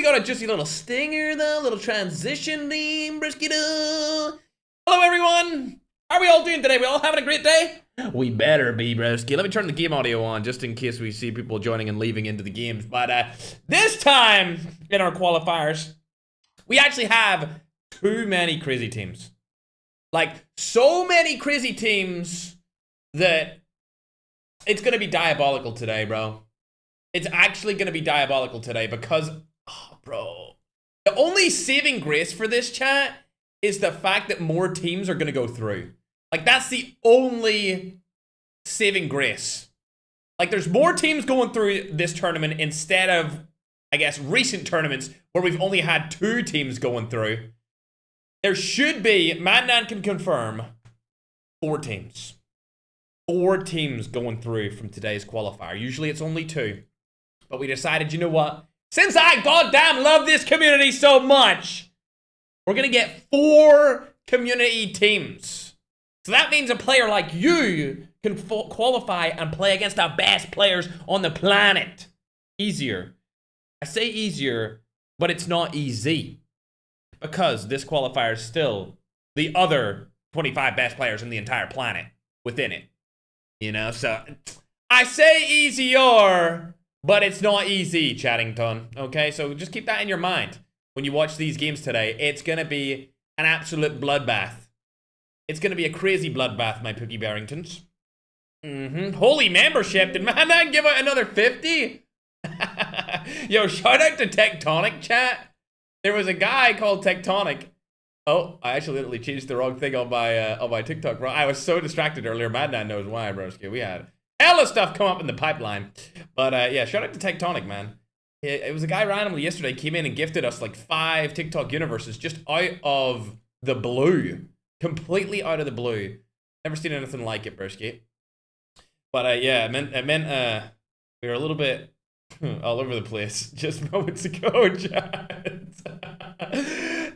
got a juicy little stinger, though. Little transition theme, Briskito. Hello, everyone. How are we all doing today? We all having a great day? We better be, broski. Let me turn the game audio on, just in case we see people joining and leaving into the games. But this time, in our qualifiers, we actually have too many crazy teams. Like, so many crazy teams that it's going to be diabolical today, bro. It's actually going to be diabolical today because, oh, bro. The only saving grace for this, chat, is the fact that more teams are going to go through. Like, that's the only saving grace. Like, there's more teams going through this tournament instead of, I guess, recent tournaments where we've only had 2 teams going through. There should be, Madnan can confirm, 4 teams. 4 teams going through from today's qualifier. Usually it's only 2. But we decided, you know what? Since I goddamn love this community so much, we're going to get 4 community teams. So that means a player like you can qualify and play against the best players on the planet. Easier. I say easier, but it's not easy. Because this qualifier is still the other 25 best players in the entire planet within it. You know, so I say easier, but it's not easy, Chattington. Okay, so just keep that in your mind when you watch these games today. It's going to be an absolute bloodbath. It's going to be a crazy bloodbath, my Pookie Barringtons. Holy membership. Did Madman give out another 50? Yo, shout out to Tectonic, chat. There was a guy called Tectonic. Oh, I actually literally changed the wrong thing on my TikTok, bro. I was so distracted earlier. Madman knows why, broski. We had hella stuff come up in the pipeline. But yeah, shout out to Tectonic, man. It was a guy randomly yesterday came in and gifted us like 5 TikTok universes just out of the blue. Completely out of the blue. Never seen anything like it, broski. But yeah, it meant we were a little bit all over the place just moments ago, chat.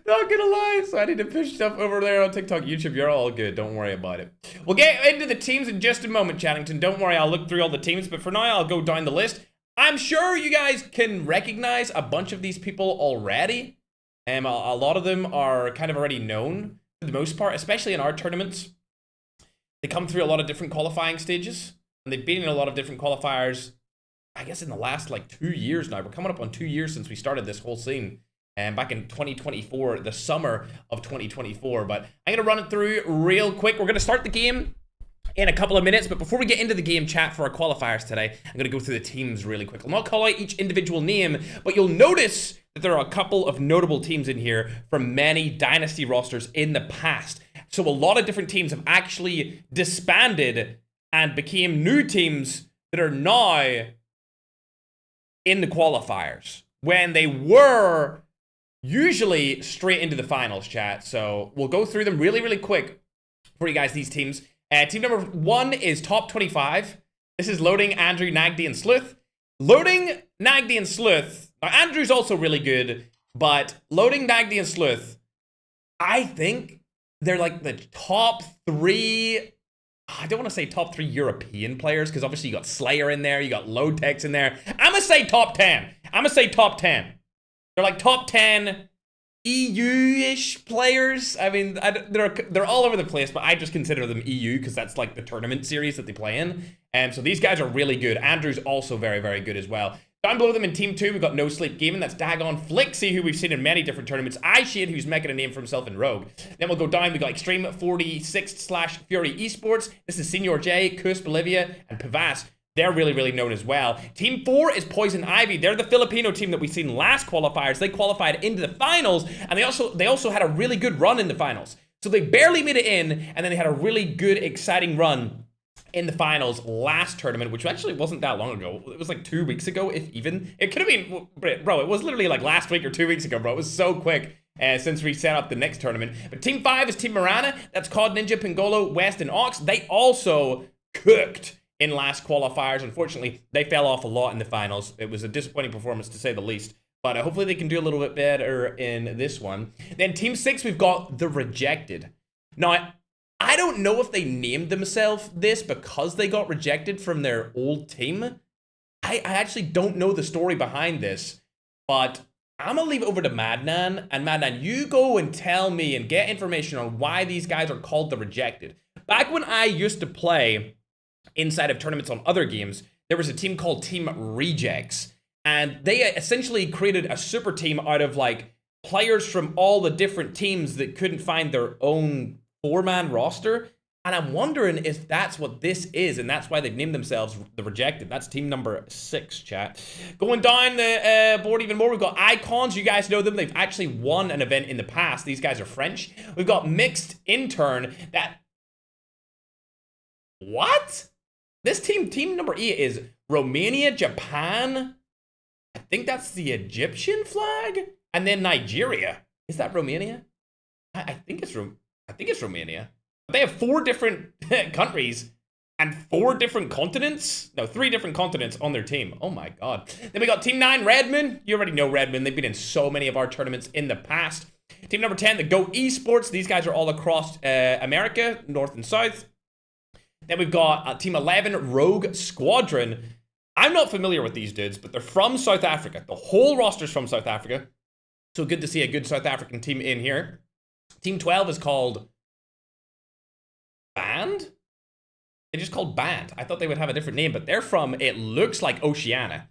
Not gonna lie, so I need to push stuff over there on TikTok, YouTube. You're all good, don't worry about it. We'll get into the teams in just a moment, Chattington. Don't worry, I'll look through all the teams, but for now, I'll go down the list. I'm sure you guys can recognize a bunch of these people already. A lot of them are kind of already known for the most part, especially in our tournaments. They come through a lot of different qualifying stages, and they've been in a lot of different qualifiers, I guess in the last like 2 years now. We're coming up on 2 years since we started this whole scene. And back in 2024, the summer of 2024. But I'm going to run it through real quick. We're going to start the game in a couple of minutes. But before we get into the game chat for our qualifiers today, I'm going to go through the teams really quick. I'll not call out each individual name, but you'll notice that there are a couple of notable teams in here from many Dynasty rosters in the past. So a lot of different teams have actually disbanded and became new teams that are now in the qualifiers when they were usually straight into the finals, chat. So we'll go through them really, really quick for you guys, these teams. Team number 1 is Top 25. This is Loading, Andrew, Nagdi, and Sleuth. Loading, Nagdi, and Sleuth. Now, Andrew's also really good, but Loading, Nagdi, and Sleuth, I think they're like the top 3... I don't want to say top 3 European players, because obviously you got Slayer in there, you got Low-Techs in there. I'm going to say top 10. I'm going to say top 10. They're like top 10 EU-ish players. I mean, they're all over the place, but I just consider them EU because that's like the tournament series that they play in. And so these guys are really good. Andrew's also very, very good as well. Down below them in Team 2, we've got No Sleep Gaming. That's Dagon Flixie, who we've seen in many different tournaments. iShade, who's making a name for himself in Rogue. Then we'll go down. We've got Extreme 46/Fury Esports. This is Senior J, Kus Bolivia, and Pavas. They're really, really known as well. Team 4 is Poison Ivy. They're the Filipino team that we've seen last qualifiers. They qualified into the finals, and they also had a really good run in the finals. So they barely made it in, and then they had a really good, exciting run in the finals last tournament, which actually wasn't that long ago. It was like 2 weeks ago, if even. It could have been, bro, it was literally like last week or 2 weeks ago, bro. It was so quick since we set up the next tournament. But Team 5 is Team Marana. That's COD Ninja, Pingolo, West, and Ox. They also cooked in last qualifiers. Unfortunately, they fell off a lot in the finals. It was a disappointing performance, to say the least. But hopefully they can do a little bit better in this one. Then Team 6, we've got The Rejected. Now, I don't know if they named themselves this because they got rejected from their old team. I actually don't know the story behind this, but I'm gonna leave it over to Madnan, and Madnan, you go and tell me and get information on why these guys are called the Rejected. Back when I used to play inside of tournaments on other games, there was a team called Team Rejects, and they essentially created a super team out of like players from all the different teams that couldn't find their own 4-man roster. And I'm wondering if that's what this is, and that's why they've named themselves the Rejected. That's team number 6, chat. Going down the board even more, we've got Icons. You guys know them. They've actually won an event in the past. These guys are French. We've got Mixed Intern. What? This team number 8 is Romania, Japan. I think that's the Egyptian flag. And then Nigeria. Is that Romania? I think it's Romania. They have 4 different countries and 4 different continents. No, 3 different continents on their team. Oh my god. Then we got Team 9, Redmond. You already know Redmond. They've been in so many of our tournaments in the past. Team number 10, the Go Esports. These guys are all across America, north and south. Then we've got Team 11, Rogue Squadron. I'm not familiar with these dudes, but they're from South Africa. The whole roster's from South Africa. So good to see a good South African team in here. Team 12 is called Band? They just called Band. I thought they would have a different name, but they're from, it looks like Oceania.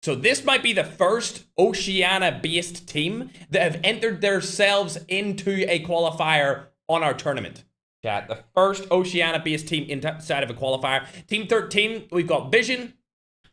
So this might be the first Oceania-based team that have entered themselves into a qualifier on our tournament. Chat, the first Oceania-based team inside of a qualifier. Team 13, we've got Vision.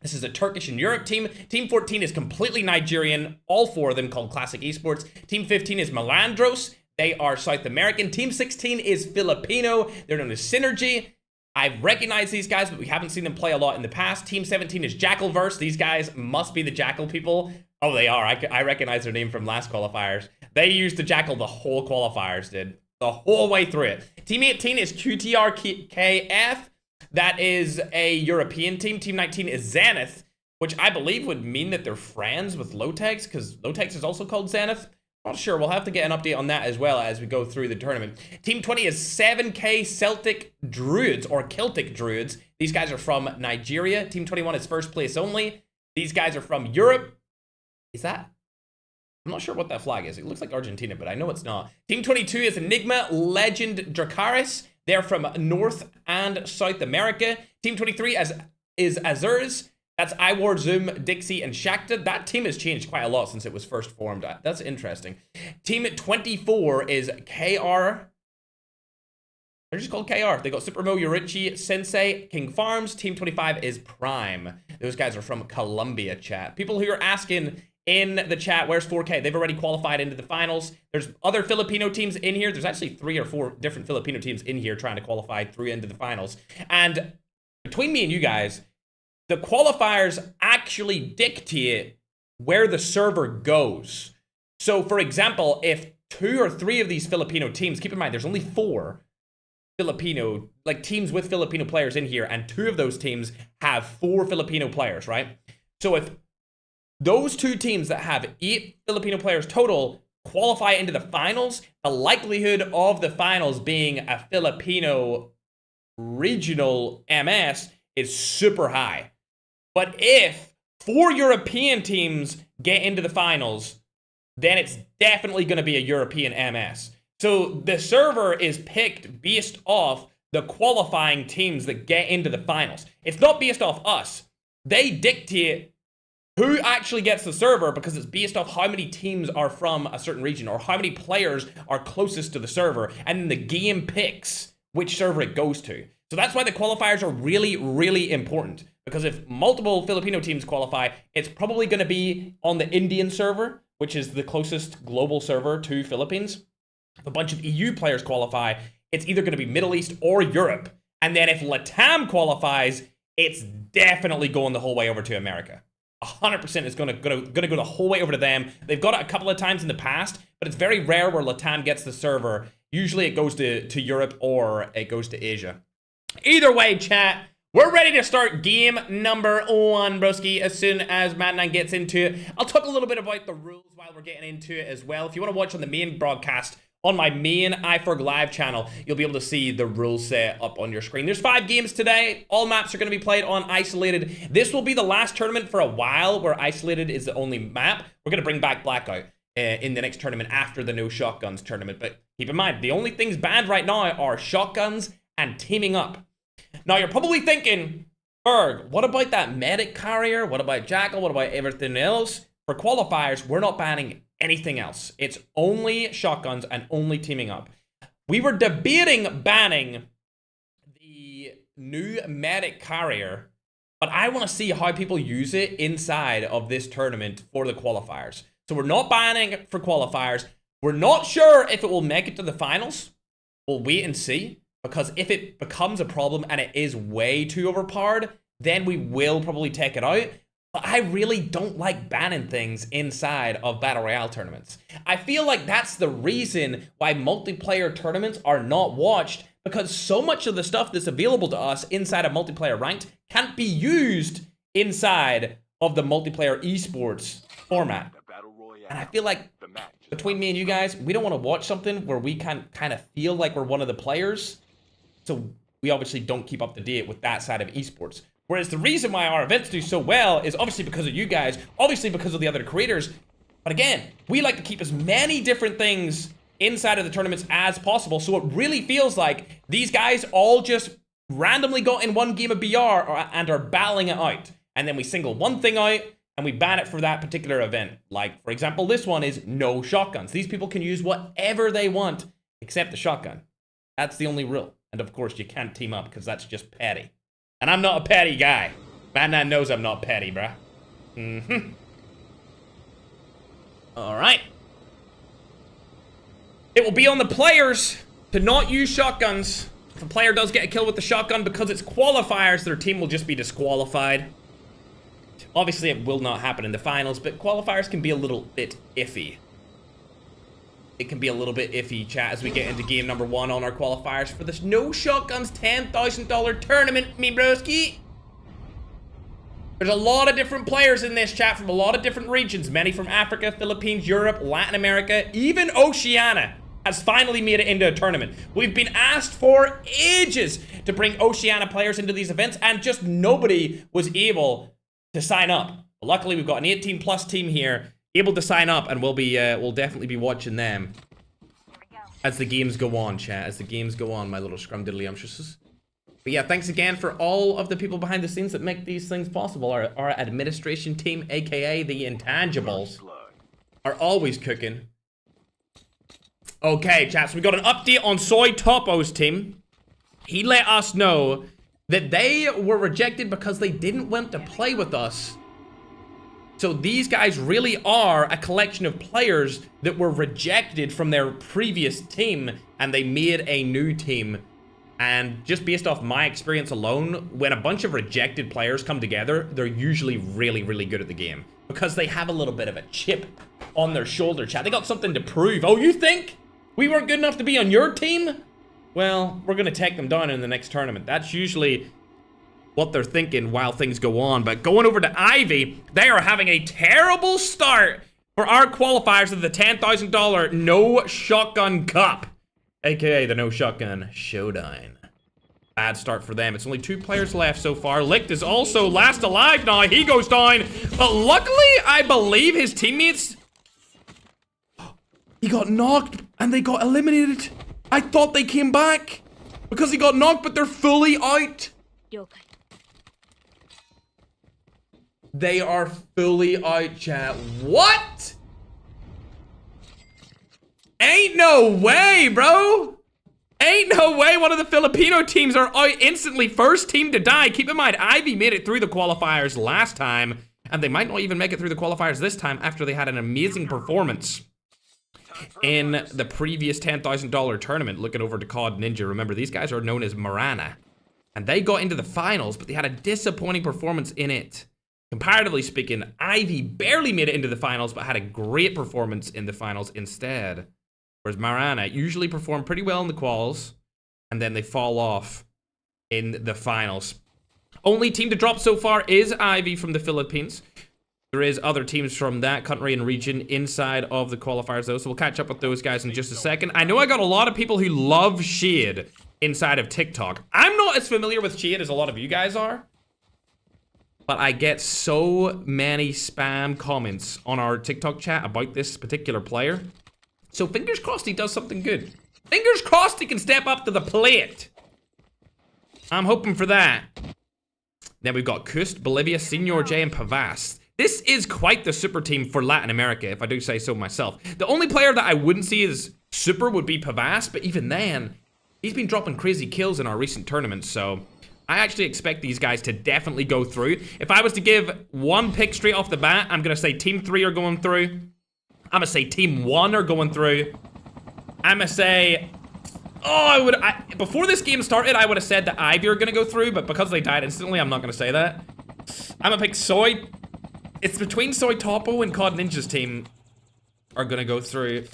This is a Turkish and Europe team. Team 14 is completely Nigerian, all 4 of them called Classic Esports. Team 15 is Melandros. They are South American. Team 16 is Filipino. They're known as Synergy. I recognize these guys, but we haven't seen them play a lot in the past. Team 17 is Jackalverse. These guys must be the Jackal people. Oh, they are. I recognize their name from last qualifiers. They used the Jackal the whole qualifiers, did. The whole way through it. Team 18 is QTRKF. That is a European team. Team 19 is Zenith, which I believe would mean that they're friends with Lotex, because Lotex is also called Zenith. Not sure. We'll have to get an update on that as well as we go through the tournament. Team 20 is 7K Celtic Druids, or Celtic Druids. These guys are from Nigeria. Team 21 is first place only. These guys are from Europe. Is that? I'm not sure what that flag is. It looks like Argentina, but I know it's not. Team 22 is Enigma Legend Dracaris. They're from North and South America. Team 23 is Azures. That's Iwar, Zoom, Dixie, and Shakta. That team has changed quite a lot since it was first formed. That's interesting. Team 24 is KR. They're just called KR. They got Supremo, Yorichi, Sensei, King Farms. Team 25 is Prime. Those guys are from Colombia, chat. People who are asking in the chat, where's 4K? They've already qualified into the finals. There's other Filipino teams in here. There's actually 3 or 4 different Filipino teams in here trying to qualify through into the finals. And between me and you guys, the qualifiers actually dictate where the server goes. So, for example, if 2 or 3 of these Filipino teams, keep in mind, there's only 4 Filipino, like teams with Filipino players in here, and 2 of those teams have 4 Filipino players, right? So if those 2 teams that have 8 Filipino players total qualify into the finals, the likelihood of the finals being a Filipino regional MS is super high. But if 4 European teams get into the finals, then it's definitely going to be a European MS. So the server is picked based off the qualifying teams that get into the finals. It's not based off us. They dictate who actually gets the server because it's based off how many teams are from a certain region or how many players are closest to the server, and then the game picks which server it goes to. So that's why the qualifiers are really, really important. Because if multiple Filipino teams qualify, it's probably going to be on the Indian server, which is the closest global server to Philippines. If a bunch of EU players qualify, it's either going to be Middle East or Europe. And then if LATAM qualifies, it's definitely going the whole way over to America. 100% is going to go the whole way over to them. They've got it a couple of times in the past, but it's very rare where LATAM gets the server. Usually it goes to Europe or it goes to Asia. Either way, chat, we're ready to start game number 1, broski, as soon as Madman gets into it. I'll talk a little bit about the rules while we're getting into it as well. If you want to watch on the main broadcast on my main iFerg live channel, you'll be able to see the rule set up on your screen. There's 5 games today. All maps are going to be played on Isolated. This will be the last tournament for a while where Isolated is the only map. We're going to bring back Blackout in the next tournament after the no shotguns tournament. But keep in mind, the only things banned right now are shotguns and teaming up. Now, you're probably thinking, Ferg, what about that medic carrier? What about Jackal? What about everything else? For qualifiers, we're not banning anything else. It's only shotguns and only teaming up. We were debating banning the new medic carrier, but I want to see how people use it inside of this tournament for the qualifiers. So we're not banning it for qualifiers. We're not sure if it will make it to the finals. We'll wait and see, because if it becomes a problem and it is way too overpowered, then we will probably take it out. But I really don't like banning things inside of Battle Royale tournaments. I feel like that's the reason why multiplayer tournaments are not watched, because so much of the stuff that's available to us inside of multiplayer ranked can't be used inside of the multiplayer esports format. And I feel like between me and you guys, we don't want to watch something where we can kind of feel like we're one of the players. So we obviously don't keep up to date with that side of esports. Whereas the reason why our events do so well is obviously because of you guys, obviously because of the other creators. But again, we like to keep as many different things inside of the tournaments as possible. So it really feels like these guys all just randomly got in one game of BR and are battling it out. And then we single one thing out and we ban it for that particular event. Like, for example, this one is no shotguns. These people can use whatever they want except the shotgun. That's the only rule. And of course, you can't team up because that's just petty. And I'm not a petty guy. Man knows I'm not petty, bruh. Alright. It will be on the players to not use shotguns. If a player does get a kill with the shotgun, because it's qualifiers, their team will just be disqualified. Obviously, it will not happen in the finals, but qualifiers can be a little bit iffy. It can be a little bit iffy, chat, as we get into game number 1 on our qualifiers for this no shotguns $10,000 tournament, me broski. There's a lot of different players in this chat from a lot of different regions, many from Africa, Philippines, Europe, Latin America, even Oceania has finally made it into a tournament. We've been asked for ages to bring Oceania players into these events, and just nobody was able to sign up. But luckily, we've got an 18+ team here able to sign up, and we'll definitely be watching them as the games go on, chat. As the games go on, my little scrumdiddlyumptiouses. But yeah, thanks again for all of the people behind the scenes that make these things possible. Our administration team, aka the Intangibles, are always cooking. Okay, chat, so we got an update on Soy Topo's team. He let us know that they were rejected because they didn't want to play with us. So these guys really are a collection of players that were rejected from their previous team, and they made a new team. And just based off my experience alone, when a bunch of rejected players come together, they're usually really, really good at the game, because they have a little bit of a chip on their shoulder, chat. They got something to prove. Oh, you think we weren't good enough to be on your team? Well, we're gonna take them down in the next tournament. That's usually what they're thinking while things go on. But going over to Ivy, they are having a terrible start for our qualifiers of the $10,000 No Shotgun Cup, aka the No Shotgun Showdown. Bad start for them. It's only 2 players left so far. Licht is also last alive now. He goes down, but luckily, I believe his teammates, he got knocked and they got eliminated. I thought they came back because he got knocked, but they're fully out. They are fully out, chat. What? Ain't no way, bro. Ain't no way one of the Filipino teams are out instantly. First team to die. Keep in mind, Ivy made it through the qualifiers last time, and they might not even make it through the qualifiers this time after they had an amazing performance in the previous $10,000 tournament. Looking over to COD Ninja. Remember, these guys are known as Marana, and they got into the finals, but they had a disappointing performance in it. Comparatively speaking, Ivy barely made it into the finals, but had a great performance in the finals instead. Whereas Marana usually perform pretty well in the quals, and then they fall off in the finals. Only team to drop so far is Ivy from the Philippines. There is other teams from that country and region inside of the qualifiers, though, so we'll catch up with those guys in just a second. I know I got a lot of people who love Shade inside of TikTok. I'm not as familiar with Shade as a lot of you guys are, but I get so many spam comments on our TikTok chat about this particular player. So fingers crossed he does something good. Fingers crossed he can step up to the plate. I'm hoping for that. Then we've got Kust, Bolivia, Senor J, and Pavas. This is quite the super team for Latin America, if I do say so myself. The only player that I wouldn't see as super would be Pavas, but even then, he's been dropping crazy kills in our recent tournaments, so I actually expect these guys to definitely go through. If I was to give one pick straight off the bat, I'm going to say Team 3 are going through. I'm going to say Team 1 are going through. I'm going to say... before this game started, I would have said that Ivy are going to go through, but because they died instantly, I'm not going to say that. I'm going to pick Soy. It's between Soy Topo and COD Ninja's team are going to go through.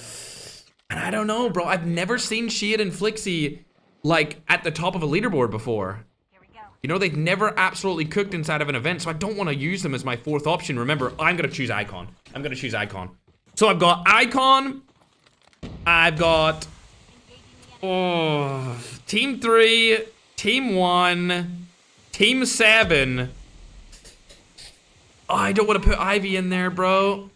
And I don't know, bro. I've never seen Shade and Flixie, like, at the top of a leaderboard before. Here we go. You know, they've never absolutely cooked inside of an event, so I don't want to use them as my fourth option. Remember, I'm going to choose Icon. I'm going to choose Icon. So I've got Icon. I've got... Team 3, Team 1, Team 7. Oh, I don't want to put Ivy in there, bro.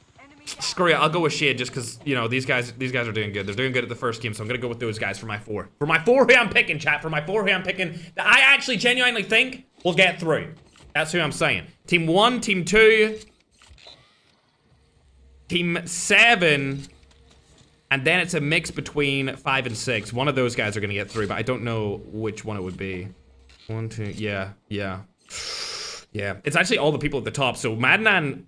Screw it, I'll go with Shade just because, you know, these guys are doing good. They're doing good at the first game, so I'm going to go with those guys for my 4. For my 4 who I'm picking, chat. For my 4 who I'm picking that I actually genuinely think will get through. That's who I'm saying. Team 1, Team 2, Team 7... And then it's a mix between 5 and 6. One of those guys are going to get through, but I don't know which one it would be. 1, 2, yeah. Yeah, it's actually all the people at the top. So Madnan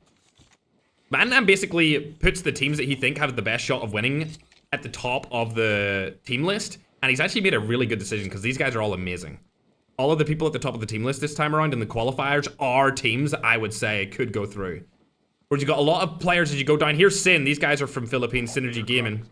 basically puts the teams that he think have the best shot of winning at the top of the team list. And he's actually made a really good decision because these guys are all amazing. All of the people at the top of the team list this time around in the qualifiers are teams that I would say could go through. Whereas you got a lot of players as you go down. Here's Sin. These guys are from Philippines, Synergy Gaming.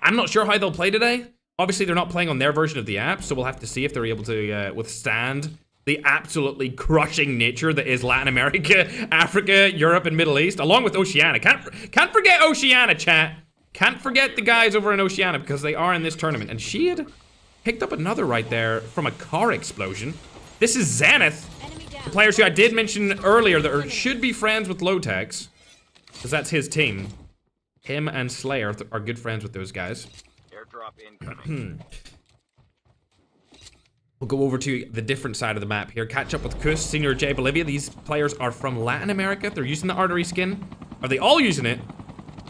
I'm not sure how they'll play today. Obviously, they're not playing on their version of the app, so we'll have to see if they're able to withstand the absolutely crushing nature that is Latin America, Africa, Europe, and Middle East, along with Oceania. Can't forget Oceania, chat. Can't forget the guys over in Oceania because they are in this tournament. And she had picked up another right there from a car explosion. This is Zenith. The players who I did mention earlier that should be friends with Lotex, because that's his team. Him and Slayer are good friends with those guys. Airdrop incoming. We'll go over to the different side of the map here. Catch up with Kus, Senior J, Bolivia. These players are from Latin America. They're using the artery skin. Are they all using it?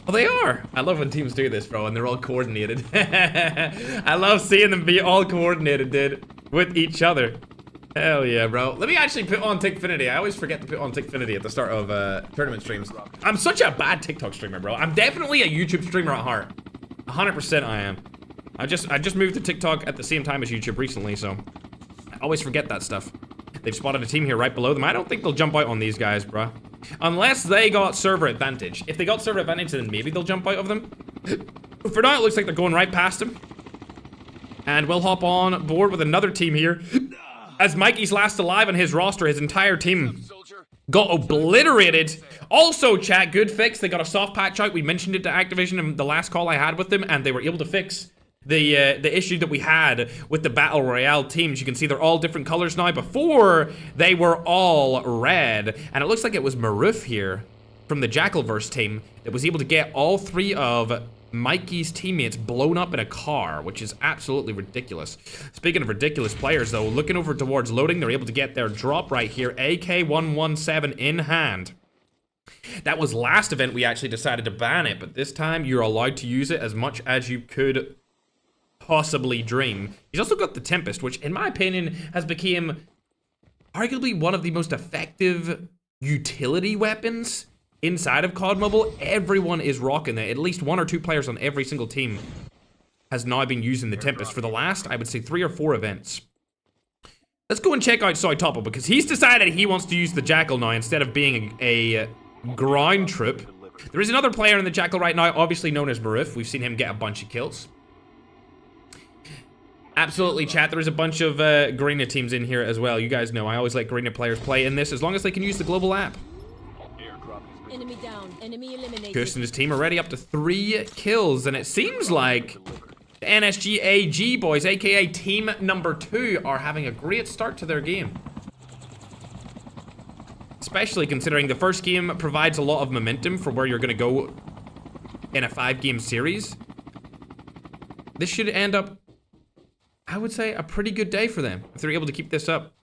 Oh, they are. I love when teams do this, bro, and they're all coordinated. I love seeing them be all coordinated, dude, with each other. Hell yeah, bro. Let me actually put on Tickfinity. I always forget to put on Tickfinity at the start of tournament streams. I'm such a bad TikTok streamer, bro. I'm definitely a YouTube streamer at heart. 100% I am. I just moved to TikTok at the same time as YouTube recently, so I always forget that stuff. They've spotted a team here right below them. I don't think they'll jump out on these guys, bro. Unless they got server advantage. If they got server advantage, then maybe they'll jump out of them. For now, it looks like they're going right past him. And we'll hop on board with another team here. As Mikey's last alive on his roster, his entire team got obliterated. Also, chat, good fix. They got a soft patch out. We mentioned it to Activision in the last call I had with them, and they were able to fix the issue that we had with the Battle Royale teams. You can see they're all different colors now. Before, they were all red. And it looks like it was Maruf here from the Jackalverse team that was able to get all 3 of Mikey's teammates blown up in a car, which is absolutely ridiculous. Speaking of ridiculous players, though, looking over towards loading, they're able to get their drop right here, AK-117 in hand. That was last event we actually decided to ban it, but this time you're allowed to use it as much as you could possibly dream. He's also got the Tempest, which in my opinion has become arguably one of the most effective utility weapons inside of COD Mobile. Everyone is rocking it. At least 1 or 2 players on every single team has now been using the Tempest for the last, I would say, 3 or 4 events. Let's go and check out Soy Topo because he's decided he wants to use the Jackal now instead of being a ground troop. There is another player in the Jackal right now, obviously known as Maruf. We've seen him get a bunch of kills. Absolutely, chat. There is a bunch of Garena teams in here as well. You guys know I always let Garena players play in this as long as they can use the global app. Enemy down. Enemy eliminated. Kush and his team are already up to 3 kills, and it seems like the NSGAG boys, aka team number 2, are having a great start to their game. Especially considering the first game provides a lot of momentum for where you're going to go in a 5-game series. This should end up, I would say, a pretty good day for them if they're able to keep this up.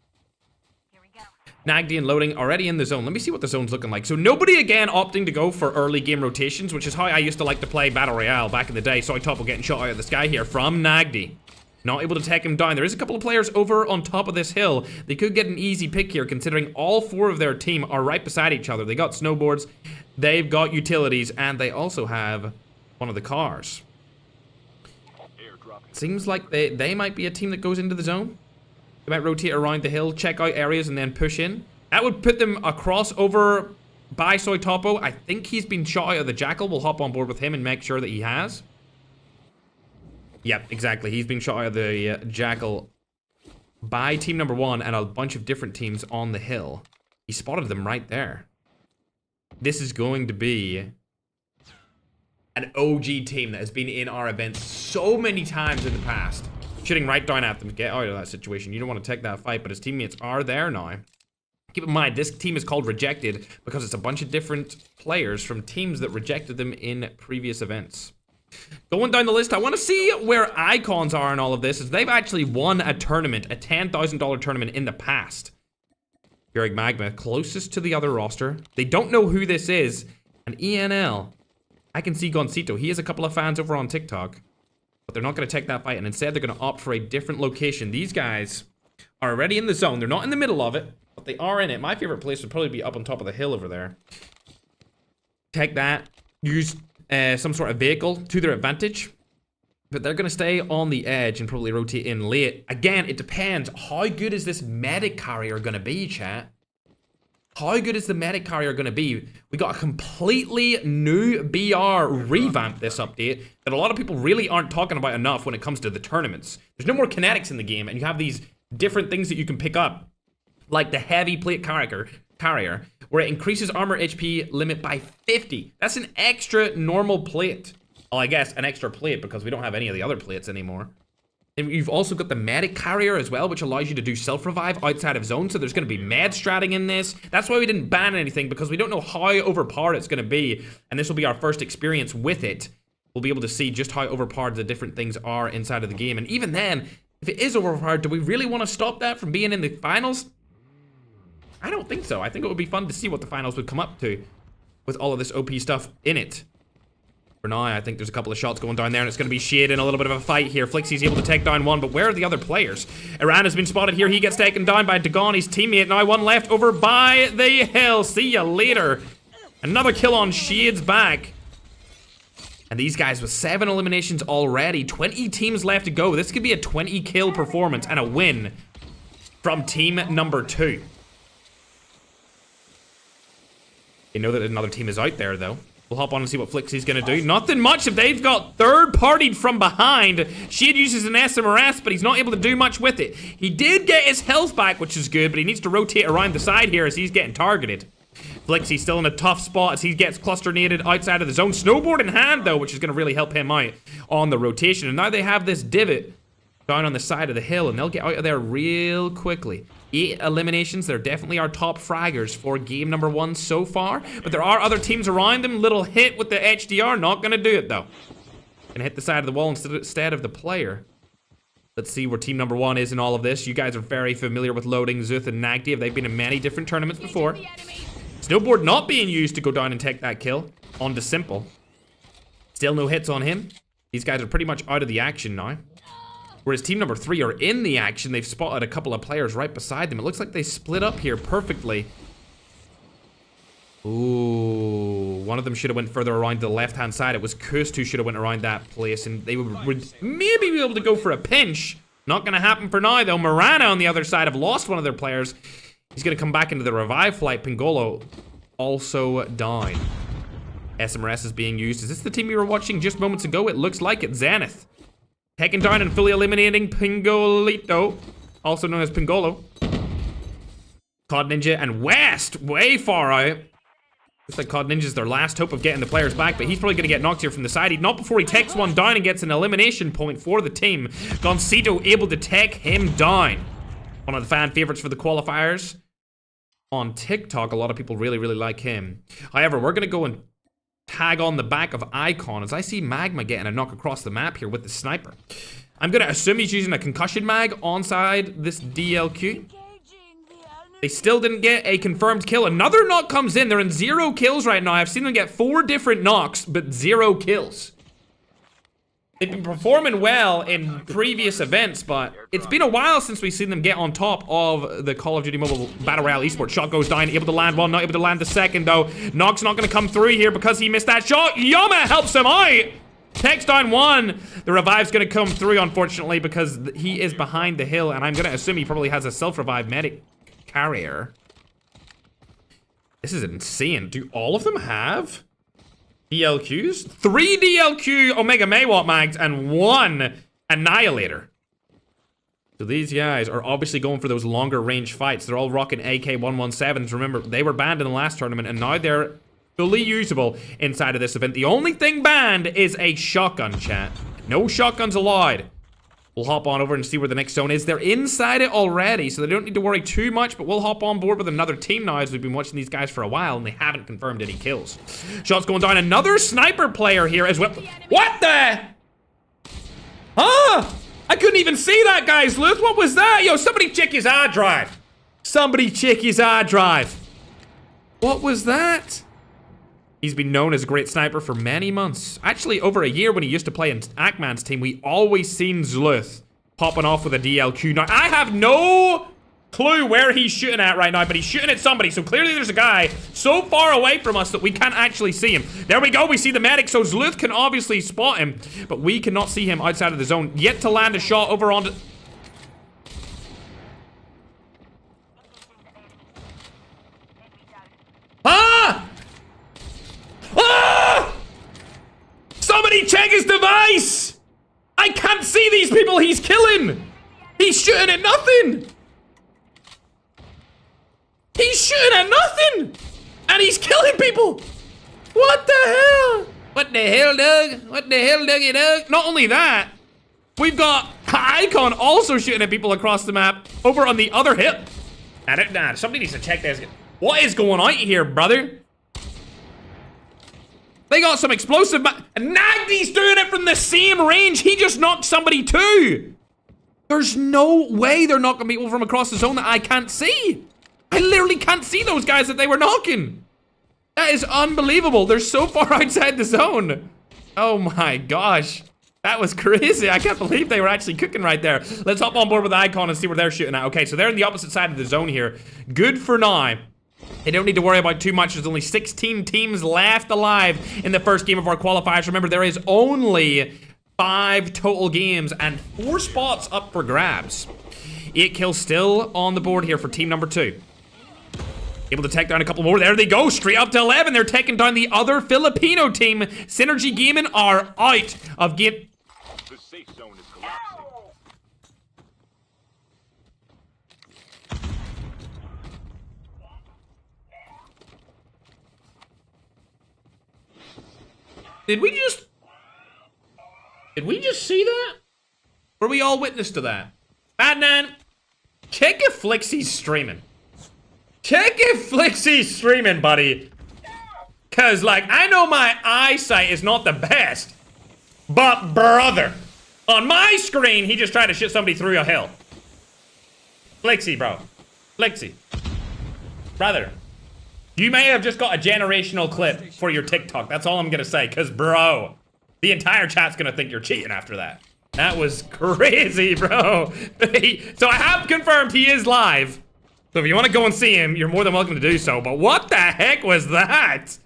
Nagdi and Loading already in the zone. Let me see what the zone's looking like. So nobody again opting to go for early game rotations, which is how I used to like to play Battle Royale back in the day. Soy Topo getting shot out of the sky here from Nagdi. Not able to take him down. There is a couple of players over on top of this hill. They could get an easy pick here considering all 4 of their team are right beside each other. They got snowboards, they've got utilities, and they also have one of the cars. Seems like they might be a team that goes into the zone. They might rotate around the hill, check out areas, and then push in. That would put them across over by Soy Topo. I think he's been shot out of the Jackal. We'll hop on board with him and make sure that he has. Yep, exactly. He's been shot out of the Jackal by team number 1 and a bunch of different teams on the hill. He spotted them right there. This is going to be an OG team that has been in our events so many times in the past. Shooting right down at them. Get out of that situation. You don't want to take that fight, but his teammates are there now. Keep in mind, this team is called Rejected because it's a bunch of different players from teams that rejected them in previous events. Going down the list, I want to see where Icons are in all of this, as they've actually won a tournament, a $10,000 tournament in the past. High-octane Magma, closest to the other roster. They don't know who this is. And ENL, I can see Goncito. He has a couple of fans over on TikTok. But they're not going to take that fight, and instead they're going to opt for a different location. These guys are already in the zone. They're not in the middle of it, but they are in it. My favorite place would probably be up on top of the hill over there. Take that. Use some sort of vehicle to their advantage. But they're going to stay on the edge and probably rotate in late. Again, it depends. How good is this medic carrier going to be, chat? How good is the medic carrier going to be? We got a completely new BR revamp this update that a lot of people really aren't talking about enough when it comes to the tournaments. There's no more kinetics in the game, and you have these different things that you can pick up, like the heavy plate carrier, where it increases armor HP limit by 50. That's an extra normal plate. Well, I guess an extra plate because we don't have any of the other plates anymore. And you've also got the medic carrier as well, which allows you to do self-revive outside of zone. So there's going to be med stratting in this. That's why we didn't ban anything, because we don't know how overpowered it's going to be. And this will be our first experience with it. We'll be able to see just how overpowered the different things are inside of the game. And even then, if it is overpowered, do we really want to stop that from being in the finals? I don't think so. I think it would be fun to see what the finals would come up to with all of this OP stuff in it. For now, I think there's a couple of shots going down there, and it's going to be Shade in a little bit of a fight here. Flixie's able to take down one, but where are the other players? Iran has been spotted here. He gets taken down by Dagoni's teammate. Now one left over by the hill. See ya later. Another kill on Shade's back. And these guys with 7 eliminations already. 20 teams left to go. This could be a 20 kill performance and a win from team number 2. They know that another team is out there, though. We'll hop on and see what Flixie's gonna do. Nothing much if they've got third-partied from behind. Shade uses an SMRS, but he's not able to do much with it. He did get his health back, which is good, but he needs to rotate around the side here as he's getting targeted. Flixie's still in a tough spot as he gets cluster-naded outside of the zone. Snowboard in hand, though, which is gonna really help him out on the rotation. And now they have this divot down on the side of the hill, and they'll get out of there real quickly. 8 eliminations. They're definitely our top fraggers for game number 1 so far. But there are other teams around them. Little hit with the HDR. Not going to do it, though. Gonna hit the side of the wall instead of the player. Let's see where team number 1 is in all of this. You guys are very familiar with Loading, Zuth, and Nagdi. They've been in many different tournaments before. Snowboard not being used to go down and take that kill onto Simple. Still no hits on him. These guys are pretty much out of the action now. Whereas team number 3 are in the action. They've spotted a couple of players right beside them. It looks like they split up here perfectly. Ooh, one of them should have went further around to the left-hand side. It was Kust who should have went around that place, and they would maybe be able to go for a pinch. Not going to happen for now, though. Marana on the other side have lost one of their players. He's going to come back into the revive flight. Pingolo also down. SMRS is being used. Is this the team we were watching just moments ago? It looks like it. Zenith. Taking down and fully eliminating Pingolito, also known as Pingolo. COD Ninja and West, way far out. Looks like COD Ninja's their last hope of getting the players back, but he's probably going to get knocked here from the side. Not before he takes one down and gets an elimination point for the team. Goncito able to take him down. One of the fan favorites for the qualifiers. On TikTok, a lot of people really like him. However, we're going to go and tag on the back of Icon as I see Magma getting a knock across the map here with the sniper. I'm going to assume he's using a concussion mag onside this DLQ. They still didn't get a confirmed kill. Another knock comes in. They're in 0 kills right now. I've seen them get 4 different knocks, but 0 kills. They've been performing well in previous events, but it's been a while since we've seen them get on top of the Call of Duty Mobile Battle Royale esports. Shot goes down, able to land one, not able to land the second, though. Knock's not going to come through here because he missed that shot. Yama helps him out. Takes down one. The revive's going to come through, unfortunately, because he is behind the hill, and I'm going to assume he probably has a self-revive medic carrier. This is insane. Do all of them have DLQs? 3 DLQ Omega Maywatt mags and 1 Annihilator. So these guys are obviously going for those longer range fights. They're all rocking AK-117s. Remember, they were banned in the last tournament, and now they're fully usable inside of this event. The only thing banned is a shotgun, chat. No shotguns allowed. We'll hop on over and see where the next zone is. They're inside it already, so they don't need to worry too much, but we'll hop on board with another team now as we've been watching these guys for a while, and they haven't confirmed any kills. Shots going down. Another sniper player here as well. What the? Huh? I couldn't even see that, guys. Luke, what was that? Yo, somebody check his hard drive. Somebody check his hard drive. What was that? He's been known as a great sniper for many months. Actually, over a year when he used to play in Ackman's team, we always seen Zluth popping off with a DLQ. Now, I have no clue where he's shooting at right now, but he's shooting at somebody. So clearly there's a guy so far away from us that we can't actually see him. There we go. We see the medic. So Zluth can obviously spot him, but we cannot see him outside of the zone. Yet to land a shot over onto... Ah! Ah! Somebody check his device! I can't see these people he's killing! He's shooting at nothing! He's shooting at nothing! And he's killing people! What the hell? What the hell, Doug? What the hell, Dougie Doug? Not only that, we've got Icon also shooting at people across the map over on the other hill. Nah, somebody needs to check this. What is going on here, brother? They got some explosive, Nagdy's doing it from the same range. He just knocked somebody too. There's no way they're knocking people from across the zone that I can't see. I literally can't see those guys that they were knocking. That is unbelievable. They're so far outside the zone. Oh my gosh. That was crazy. I can't believe they were actually cooking right there. Let's hop on board with Icon and see where they're shooting at. Okay, so they're on the opposite side of the zone here. Good for now. They don't need to worry about too much. There's only 16 teams left alive in the first game of our qualifiers. Remember, there is only 5 total games and 4 spots up for grabs. 8 kills still on the board here for team number 2. Able to take down a couple more. There they go, straight up to 11. They're taking down the other Filipino team. Synergy Gaming are out of game. The safe zone is collapsing. Did we just see that? Were we all witness to that? Adnan, check if Flixie's streaming. Check if Flixie's streaming, buddy. Cause like, I know my eyesight is not the best, but brother, on my screen, he just tried to shit somebody through a hill. Flixie, bro. Flixie. Brother. You may have just got a generational clip for your TikTok. That's all I'm gonna say, cause bro, the entire chat's gonna think you're cheating after that. That was crazy, bro. So I have confirmed he is live. So if you wanna go and see him, you're more than welcome to do so. But what the heck was that?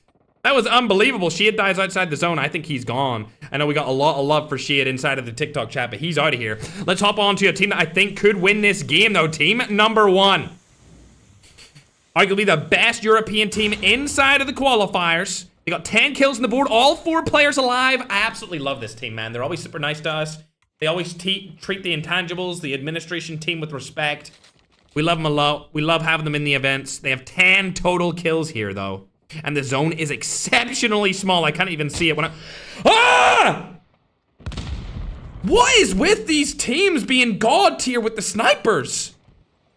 That was unbelievable. Shade dies outside the zone. I think he's gone. I know we got a lot of love for Shade inside of the TikTok chat, but he's out of here. Let's hop on to a team that I think could win this game though. Team number 1. Arguably the best European team inside of the qualifiers. They got 10 kills on the board, all 4 players alive. I absolutely love this team, man. They're always super nice to us. They always treat the intangibles, the administration team with respect. We love them a lot. We love having them in the events. They have 10 total kills here, though. And the zone is exceptionally small. I can't even see it when I... Ah! What is with these teams being god tier with the snipers?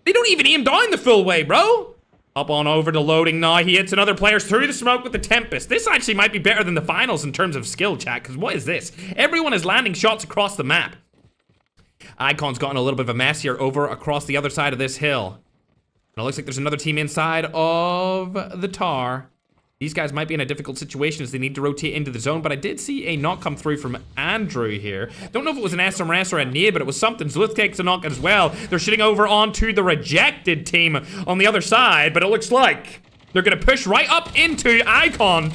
They don't even aim down the full way, bro. Up on over to loading now. He hits another player through the smoke with the Tempest. This actually might be better than the finals in terms of skill, chat, because what is this? Everyone is landing shots across the map. Icon's gotten a little bit of a mess here over across the other side of this hill. And it looks like there's another team inside of the tar. These guys might be in a difficult situation as they need to rotate into the zone, but I did see a knock come through from Andrew here. Don't know if it was an SMRS or a nade, but it was something. Zluth takes a knock as well. They're shooting over onto the rejected team on the other side, but it looks like they're gonna push right up into Icon,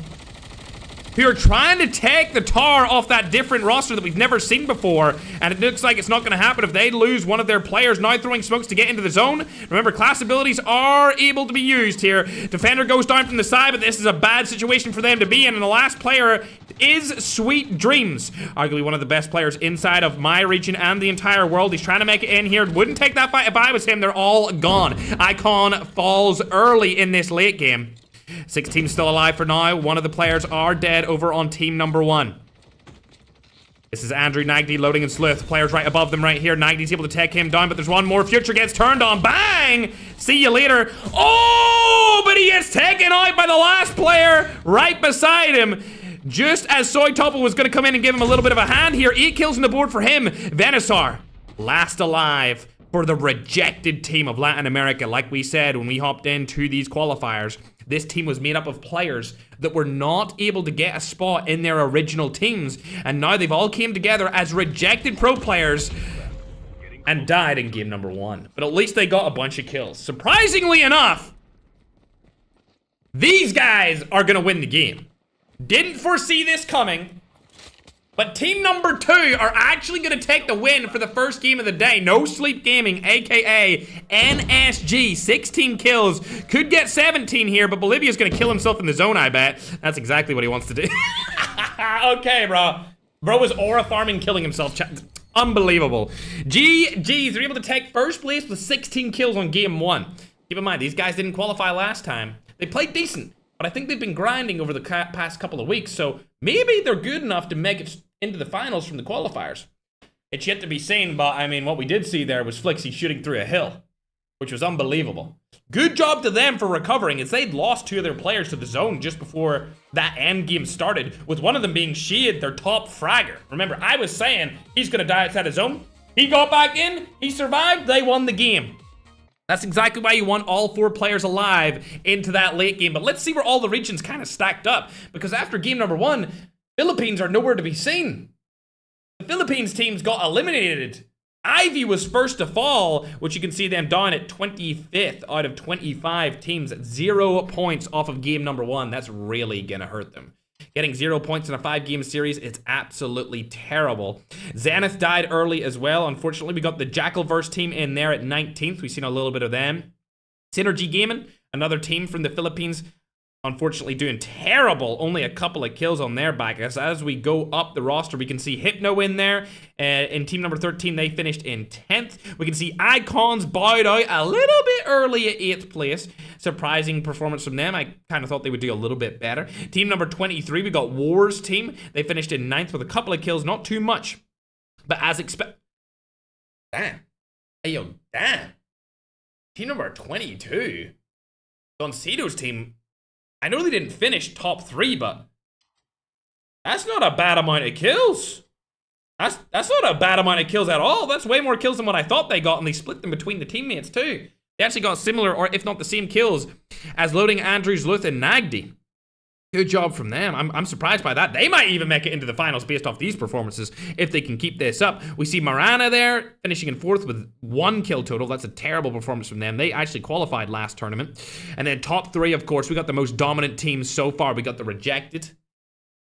who are trying to take the tar off that different roster that we've never seen before, and it looks like it's not going to happen if they lose one of their players. Now throwing smokes to get into the zone. Remember, class abilities are able to be used here. Defender goes down from the side, but this is a bad situation for them to be in, and the last player is Sweet Dreams, arguably one of the best players inside of my region and the entire world. He's trying to make it in here. Wouldn't take that fight if I was him. They're all gone. Icon falls early in this late game. 6 teams still alive for now. One of the players are dead over on team number 1. This is Andrew Nagdy loading in Sleuth. Players right above them right here. Nagdy's able to take him down, but there's one more. Future gets turned on. Bang! See you later. Oh, but he gets taken out by the last player right beside him. Just as Soy Topple was going to come in and give him a little bit of a hand here. 8 kills on the board for him. Venisar, last alive for the rejected team of Latin America. Like we said when we hopped into these qualifiers, this team was made up of players that were not able to get a spot in their original teams, and now they've all came together as rejected pro players and died in game number 1. But at least they got a bunch of kills. Surprisingly enough, these guys are gonna win the game. Didn't foresee this coming, but team number 2 are actually going to take the win for the first game of the day. No Sleep Gaming, aka NSG, 16 kills. Could get 17 here, but Bolivia's going to kill himself in the zone, I bet. That's exactly what he wants to do. Okay, bro. Bro was aura farming, killing himself. Unbelievable. GG's, they're able to take first place with 16 kills on game 1. Keep in mind, these guys didn't qualify last time. They played decent, but I think they've been grinding over the past couple of weeks, so maybe they're good enough to make it into the finals from the qualifiers. It's yet to be seen, but I mean, what we did see there was Flixie shooting through a hill, which was unbelievable. Good job to them for recovering, as they'd lost 2 of their players to the zone just before that end game started, with one of them being Sheed, their top fragger. Remember, I was saying he's gonna die outside his zone. He got back in, he survived, they won the game. That's exactly why you want all 4 players alive into that late game. But let's see where all the regions kind of stacked up, because after game number 1, Philippines are nowhere to be seen. The Philippines teams got eliminated. Ivy was first to fall, which you can see them down at 25th out of 25 teams at 0 points off of game number 1. That's really gonna hurt them. Getting 0 points in a 5-game series, it's absolutely terrible. Zenith died early as well. Unfortunately, we got the Jackalverse team in there at 19th. We've seen a little bit of them. Synergy Gaming, another team from the Philippines, unfortunately doing terrible. Only a couple of kills on their back. As we go up the roster, we can see Hypno in there. In team number 13, they finished in 10th. We can see Icons bowed out a little bit early at 8th place. Surprising performance from them. I kind of thought they would do a little bit better. Team number 23, we got Wars team. They finished in 9th with a couple of kills, not too much. But as expected... Damn. Hey, yo, damn. Team number 22. Don Cito's team... I know they didn't finish top 3, but that's not a bad amount of kills. That's not a bad amount of kills at all. That's way more kills than what I thought they got, and they split them between the teammates too. They actually got similar, or if not the same kills, as loading Andrews, Luth, and Nagdi. Good job from them. I'm surprised by that. They might even make it into the finals based off these performances if they can keep this up. We see Marana there finishing in 4th with 1 kill total. That's a terrible performance from them. They actually qualified last tournament. And then top 3, of course, we got the most dominant teams so far. We got the Rejected.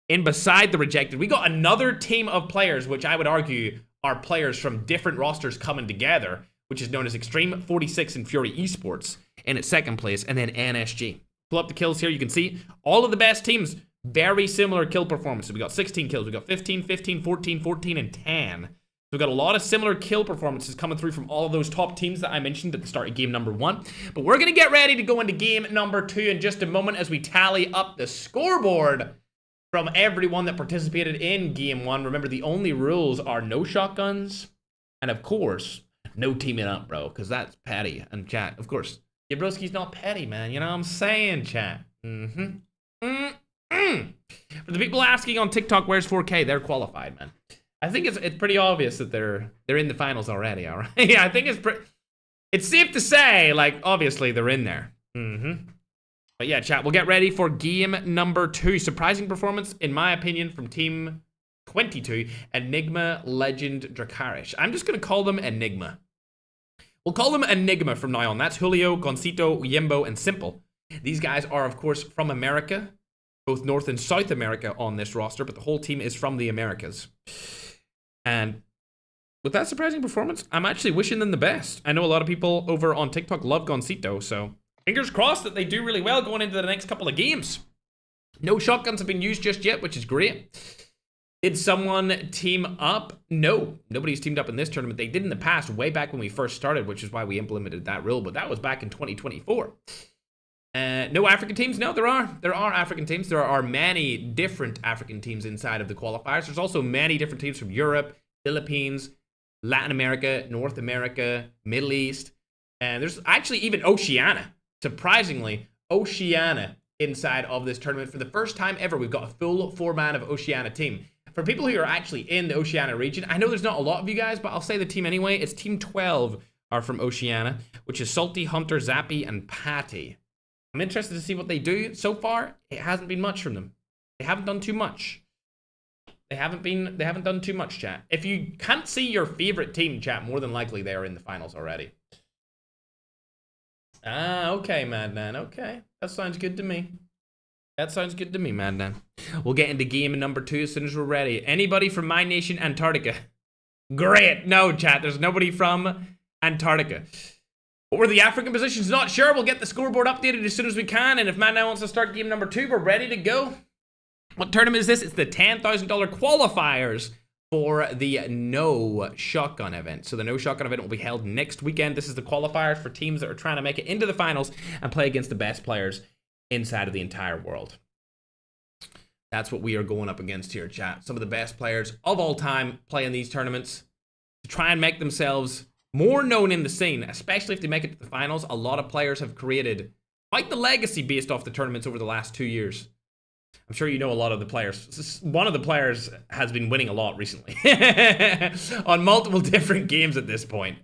In beside the Rejected, we got another team of players, which I would argue are players from different rosters coming together, which is known as Extreme 46 and Fury Esports in its 2nd place, and then NSG. Pull up the kills here, you can see all of the best teams, very similar kill performances. We got 16 kills, we got 15, 15, 14, 14, and 10. we've got a lot of similar kill performances coming through from all of those top teams that I mentioned at the start of game number 1. But we're going to get ready to go into game number 2 in just a moment as we tally up the scoreboard from everyone that participated in game 1. Remember, the only rules are no shotguns and, of course, no teaming up, bro, because that's petty. And chat, of course, your broski's not petty, man. You know what I'm saying, chat? For the people asking on TikTok, where's 4K? They're qualified, man. I think it's pretty obvious that they're in the finals already, all right? Yeah, I think it's safe to say, like, obviously they're in there. But yeah, chat, we'll get ready for game number 2. Surprising performance, in my opinion, from Team 22, Enigma, Legend, Drakarish. I'm just going to call them Enigma. We'll call them Enigma from now on. That's Julio, Goncito, Yimbo, and Simple. These guys are, of course, from America, both North and South America on this roster, but the whole team is from the Americas. And with that surprising performance, I'm actually wishing them the best. I know a lot of people over on TikTok love Goncito, so fingers crossed that they do really well going into the next couple of games. No shotguns have been used just yet, which is great. Did someone team up? No, nobody's teamed up in this tournament. They did in the past, way back when we first started, which is why we implemented that rule, but that was back in 2024. No African teams? No, there are. There are African teams. There are many different African teams inside of the qualifiers. There's also many different teams from Europe, Philippines, Latin America, North America, Middle East, and there's actually even Oceania. Surprisingly, Oceania inside of this tournament. For the first time ever, we've got a full 4-man of Oceania team. For people who are actually in the Oceania region, I know there's not a lot of you guys, but I'll say the team anyway. It's Team 12 are from Oceania, which is Salty, Hunter, Zappy, and Patty. I'm interested to see what they do. So far, it hasn't been much from them. They haven't done too much. They haven't done too much, chat. If you can't see your favorite team, chat, more than likely they are in the finals already. Ah, okay, Madman. Okay. That sounds good to me. That sounds good to me, Madman. We'll get into game number 2 as soon as we're ready. Anybody from my nation, Antarctica? Great. No, chat. There's nobody from Antarctica. What were the African positions? Not sure. We'll get the scoreboard updated as soon as we can. And if Madman wants to start game number 2, we're ready to go. What tournament is this? It's the $10,000 qualifiers for the No Shotgun event. So the No Shotgun event will be held next weekend. This is the qualifiers for teams that are trying to make it into the finals and play against the best players inside of the entire world. That's what we are going up against here, chat. Some of the best players of all time playing these tournaments to try and make themselves more known in the scene, especially if they make it to the finals. A lot of players have created quite the legacy based off the tournaments over the last 2 years. I'm sure you know a lot of the players. One of the players has been winning a lot recently on multiple different games at this point.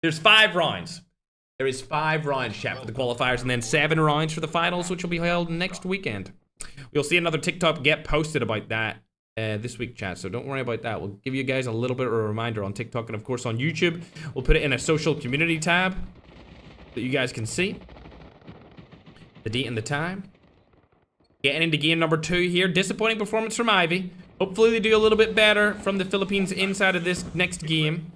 There's 5 rounds. There is 5 rounds, chat, for the qualifiers, and then 7 rounds for the finals, which will be held next weekend. You'll see another TikTok get posted about that this week, chat, so don't worry about that. We'll give you guys a little bit of a reminder on TikTok and, of course, on YouTube. We'll put it in a social community tab that you guys can see the date and the time. Getting into game number 2 here. Disappointing performance from Ivy. Hopefully they do a little bit better from the Philippines inside of this next game,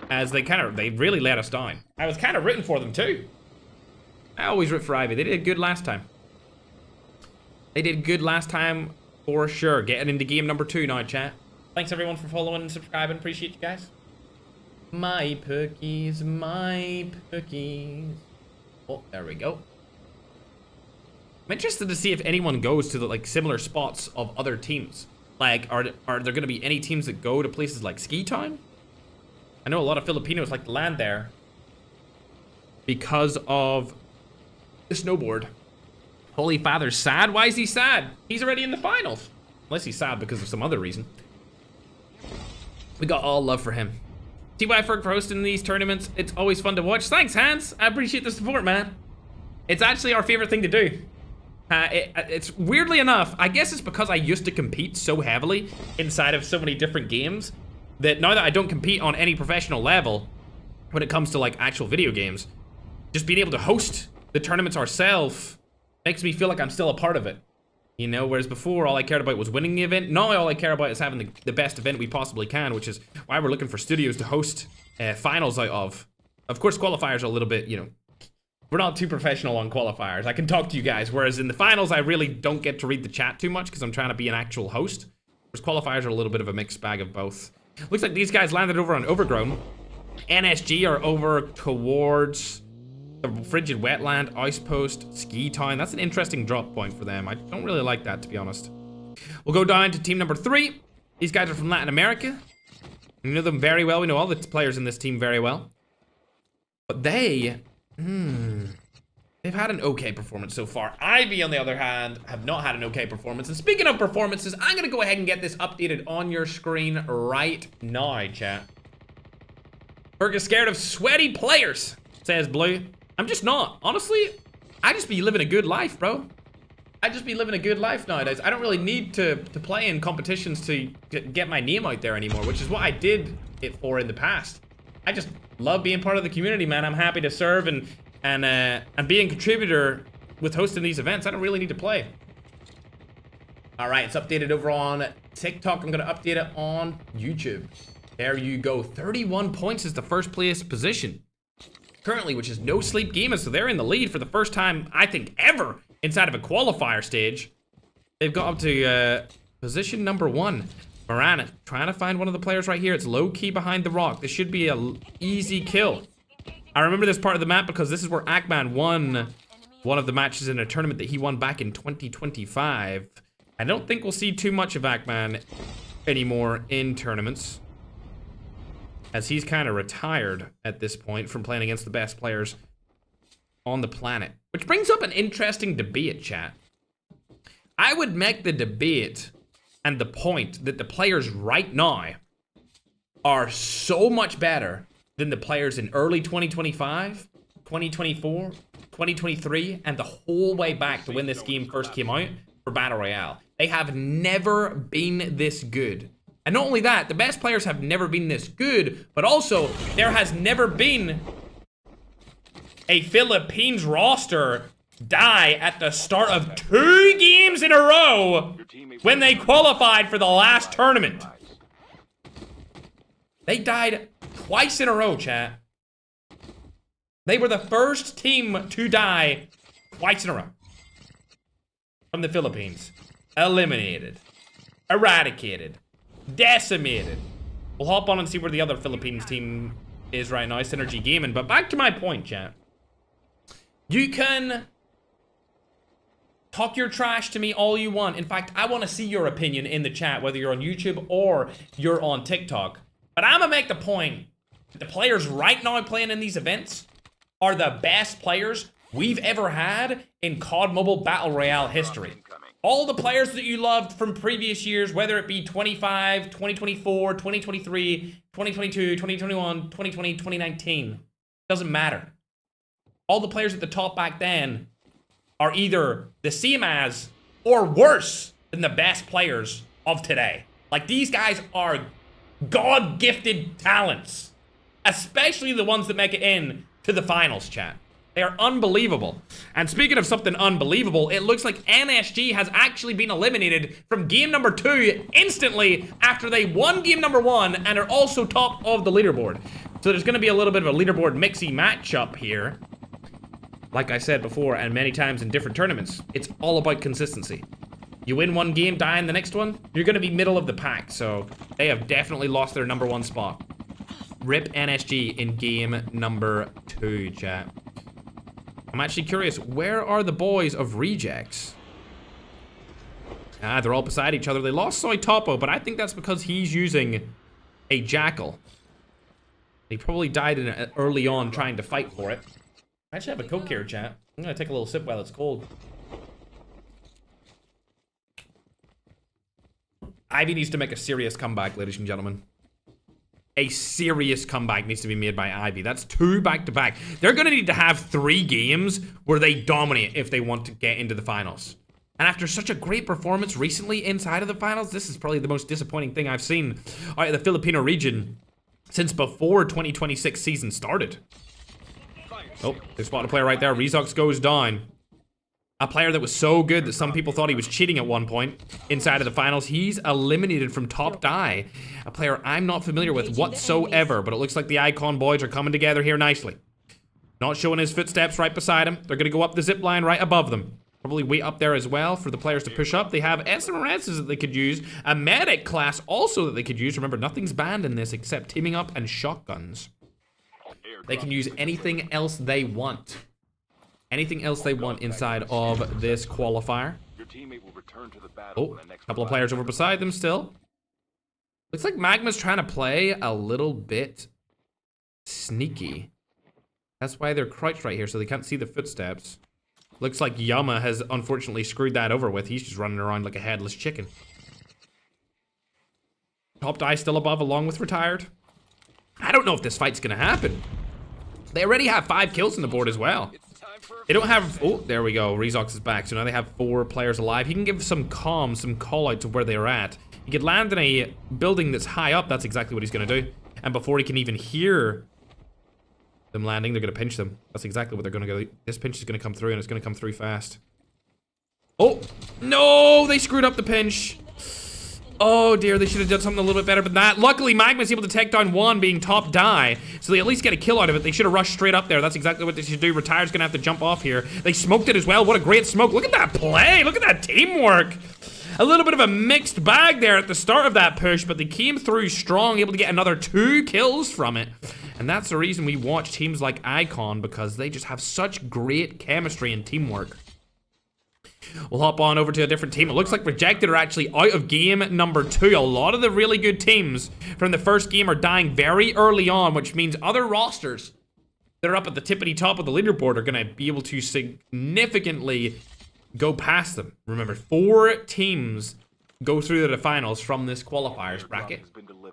as they really let us down. I was kind of rooting for them too. I always root for Ivy. They did good last time. They did good last time for sure. Getting into game number 2 now, chat. Thanks everyone for following and subscribing. Appreciate you guys. My cookies, my cookies. Oh, there we go. I'm interested to see if anyone goes to the like similar spots of other teams. Like, are there going to be any teams that go to places like Ski Town? I know a lot of Filipinos like to land there because of the snowboard. Holy Father's sad? Why is he sad? He's already in the finals. Unless he's sad because of some other reason. We got all love for him. iFerg for hosting these tournaments. It's always fun to watch. Thanks, Hans. I appreciate the support, man. It's actually our favorite thing to do. It's weirdly enough, I guess it's because I used to compete so heavily inside of so many different games that now that I don't compete on any professional level when it comes to like actual video games, just being able to host the tournaments ourselves makes me feel like I'm still a part of it. You know, whereas before all I cared about was winning the event. Now all I care about is having the best event we possibly can, which is why we're looking for studios to host finals out of. Of course, qualifiers are a little bit, you know, we're not too professional on qualifiers. I can talk to you guys, whereas in the finals, I really don't get to read the chat too much because I'm trying to be an actual host. Whereas qualifiers are a little bit of a mixed bag of both. Looks like these guys landed over on Overgrown. NSG are over towards the Frigid Wetland, Ice Post, Ski Town. That's an interesting drop point for them. I don't really like that, to be honest. We'll go down to team number 3. These guys are from Latin America. We know them very well. We know all the players in this team very well. But they've had an okay performance so far. Ivy, on the other hand, have not had an okay performance. And speaking of performances, I'm going to go ahead and get this updated on your screen right now, chat. Berg is scared of sweaty players, says Blue. I'm just not. Honestly, I just be living a good life, bro. I just be living a good life nowadays. I don't really need to play in competitions to get my name out there anymore, which is what I did it for in the past. I just love being part of the community, man. I'm happy to serve and being a contributor with hosting these events. I don't really need to play. All right, it's updated over on TikTok. I'm gonna update it on YouTube. There you go. 31 points is the first place position currently, which is no sleep gamers. So they're in the lead for the first time, I think, ever inside of a qualifier stage. They've got up to position number 1. Moran trying to find one of the players right here. It's low key behind the rock. This should be a easy kill. I remember this part of the map because this is where Akman won one of the matches in a tournament that he won back in 2025. I don't think we'll see too much of Akman anymore in tournaments, as he's kind of retired at this point from playing against the best players on the planet. Which brings up an interesting debate, chat. I would make the debate and the point that the players right now are so much better than the players in early 2025, 2024, 2023, and the whole way back to when this game first came out for Battle Royale. They have never been this good. And not only that, the best players have never been this good, but also there has never been a Philippines roster die at the start of 2 games in a row when they qualified for the last tournament. They died twice in a row, chat. They were the first team to die twice in a row from the Philippines. Eliminated, eradicated, decimated. We'll hop on and see where the other Philippines team is right now, Synergy Gaming. But back to my point, chat. You can talk your trash to me all you want. In fact, I want to see your opinion in the chat, whether you're on YouTube or you're on TikTok. But I'm gonna make the point that the players right now playing in these events are the best players we've ever had in COD Mobile Battle Royale history. All the players that you loved from previous years, whether it be 25, 2024, 2023, 2022, 2021, 2020, 2019, doesn't matter. All the players at the top back then are either the same as or worse than the best players of today. Like, these guys are God-gifted talents, especially the ones that make it in to the finals, chat. They are unbelievable. And speaking of something unbelievable, it looks like NSG has actually been eliminated from game number 2 instantly after they won game number 1 and are also top of the leaderboard. So there's going to be a little bit of a leaderboard mixy matchup here. Like I said before, and many times in different tournaments, it's all about consistency. You win one game, die in the next one, you're going to be middle of the pack. So they have definitely lost their number 1 spot. RIP NSG in game number 2, chat. I'm actually curious, where are the boys of Rejects? Ah, they're all beside each other. They lost Soy Topo, but I think that's because he's using a Jackal. He probably died early on trying to fight for it. I actually have a Coke here, chat. I'm gonna take a little sip while it's cold. Ivy needs to make a serious comeback, ladies and gentlemen. A serious comeback needs to be made by Ivy. That's 2 back-to-back. They're going to need to have 3 games where they dominate if they want to get into the finals. And after such a great performance recently inside of the finals, this is probably the most disappointing thing I've seen out of the Filipino region since before 2026 season started. Oh, they spotted a player right there. Rezox goes down. A player that was so good that some people thought he was cheating at one point inside of the finals. He's eliminated from top die. A player I'm not familiar with whatsoever, but it looks like the Icon boys are coming together here nicely. Not showing his footsteps right beside him. They're going to go up the zip line right above them. Probably wait up there as well for the players to push up. They have SMRSs that they could use. A medic class also that they could use. Remember, nothing's banned in this except teaming up and shotguns. They can use anything else they want. Anything else they want inside of this qualifier. Your teammate will return to the battle Oh, when the next a couple of players over beside them still. Looks like Magma's trying to play a little bit sneaky. That's why they're crouched right here, so they can't see the footsteps. Looks like Yama has unfortunately screwed that over with. He's just running around like a headless chicken. Top die still above along with retired. I don't know if this fight's gonna happen. They already have 5 kills on the board as well. They don't have, oh, there we go. Rezox is back, so now they have 4 players alive. He can give some calm, some call out to where they're at. He could land in a building that's high up. That's exactly what he's gonna do. And before he can even hear them landing, they're gonna pinch them. That's exactly what they're gonna go. This pinch is gonna come through, and it's gonna come through fast. Oh, no, they screwed up the pinch. Oh dear, they should have done something a little bit better than that. Luckily, Magma's able to take down 1 being top die, so they at least get a kill out of it. They should have rushed straight up there. That's exactly what they should do. Retired's gonna have to jump off here. They smoked it as well. What a great smoke. Look at that play. Look at that teamwork. A little bit of a mixed bag there at the start of that push, but they came through strong, able to get another 2 kills from it. And that's the reason we watch teams like Icon, because they just have such great chemistry and teamwork. We'll hop on over to a different team. It looks like Rejected are actually out of game number 2. A lot of the really good teams from the first game are dying very early on, which means other rosters that are up at the tippity top of the leaderboard are going to be able to significantly go past them. Remember, 4 teams go through to the finals from this qualifiers bracket.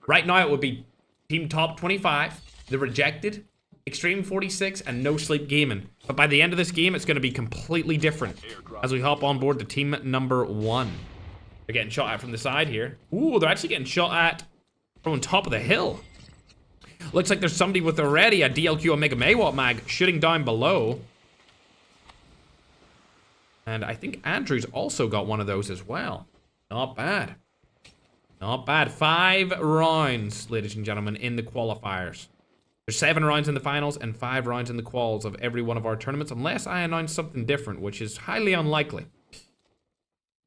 Right now it would be team top 25, the Rejected, Extreme 46, and No Sleep Gaming. But by the end of this game, it's going to be completely different as we hop on board to team number 1. They're getting shot at from the side here. Ooh, they're actually getting shot at from on top of the hill. Looks like there's somebody with already a DLQ Omega Megawatt mag shooting down below. And I think Andrew's also got one of those as well. Not bad. Not bad. 5 rounds, ladies and gentlemen, in the qualifiers. There's 7 rounds in the finals and 5 rounds in the quals of every one of our tournaments, unless I announce something different, which is highly unlikely.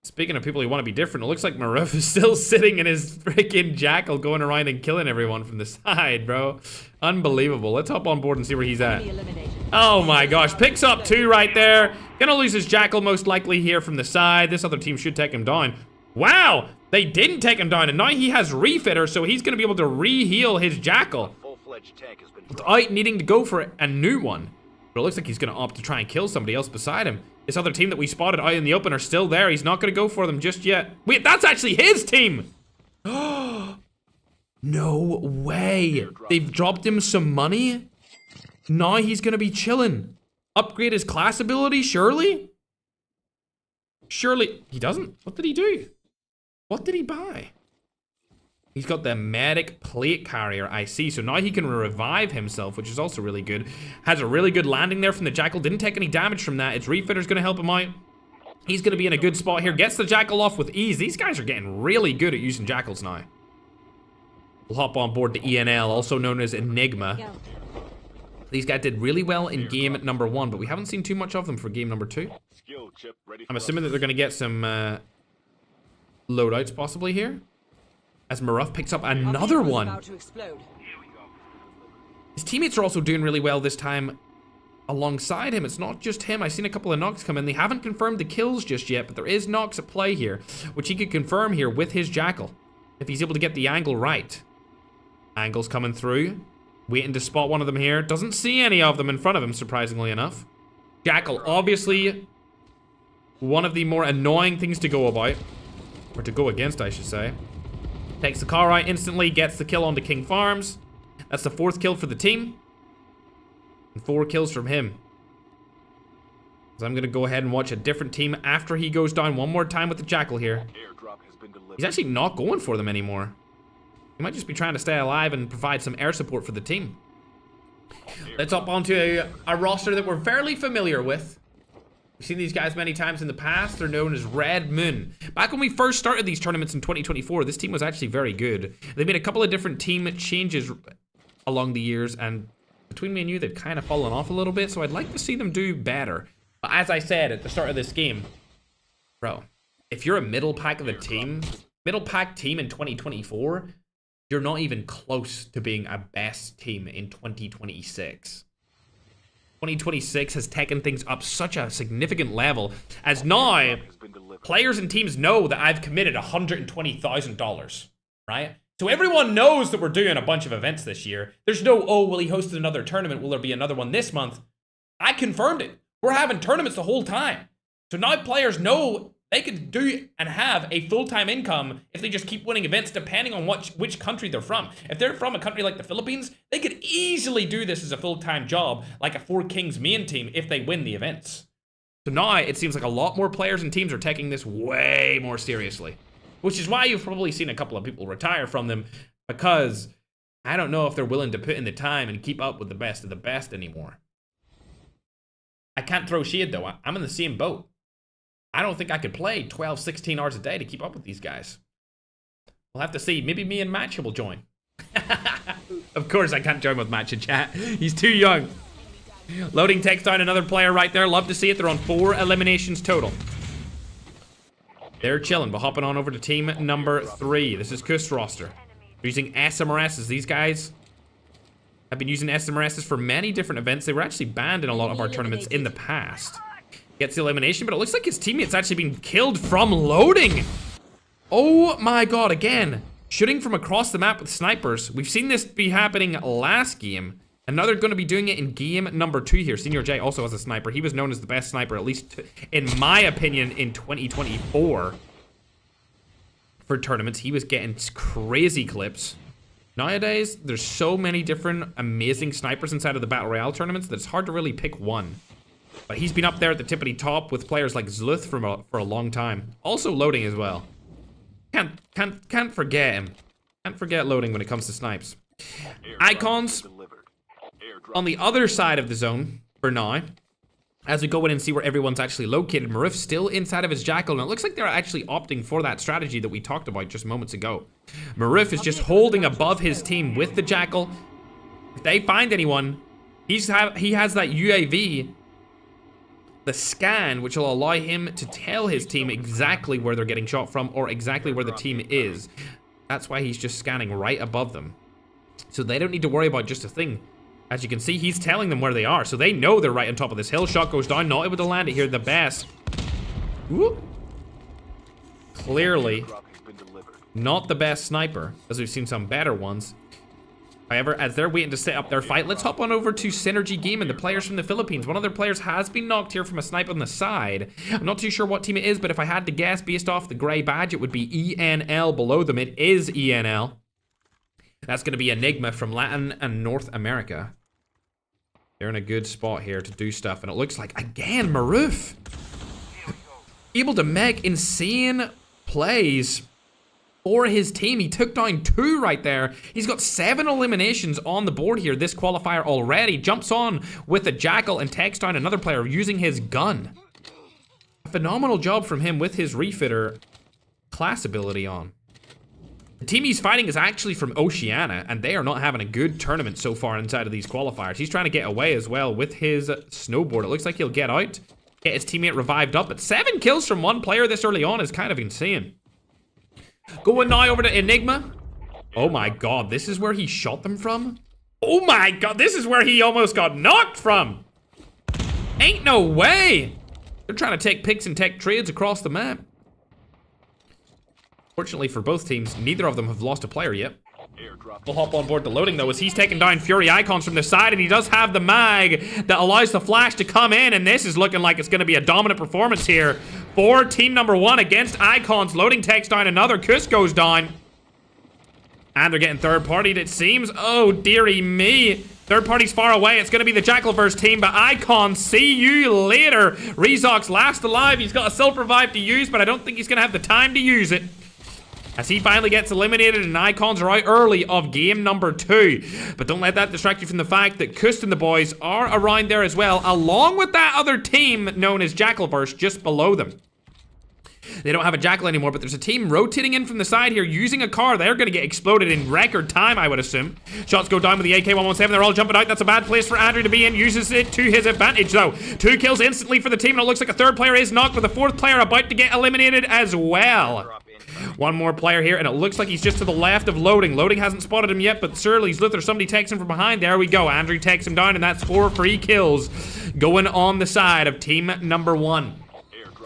Speaking of people who want to be different, it looks like Maruf is still sitting in his freaking jackal going around and killing everyone from the side, bro. Unbelievable. Let's hop on board and see where he's at. Oh my gosh. Picks up 2 right there. Gonna lose his jackal most likely here from the side. This other team should take him down. Wow. They didn't take him down, and now he has refitter, so he's gonna be able to re-heal his jackal without needing to go for a new one. But it looks like he's gonna opt to try and kill somebody else beside him. This other team that we spotted out in the open are still there. He's not gonna go for them just yet. Wait, that's actually his team! No way! They've dropped him some money? Now he's gonna be chilling. Upgrade his class ability, surely? Surely, he doesn't? What did he do? What did he buy? He's got the medic plate carrier, I see. So now he can revive himself, which is also really good. Has a really good landing there from the jackal. Didn't take any damage from that. Its refitter's gonna help him out. He's gonna be in a good spot here. Gets the jackal off with ease. These guys are getting really good at using jackals now. We'll hop on board the ENL, also known as Enigma. These guys did really well in game number 1, but we haven't seen too much of them for game number 2. I'm assuming that they're gonna get some loadouts possibly here. As Maruf picks up another one. His teammates are also doing really well this time alongside him. It's not just him. I've seen a couple of knocks come in. They haven't confirmed the kills just yet, but there is knocks at play here, which he could confirm here with his jackal, if he's able to get the angle right. Angle's coming through. Waiting to spot one of them here. Doesn't see any of them in front of him, surprisingly enough. Jackal, obviously one of the more annoying things to go about. Or to go against, I should say. Takes the car out instantly, gets the kill onto King Farms. That's the 4th kill for the team. And 4 kills from him. So I'm gonna go ahead and watch a different team after he goes down one more time with the jackal here. He's actually not going for them anymore. He might just be trying to stay alive and provide some air support for the team. Let's hop onto a roster that we're fairly familiar with. We've seen these guys many times in the past. They're known as Red Moon. Back when we first started these tournaments in 2024, this team was actually very good. They made a couple of different team changes along the years, and between me and you, they've kind of fallen off a little bit, so I'd like to see them do better. But as I said at the start of this game, bro, if you're a middle pack of the team, middle pack team in 2024, you're not even close to being a best team in 2026. 2026 has taken things up such a significant level, as now players and teams know that I've committed $120,000, right? So everyone knows that we're doing a bunch of events this year. There's no, oh, will he host another tournament? Will there be another one this month? I confirmed it. We're having tournaments the whole time. So now players know they could do and have a full-time income if they just keep winning events depending on which country they're from. If they're from a country like the Philippines, they could easily do this as a full-time job like a Four Kings main team if they win the events. So now it seems like a lot more players and teams are taking this way more seriously. Which is why you've probably seen a couple of people retire from them, because I don't know if they're willing to put in the time and keep up with the best of the best anymore. I can't throw shade though. I'm in the same boat. I don't think I could play 12, 16 hours a day to keep up with these guys. We'll have to see. Maybe me and Matcha will join. Of course I can't join with Matcha, chat. He's too young. Loading takes down another player right there. Love to see it. They're on 4 eliminations total. They're chilling, but hopping on over to team number 3. This is Kuss roster. They're using SMRSs. These guys have been using SMRSs for many different events. They were actually banned in a lot of our tournaments in the past. Gets the elimination, but it looks like his teammate's actually being killed from loading. Oh my god, again. Shooting from across the map with snipers. We've seen this be happening last game. And now they're going to be doing it in game number 2 here. Senior J also has a sniper. He was known as the best sniper, at least in my opinion, in 2024. For tournaments, he was getting crazy clips. Nowadays, there's so many different amazing snipers inside of the Battle Royale tournaments that it's hard to really pick one. But he's been up there at the tippity top with players like Zluth for a long time. Also loading as well. Can't forget him. Can't forget loading when it comes to snipes. Icons on the other side of the zone for now. As we go in and see where everyone's actually located, Marif's still inside of his Jackal, and it looks like they're actually opting for that strategy that we talked about just moments ago. Marif is just holding above his team with the Jackal. If they find anyone, he has that UAV, the scan, which will allow him to tell his team exactly where they're getting shot from or exactly where the team is. That's why he's just scanning right above them. So they don't need to worry about just a thing. As you can see, he's telling them where they are, so they know they're right on top of this hill. Shot goes down, not able to land it here. The best. Whoop. Clearly not the best sniper, as we've seen some better ones. However, as they're waiting to set up their fight, let's hop on over to Synergy Gaming, the players from the Philippines. One of their players has been knocked here from a snipe on the side. I'm not too sure what team it is, but if I had to guess based off the gray badge, it would be ENL below them. It is ENL. That's going to be Enigma from Latin and North America. They're in a good spot here to do stuff, and it looks like, again, Maruf able to make insane plays for his team. He took down 2 right there. He's got 7 eliminations on the board here, this qualifier already. Jumps on with a Jackal and takes down another player using his gun. A phenomenal job from him with his refitter class ability on. The team he's fighting is actually from Oceania, and they are not having a good tournament so far inside of these qualifiers. He's trying to get away as well with his snowboard. It looks like he'll get out, get his teammate revived up, but 7 kills from one player this early on is kind of insane. Going now over to Enigma. Oh my god, this is where he shot them from? Oh my god, this is where he almost got knocked from! Ain't no way! They're trying to take picks and take trades across the map. Fortunately for both teams, neither of them have lost a player yet. We'll hop on board the loading though, as he's taking down Fury Icons from the side, and he does have the mag that allows the flash to come in, and this is looking like it's going to be a dominant performance here for team number 1 against Icons. Loading takes down another, Kuss goes down, and they're getting third-partied, it seems. Oh, dearie me. Third party's far away. It's going to be the Jackalverse team, but Icons, see you later. Rezox last alive. He's got a Silver Revive to use, but I don't think he's going to have the time to use it, as he finally gets eliminated, and Icons are out early of game number 2. But don't let that distract you from the fact that Kuss and the boys are around there as well, along with that other team known as Jackalverse just below them. They don't have a Jackal anymore, but there's a team rotating in from the side here using a car. They're going to get exploded in record time, I would assume. Shots go down with the AK-117. They're all jumping out. That's a bad place for Andrew to be in. Uses it to his advantage, though. 2 kills instantly for the team, and it looks like a third player is knocked, with a fourth player about to get eliminated as well. One more player here, and it looks like he's just to the left of Loading. Loading hasn't spotted him yet, but surely Zluth or somebody takes him from behind. There we go. Andrew takes him down, and that's 4 free kills going on the side of team number 1.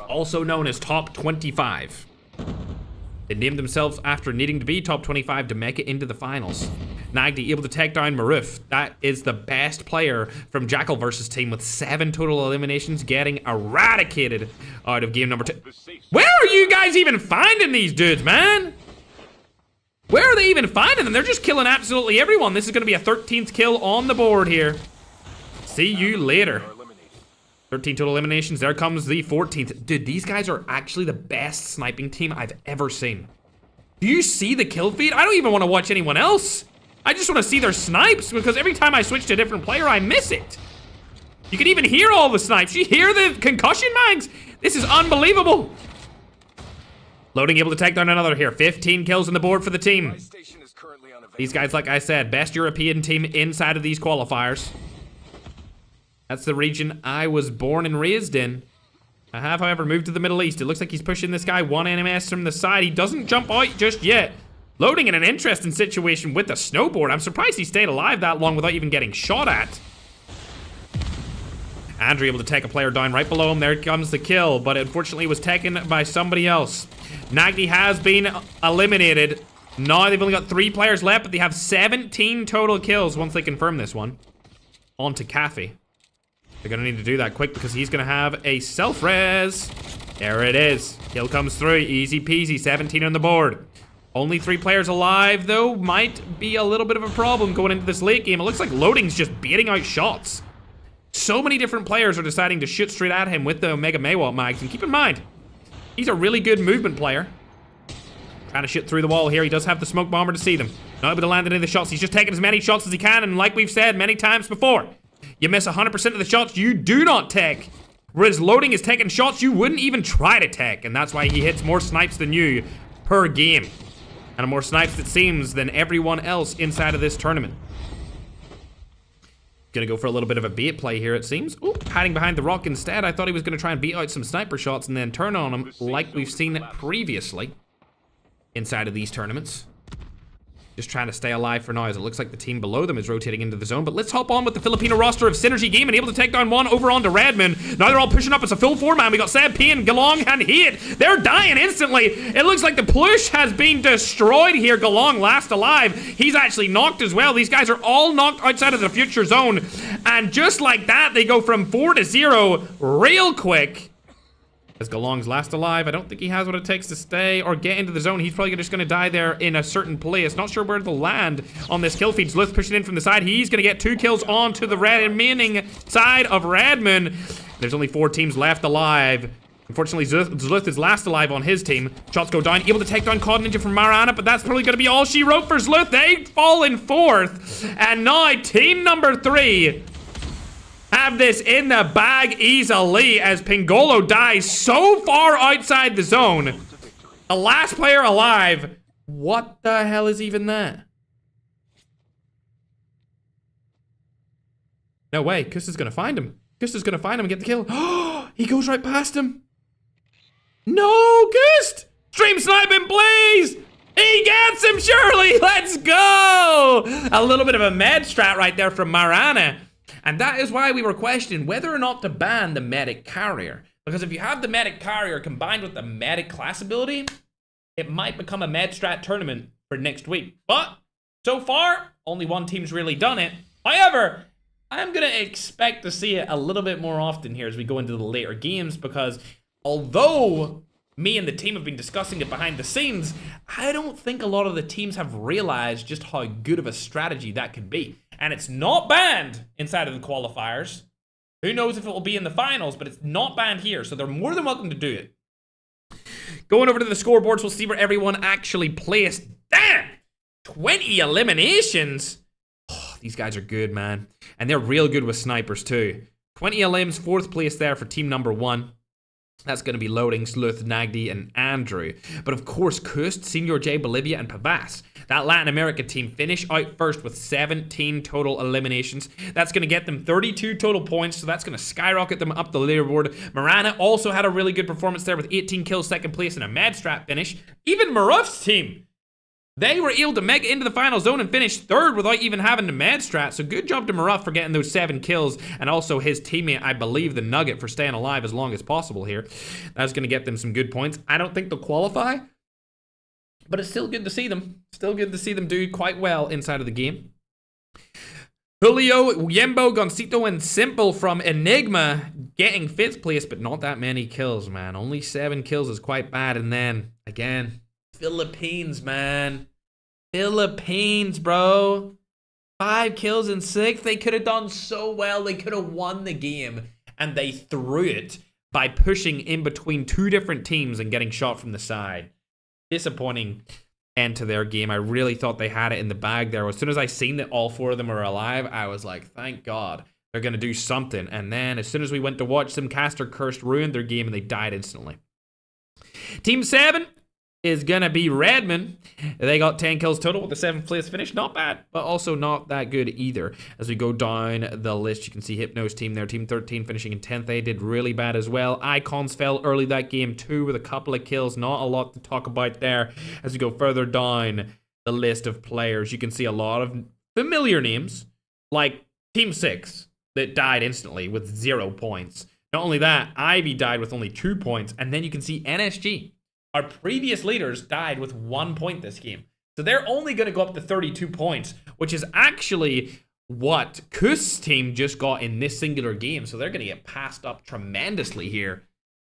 Also known as Top 25. They named themselves after needing to be Top 25 to make it into the finals. Nagdi able to take down Maruf. That is the best player from Jackal versus team with 7 total eliminations, getting eradicated out of game number 2. Where are you guys even finding these dudes, man? Where are they even finding them? They're just killing absolutely everyone. This is going to be a 13th kill on the board here. See you later. 13 total eliminations. There comes the 14th. Dude, these guys are actually the best sniping team I've ever seen. Do you see the kill feed? I don't even want to watch anyone else. I just want to see their snipes, because every time I switch to a different player, I miss it. You can even hear all the snipes. You hear the concussion mags? This is unbelievable. Loading able to take down another here. 15 kills on the board for the team. These guys, like I said, best European team inside of these qualifiers. That's the region I was born and raised in. I have, however, moved to the Middle East. It looks like he's pushing this guy 1 NMS from the side. He doesn't jump out just yet. Loading in an interesting situation with the snowboard. I'm surprised he stayed alive that long without even getting shot at. Andrew able to take a player down right below him. There comes the kill, but unfortunately was taken by somebody else. Nagdi has been eliminated. Now they've only got 3 players left, but they have 17 total kills once they confirm this one. On to Kathy. They're gonna need to do that quick because he's gonna have a self-res. There it is. Kill comes through. Easy peasy. 17 on the board. Only 3 players alive, though. Might be a little bit of a problem going into this late game. It looks like Loading's just beating out shots. So many different players are deciding to shoot straight at him with the Omega Maywalt mags. And keep in mind, he's a really good movement player. Trying to shoot through the wall here. He does have the smoke bomber to see them. Not able to land any of the shots. He's just taking as many shots as he can. And like we've said many times before, you miss 100% of the shots you do not take. Whereas Loading is taking shots you wouldn't even try to take. And that's why he hits more snipes than you per game. And more snipes, it seems, than everyone else inside of this tournament. Gonna go for a little bit of a bait play here, it seems. Ooh, hiding behind the rock instead. I thought he was gonna try and beat out some sniper shots and then turn on him like we've seen previously inside of these tournaments. Just trying to stay alive for now, as it looks like the team below them is rotating into the zone. But let's hop on with the Filipino roster of Synergy Game and able to take down one over onto Redman. Now they're all pushing up as a full 4-man. We got Seb P and Galong and Heat. They're dying instantly. It looks like the push has been destroyed here. Galong last alive. He's actually knocked as well. These guys are all knocked outside of the future zone. And just like that, they go from 4 to 0 real quick. As Galong's last alive, I don't think he has what it takes to stay or get into the zone. He's probably just going to die there in a certain place. Not sure where they'll land on this kill feed. Zluth pushing in from the side. He's going to get 2 kills onto the remaining side of Redman. There's only 4 teams left alive. Unfortunately, Zluth is last alive on his team. Shots go down. Able to take down COD Ninja from Mariana, but that's probably going to be all she wrote for Zluth. They fall in 4th. And now team number 3 have this in the bag easily as Pingolo dies so far outside the zone. The last player alive. What the hell is even that? No way. Kusta's gonna find him. Kusta's gonna find him and get the kill. He goes right past him. No, Kust! Stream sniping, please! He gets him, surely! Let's go! A little bit of a med strat right there from Mariana. And that is why we were questioning whether or not to ban the medic carrier. Because if you have the medic carrier combined with the medic class ability, it might become a med strat tournament for next week. But so far, only one team's really done it. However, I'm going to expect to see it a little bit more often here as we go into the later games, because although me and the team have been discussing it behind the scenes, I don't think a lot of the teams have realized just how good of a strategy that could be. And it's not banned inside of the qualifiers. Who knows if it will be in the finals, but it's not banned here, so they're more than welcome to do it. Going over to the scoreboards, we'll see where everyone actually placed. Damn! 20 eliminations! Oh, these guys are good, man. And they're real good with snipers, too. 20 elims, 4th place there for team number 1. That's going to be Loading, Sleuth, Nagdi, and Andrew. But of course, Kust, Senior J, Bolivia, and Pavas. That Latin America team finish out first with 17 total eliminations. That's going to get them 32 total points, so that's going to skyrocket them up the leaderboard. Marana also had a really good performance there with 18 kills, second place, and a Madstrat finish. Even Maruf's team, they were able to make it into the final zone and finish third without even having the Madstrat. So good job to Maruf for getting those 7 kills, and also his teammate, I believe, the Nugget, for staying alive as long as possible here. That's going to get them some good points. I don't think they'll qualify, but it's still good to see them. Still good to see them do quite well inside of the game. Julio, Yembo, Goncito, and Simple from Enigma getting 5th place, but not that many kills, man. Only 7 kills is quite bad. And then, again, Philippines, man. Philippines, bro. 5 kills in 6. They could have done so well. They could have won the game. And they threw it by pushing in between 2 different teams and getting shot from the side. Disappointing end to their game. I really thought they had it in the bag there. As soon as I seen that all 4 of them are alive, I was like, thank God. They're going to do something. And then as soon as we went to watch them, Caster Cursed ruined their game and they died instantly. Team 7 is going to be Redmond. They got 10 kills total with the 7th place finish. Not bad, but also not that good either. As we go down the list, you can see Hypno's team there. Team 13 finishing in 10th. They did really bad as well. Icons fell early that game too with a couple of kills. Not a lot to talk about there. As we go further down the list of players, you can see a lot of familiar names like Team 6 that died instantly with 0 points. Not only that, Ivy died with only 2 points. And then you can see NSG. Our previous leaders died with 1 point this game. So they're only going to go up to 32 points, which is actually what Kust's team just got in this singular game. So they're going to get passed up tremendously here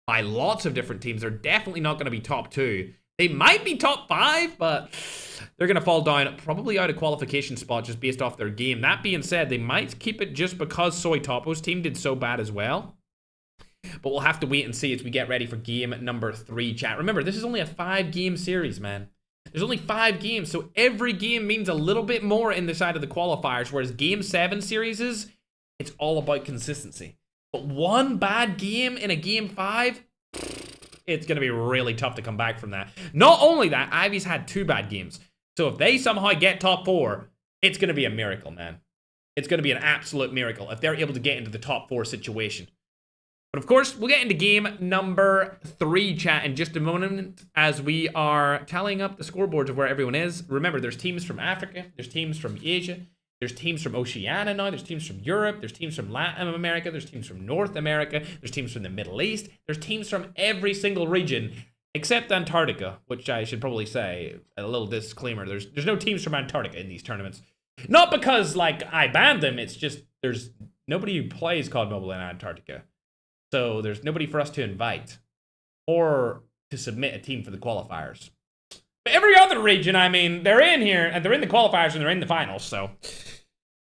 by lots of different teams. They're definitely not going to be top 2. They might be top 5, but they're going to fall down probably out of qualification spot just based off their game. That being said, they might keep it just because Soy Topo's team did so bad as well. But we'll have to wait and see as we get ready for game number 3, chat. Remember, this is only a 5-game series, man. There's only 5 games, so every game means a little bit more in the side of the qualifiers, whereas Game 7 series is, it's all about consistency. But one bad game in a Game 5, it's going to be really tough to come back from that. Not only that, Ivy's had 2 bad games. So if they somehow get top 4, it's going to be a miracle, man. It's going to be an absolute miracle if they're able to get into the top 4 situation. But of course, we'll get into game number 3, chat, in just a moment as we are tallying up the scoreboards of where everyone is. Remember, there's teams from Africa, there's teams from Asia, there's teams from Oceania now, there's teams from Europe, there's teams from Latin America, there's teams from North America, there's teams from the Middle East, there's teams from every single region except Antarctica, which I should probably say, a little disclaimer, there's no teams from Antarctica in these tournaments. Not because, like, I banned them, it's just there's nobody who plays COD Mobile in Antarctica. So there's nobody for us to invite or to submit a team for the qualifiers. But every other region, I mean, they're in here and they're in the qualifiers and they're in the finals. So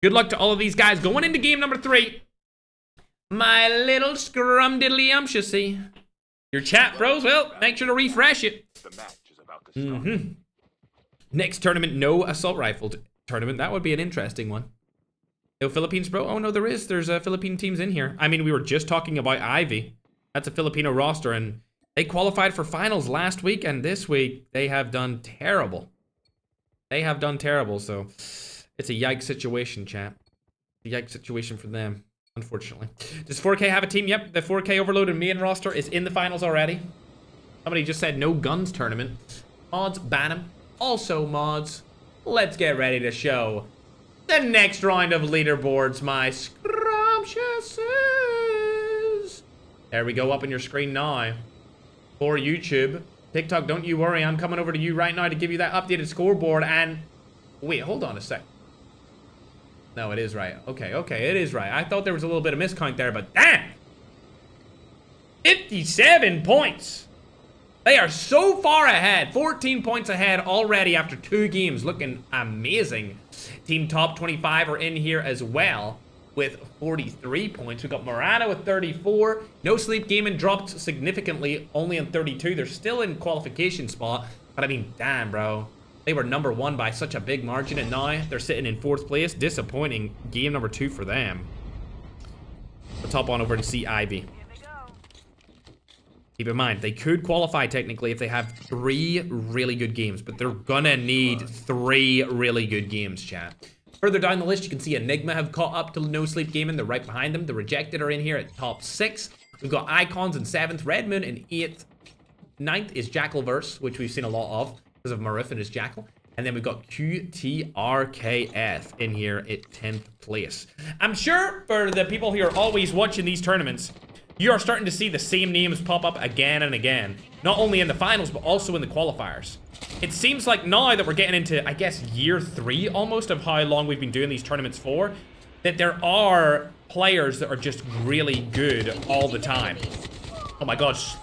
good luck to all of these guys going into game number 3. My little scrum-diddly-umptious-y. Your chat, bros, well, make sure to refresh it. The match is about to start. Next tournament, no assault rifle tournament. That would be an interesting one. No Philippines, bro? Oh, no, there is. There's Philippine teams in here. I mean, we were just talking about Ivy. That's a Filipino roster, and they qualified for finals last week, and this week, they have done terrible. They have done terrible, so it's a yikes situation, chat. A yikes situation for them, unfortunately. Does 4K have a team? Yep, the 4K Overloaded main roster is in the finals already. Somebody just said no guns tournament. Mods, ban them. Also, mods, let's get ready to show the next round of leaderboards, my scrumptiouses. There we go, up on your screen now. For YouTube. TikTok, don't you worry, I'm coming over to you right now to give you that updated scoreboard. And wait, hold on a sec. No, it is right. Okay, it is right. I thought there was a little bit of miscount there, but damn! 57 points. They are so far ahead. 14 points ahead already after 2 games. Looking amazing. Team top 25 are in here as well with 43 points. We've got Murata with 34. No Sleep Gaming dropped significantly, only on 32. They're still in qualification spot. But I mean, damn, bro. They were number 1 by such a big margin, and now they're sitting in 4th place. Disappointing game number 2 for them. Let's hop on over to see Ivy. Keep in mind, they could qualify technically if they have 3 really good games, but they're gonna need 3 really good games, chat. Further down the list, you can see Enigma have caught up to No Sleep Gaming. They're right behind them. The Rejected are in here at top 6. We've got Icons in 7th, Red Moon in 8th. 9th is Jackalverse, which we've seen a lot of because of Marif and his Jackal. And then we've got QTRKF in here at 10th place. I'm sure for the people who are always watching these tournaments, you are starting to see the same names pop up again and again. Not only in the finals, but also in the qualifiers. It seems like now that we're getting into, I guess, year 3 almost of how long we've been doing these tournaments for, that there are players that are just really good all the time. Oh my gosh.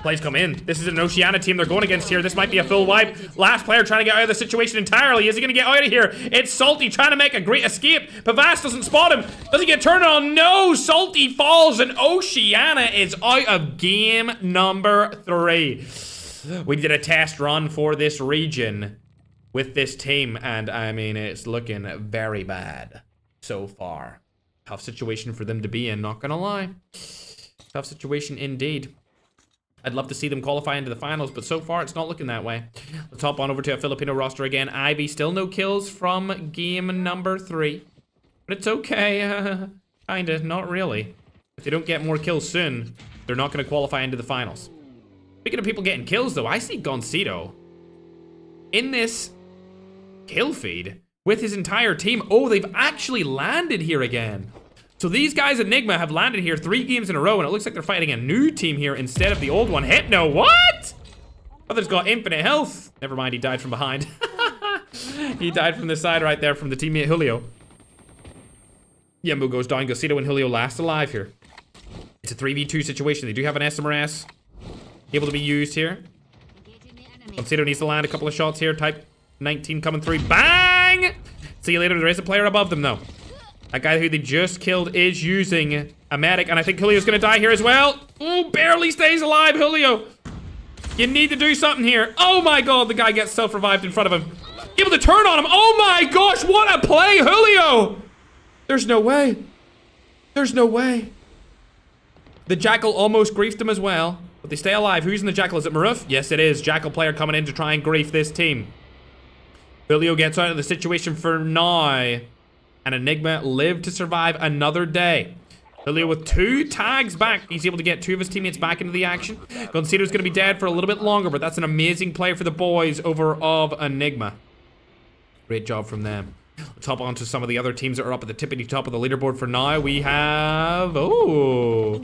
Plays come in. This is an Oceania team they're going against here. This might be a full wipe. Last player trying to get out of the situation entirely. Is he going to get out of here? It's Salty trying to make a great escape. Pavas doesn't spot him. Does he get turned on? No! Salty falls and Oceania is out of game number 3. We did a test run for this region with this team, and I mean, it's looking very bad so far. Tough situation for them to be in, not gonna lie. Tough situation indeed. I'd love to see them qualify into the finals, but so far it's not looking that way. Let's hop on over to a Filipino roster again. Ivy, still no kills from game number 3. But it's okay, kinda, not really. If they don't get more kills soon, they're not gonna qualify into the finals. Speaking of people getting kills though, I see Goncito in this kill feed with his entire team. Oh, they've actually landed here again. So these guys, Enigma, have landed here 3 games in a row, and it looks like they're fighting a new team here instead of the old one. Hypno, what? Other's got infinite health. Never mind, he died from behind. He died from the side right there from the teammate Julio. Yembo goes down, Gosito and Julio last alive here. It's a 3v2 situation. They do have an SMRS able to be used here. Gosito needs to land a couple of shots here. Type 19 coming through. Bang! See you later. There is a player above them, though. That guy who they just killed is using a medic, and I think Julio's gonna die here as well. Oh, barely stays alive, Julio. You need to do something here. Oh my god, the guy gets self-revived in front of him. Able to turn on him. Oh my gosh, what a play, Julio! There's no way. There's no way. The Jackal almost griefed him as well, but they stay alive. Who's in the Jackal? Is it Maruf? Yes, it is. Jackal player coming in to try and grief this team. Julio gets out of the situation for now. And Enigma lived to survive another day. Julio with 2 tags back. He's able to get 2 of his teammates back into the action. Goncito's going to be dead for a little bit longer, but that's an amazing play for the boys over of Enigma. Great job from them. Let's hop on to some of the other teams that are up at the tippity top of the leaderboard for now. We have... Oh!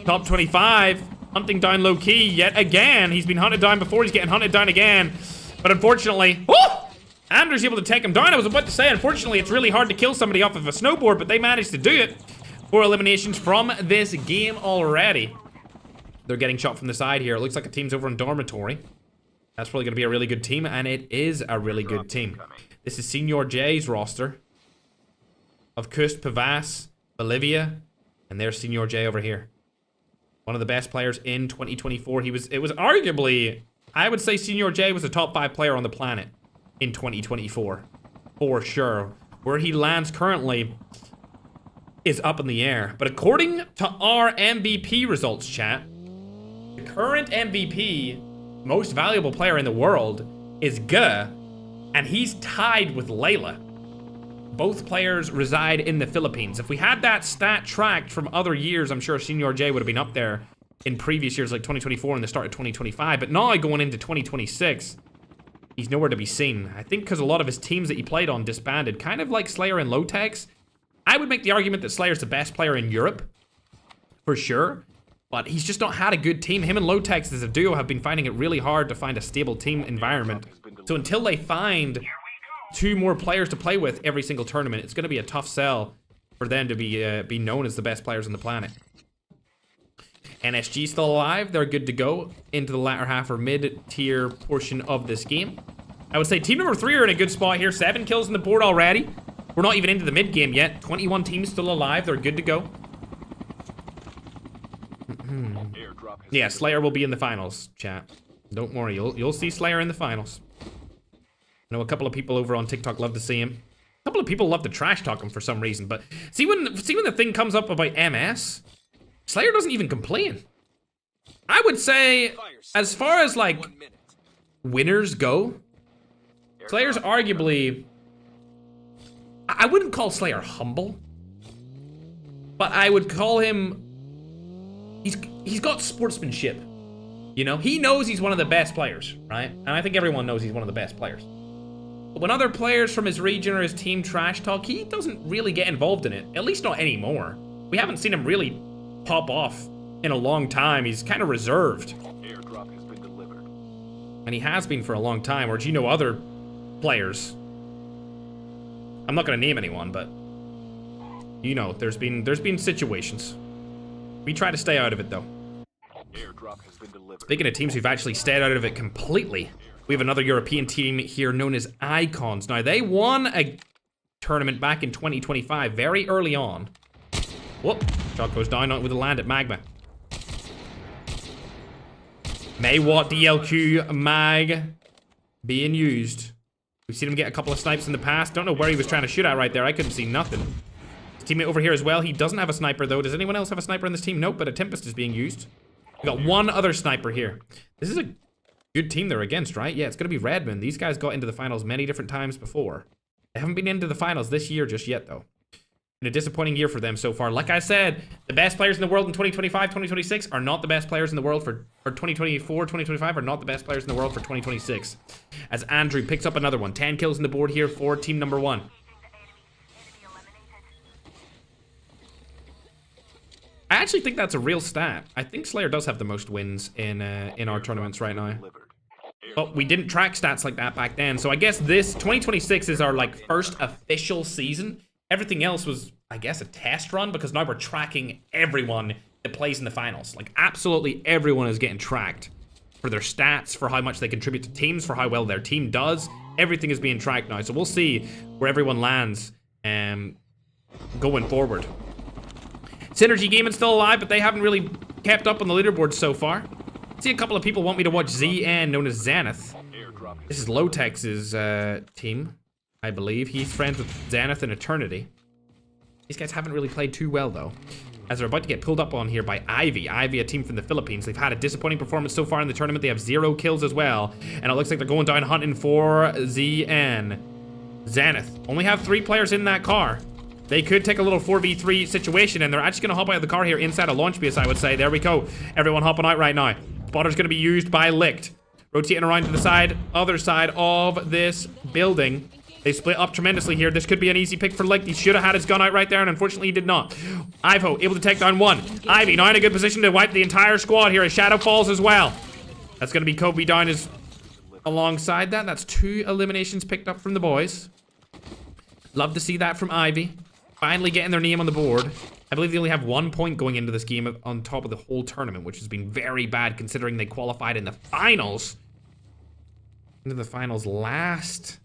Top 25. Hunting down low key yet again. He's been hunted down before. He's getting hunted down again. But unfortunately... Oh! Andrew's able to take him down. I was about to say, unfortunately, it's really hard to kill somebody off of a snowboard, but they managed to do it. 4 eliminations from this game already. They're getting shot from the side here. It looks like a team's over in Dormitory. That's probably going to be a really good team, and it is a really good team. This is Senior J's roster of Kust, Pavas, Bolivia, and there's Senior J over here. One of the best players in 2024. It was arguably, I would say Senior J was a top 5 player on the planet in 2024, for sure. Where he lands currently is up in the air. But according to our MVP results, chat, the current MVP, most valuable player in the world, is Guh, and he's tied with Layla. Both players reside in the Philippines. If we had that stat tracked from other years, I'm sure Senior J would have been up there in previous years, like 2024 and the start of 2025. But now going into 2026, he's nowhere to be seen. I think because a lot of his teams that he played on disbanded, kind of like Slayer and Lotex. I would make the argument that Slayer's the best player in Europe, for sure. But he's just not had a good team. Him and Lotex as a duo have been finding it really hard to find a stable team environment. So until they find 2 more players to play with every single tournament, it's going to be a tough sell for them to be known as the best players on the planet. NSG still alive. They're good to go into the latter half or mid-tier portion of this game. I would say team number 3 are in a good spot here. 7 kills on the board already. We're not even into the mid-game yet. 21 teams still alive. They're good to go. Yeah, Slayer will be in the finals, chat. Don't worry. You'll see Slayer in the finals. I know a couple of people over on TikTok love to see him. A couple of people love to trash talk him for some reason. But see when the thing comes up about MS... Slayer doesn't even complain. I would say, as far as like winners go, Slayer's arguably, I wouldn't call Slayer humble, but I would call him, he's got sportsmanship. You know, he knows he's one of the best players, right? And I think everyone knows he's one of the best players. But when other players from his region or his team trash talk, he doesn't really get involved in it. At least not anymore. We haven't seen him really pop off in a long time. He's kind of reserved. Airdrop has been delivered. And he has been for a long time. Or do you know other players? I'm not going to name anyone, but you know, there's been situations. We try to stay out of it, though. Airdrop has been delivered. Speaking of teams who've actually stayed out of it completely, we have another European team here known as Icons. Now, they won a tournament back in 2025, very early on. Whoop, shot goes down with a land at Magma. Maywatt DLQ Mag being used. We've seen him get a couple of snipes in the past. Don't know where he was trying to shoot at right there. I couldn't see nothing. His teammate over here as well. He doesn't have a sniper, though. Does anyone else have a sniper in this team? Nope, but a Tempest is being used. We got one other sniper here. This is a good team they're against, right? Yeah, it's going to be Redmond. These guys got into the finals many different times before. They haven't been into the finals this year just yet, though. Been a disappointing year for them so far. Like I said, the best players in the world in 2025, 2026 are not the best players in the world for 2024, 2025 are not the best players in the world for 2026. As Andrew picks up another one. 10 kills on the board here for team number 1. I actually think that's a real stat. I think Slayer does have the most wins in our tournaments right now. But we didn't track stats like that back then. So I guess this 2026 is our like first official season. Everything else was, I guess, a test run because now we're tracking everyone that plays in the finals. Like absolutely everyone is getting tracked for their stats, for how much they contribute to teams, for how well their team does. Everything is being tracked now. So we'll see where everyone lands going forward. Synergy Gaming still alive, but they haven't really kept up on the leaderboard so far. I see a couple of people want me to watch ZN, known as Zenith. This is Lotex's team, I believe. He's friends with Zenith and Eternity. These guys haven't really played too well, though, as they're about to get pulled up on here by Ivy. Ivy, a team from the Philippines. They've had a disappointing performance so far in the tournament. They have 0 kills as well, and it looks like they're going down hunting for ZN. Zenith only have 3 players in that car. They could take a little 4v3 situation, and they're actually going to hop out of the car here inside a launch base, I would say. There we go. Everyone hopping out right now. Spotter's going to be used by Licht. Rotating around to the side, other side of this building. They split up tremendously here. This could be an easy pick for Licht. He should have had his gun out right there, and unfortunately he did not. Ivo able to take down one. Ivy now in a good position to wipe the entire squad here as Shadow falls as well. That's going to be Kobe down as alongside that. That's 2 eliminations picked up from the boys. Love to see that from Ivy. Finally getting their name on the board. I believe they only have 1 point going into this game on top of the whole tournament, which has been very bad considering they qualified in the finals. Into the finals last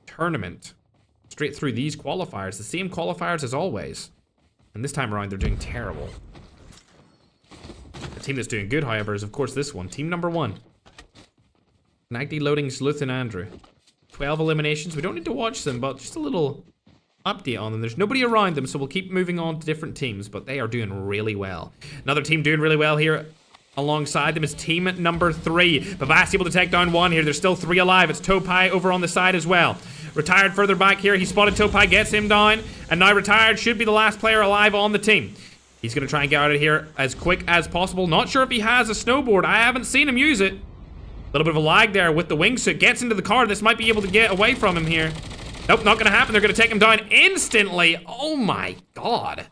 tournament. Straight through these qualifiers. The same qualifiers as always. And this time around, they're doing terrible. The team that's doing good, however, is of course this one. Team number 1. Nagdi loading Sleuth and Andrew. 12 eliminations. We don't need to watch them, but just a little update on them. There's nobody around them, so we'll keep moving on to different teams, but they are doing really well. Another team doing really well here alongside them is team number 3. Bavas able to take down 1 here. There's still 3 alive. It's Topai over on the side as well. Retired further back here. He spotted Topai, gets him down, and now Retired should be the last player alive on the team. He's going to try and get out of here as quick as possible. Not sure if he has a snowboard. I haven't seen him use it. A little bit of a lag there with the wingsuit. Gets into the car. This might be able to get away from him here. Nope, not gonna happen. They're gonna take him down instantly. Oh my god.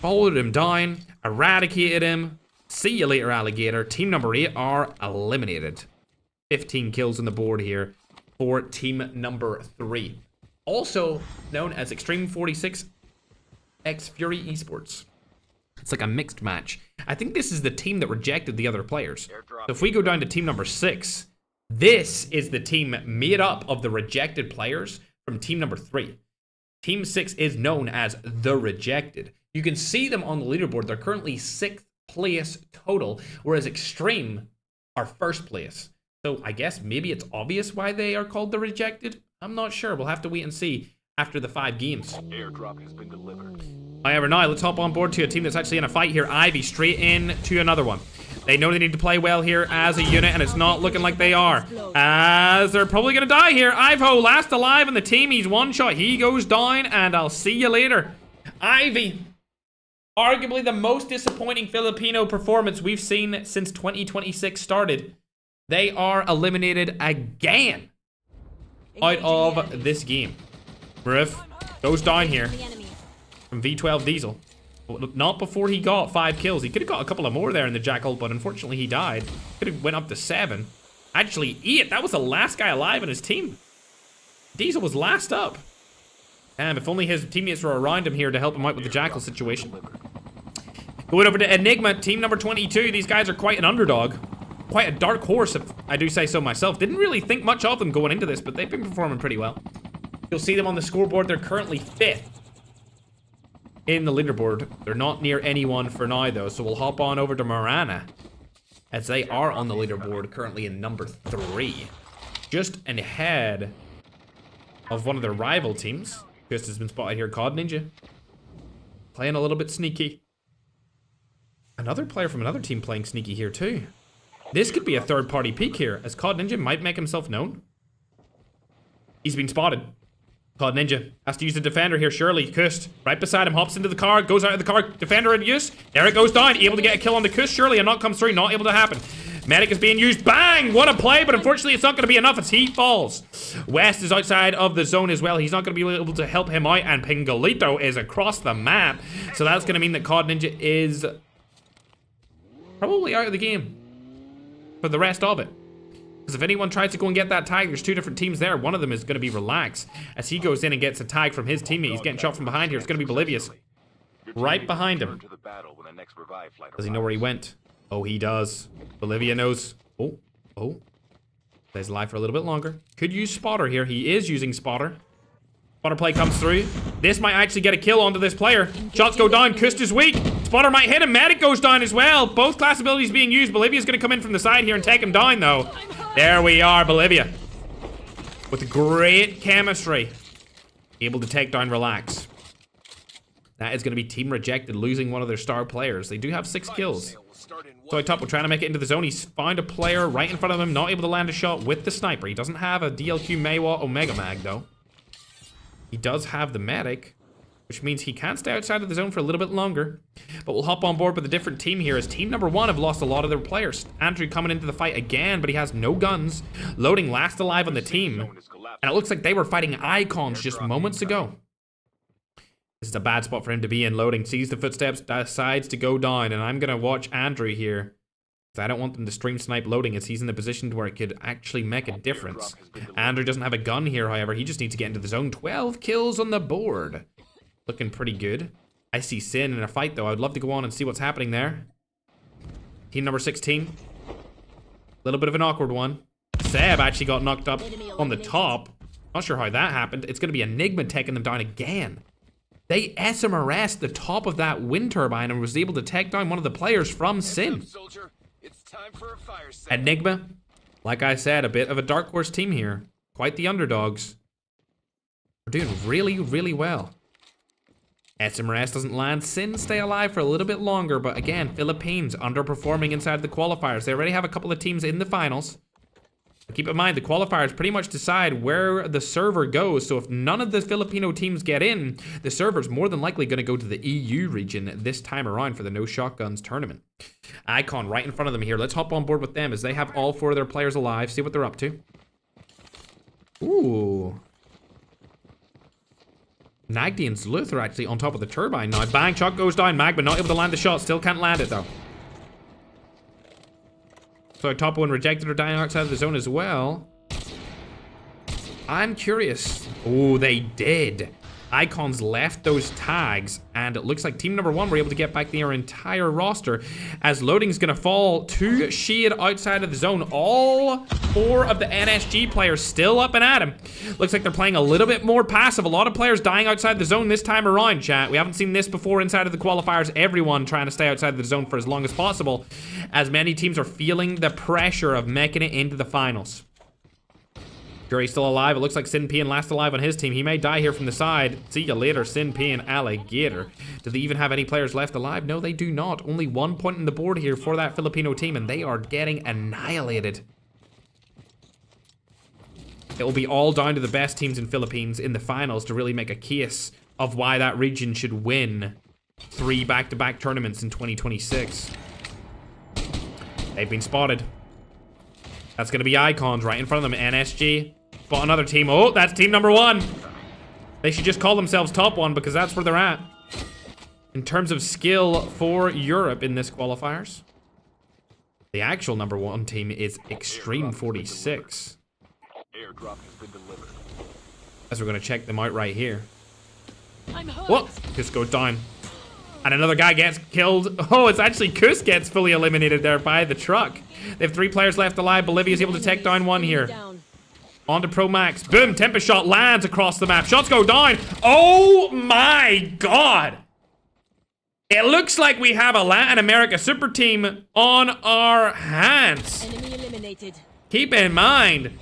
Followed him down, eradicated him. See you later, alligator. Team number 8 are eliminated. 15 kills on the board here for team number 3. Also known as Extreme 46 X Fury Esports. It's like a mixed match. I think this is the team that rejected the other players. So if we go down to team number 6, this is the team made up of the rejected players from team number 3. Team 6 is known as the Rejected. You can see them on the leaderboard. They're currently 6th place total, whereas Extreme are 1st place. So I guess maybe it's obvious why they are called the Rejected. I'm not sure. We'll have to wait and see after the 5 games. Airdrop has been delivered. However, now let's hop on board to a team that's actually in a fight here. Ivy straight in to another one. They know they need to play well here as a unit, and it's not looking like they are, as they're probably gonna die here. Ivo last alive in the team. He's one shot. He goes down, and I'll see you later. Ivy, arguably the most disappointing Filipino performance we've seen since 2026 started. They are eliminated again out of this game. Riff goes down here from V12 Diesel. Not before he got 5 kills. He could have got a couple of more there in the Jackal, but unfortunately he died. Could have went up to 7. Actually, 8. That was the last guy alive in his team. Diesel was last up. If only his teammates were around him here to help him out with the Jackal situation. Going over to Enigma, team number 22. These guys are quite an underdog. Quite a dark horse, if I do say so myself. Didn't really think much of them going into this, but they've been performing pretty well. You'll see them on the scoreboard. They're currently 5th in the leaderboard. They're not near anyone for now, though, so we'll hop on over to Marana, as they are on the leaderboard currently in number 3. Just ahead of one of their rival teams. Just has been spotted here, COD Ninja. Playing a little bit sneaky. Another player from another team playing sneaky here, too. This could be a third-party peek here, as COD Ninja might make himself known. He's been spotted. COD Ninja has to use the defender here, surely. Kust right beside him, hops into the car, goes out of the car, defender in use. There it goes down, able to get a kill on the Kust, surely, and not comes through, not able to happen. Medic is being used, bang! What a play, but unfortunately it's not going to be enough as he falls. West is outside of the zone as well. He's not going to be able to help him out, and Pingolito is across the map. So that's going to mean that COD Ninja is probably out of the game for the rest of it. Because if anyone tries to go and get that tag, there's 2 different teams there. One of them is going to be Relax. As he goes in and gets a tag from his teammate. He's getting shot from behind here. It's going to be Bolivius. Right behind him. Does he know where he went? Oh, he does. Bolivia knows. Oh. Stays alive for a little bit longer. Could use Spotter here. He is using Spotter. Spotter play comes through. This might actually get a kill onto this player. Shots go down. Kust is weak. Spotter might hit him. Medic goes down as well. Both class abilities being used. Bolivia's going to come in from the side here and take him down, though. There we are, Bolivia. With great chemistry. Able to take down Relax. That is going to be team rejected, losing one of their star players. They do have 6 kills. So top will trying to make it into the zone. He's found a player right in front of him, not able to land a shot with the sniper. He doesn't have a DLQ Maywa Omega Mag, though. He does have the medic, which means he can stay outside of the zone for a little bit longer. But we'll hop on board with a different team here, as team number 1 have lost a lot of their players. Andrew coming into the fight again, but he has no guns. Loading last alive on the team. And it looks like they were fighting icons just moments ago. This is a bad spot for him to be in. Loading sees the footsteps, decides to go down, and I'm going to watch Andrew here. I don't want them to stream snipe Loading, as he's in the position where it could actually make a difference. Andrew doesn't have a gun here, however. He just needs to get into the zone. 12 kills on the board. Looking pretty good. I see Sin in a fight, though. I would love to go on and see what's happening there. Team number 16. A little bit of an awkward one. Seb actually got knocked up on the top. Not sure how that happened. It's going to be Enigma taking them down again. They SMRS the top of that wind turbine and was able to take down one of the players from Sin. Enigma, like I said, a bit of a dark horse team here. Quite the underdogs. We're doing really, really well. SMRS doesn't land. Sin stay alive for a little bit longer, but again, Philippines underperforming inside the qualifiers. They already have a couple of teams in the finals. Keep in mind, the qualifiers pretty much decide where the server goes, so if none of the Filipino teams get in, the server's more than likely going to go to the EU region this time around for the No Shotguns tournament. Icon right in front of them here. Let's hop on board with them as they have all 4 of their players alive. See what they're up to. Ooh. Nagdi and Sluth are actually on top of the turbine now. Bang, shot goes down. Magma not able to land the shot. Still can't land it, though. So top one rejected or dying outside of the zone as well. I'm curious. Oh, they did. Icons left those tags, and it looks like team number 1 were able to get back their entire roster, as Loading's gonna fall to Shade outside of the zone. All 4 of the NSG players still up and at him. Looks like they're playing a little bit more passive. A lot of players dying outside the zone this time around, chat. We haven't seen this before inside of the qualifiers. Everyone trying to stay outside of the zone for as long as possible, as many teams are feeling the pressure of making it into the finals. Jury's still alive. It looks like Sin Pian last alive on his team. He may die here from the side. See you later, Sin Pian Alligator. Do they even have any players left alive? No, they do not. Only 1 point in the board here for that Filipino team, and they are getting annihilated. It will be all down to the best teams in Philippines in the finals to really make a case of why that region should win 3 back-to-back tournaments in 2026. They've been spotted. That's going to be Icons right in front of them. NSG. Spot another team. Oh, that's team number 1. They should just call themselves top 1 because that's where they're at. In terms of skill for Europe in this qualifiers. The actual number 1 team is Extreme 46. Airdrop has been delivered. As we're going to check them out right here. I'm hurt. What? Kus goes down. And another guy gets killed. Oh, it's actually Kus gets fully eliminated there by the truck. They have 3 players left alive. Bolivia's able to take down 1 here. On to Pro Max. Boom. Tempest shot lands across the map. Shots go down. Oh my god. It looks like we have a Latin America super team on our hands. Enemy eliminated. Keep in mind,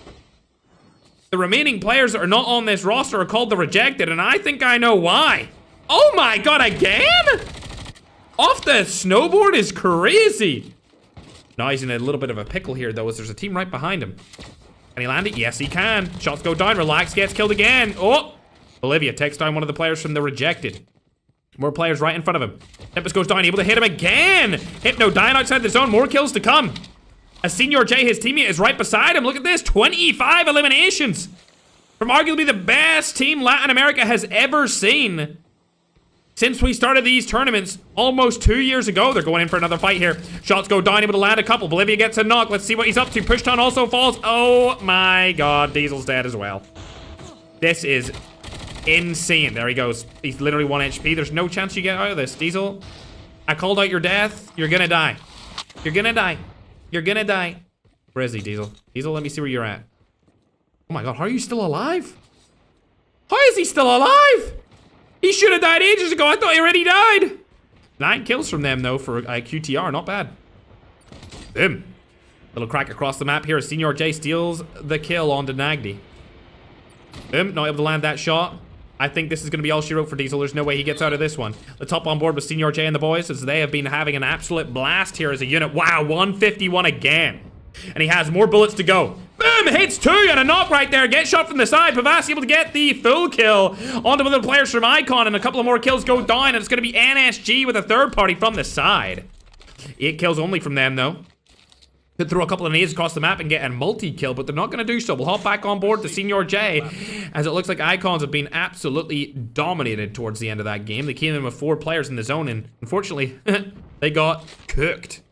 the remaining players that are not on this roster are called the Rejected, and I think I know why. Oh my god, again? Off the snowboard is crazy. Now he's in a little bit of a pickle here, though, as there's a team right behind him. Can he land it? Yes, he can. Shots go down. Relax gets killed again. Oh! Bolivia takes down one of the players from the Rejected. More players right in front of him. Tempest goes down, able to hit him again. Hypno dying outside the zone. More kills to come. A Senior J, his teammate, is right beside him. Look at this. 25 eliminations. From arguably the best team Latin America has ever seen. Since we started these tournaments almost 2 years ago. They're going in for another fight here. Shots go down, able to land a couple. Bolivia gets a knock. Let's see what he's up to. Pushdown also falls. Oh my god. Diesel's dead as well. This is insane. There he goes. He's literally 1 HP. There's no chance you get out of this. Diesel, I called out your death. You're gonna die. You're gonna die. You're gonna die. Where is he, Diesel? Diesel, let me see where you're at. Oh my god, how are you still alive? How is he still alive? He should have died ages ago. I thought he already died. 9 kills from them, though, for a QTR. Not bad. Boom. Little crack across the map here. Senior J steals the kill onto Nagdi. Boom. Not able to land that shot. I think this is going to be all she wrote for Diesel. There's no way he gets out of this one. Let's hop on board with Senior J and the boys, as they have been having an absolute blast here as a unit. Wow, 151 again. And he has more bullets to go. Boom! Hits 2 and a knock right there. Get shot from the side. Pavas able to get the full kill onto one of the players from Icon, and a couple of more kills go down, and it's going to be NSG with a 3rd party from the side. 8 kills only from them, though. Could throw a couple of nades across the map and get a multi-kill, but they're not going to do so. We'll hop back on board to Senior J, as it looks like Icons have been absolutely dominated towards the end of that game. They came in with 4 players in the zone, and unfortunately, they got cooked.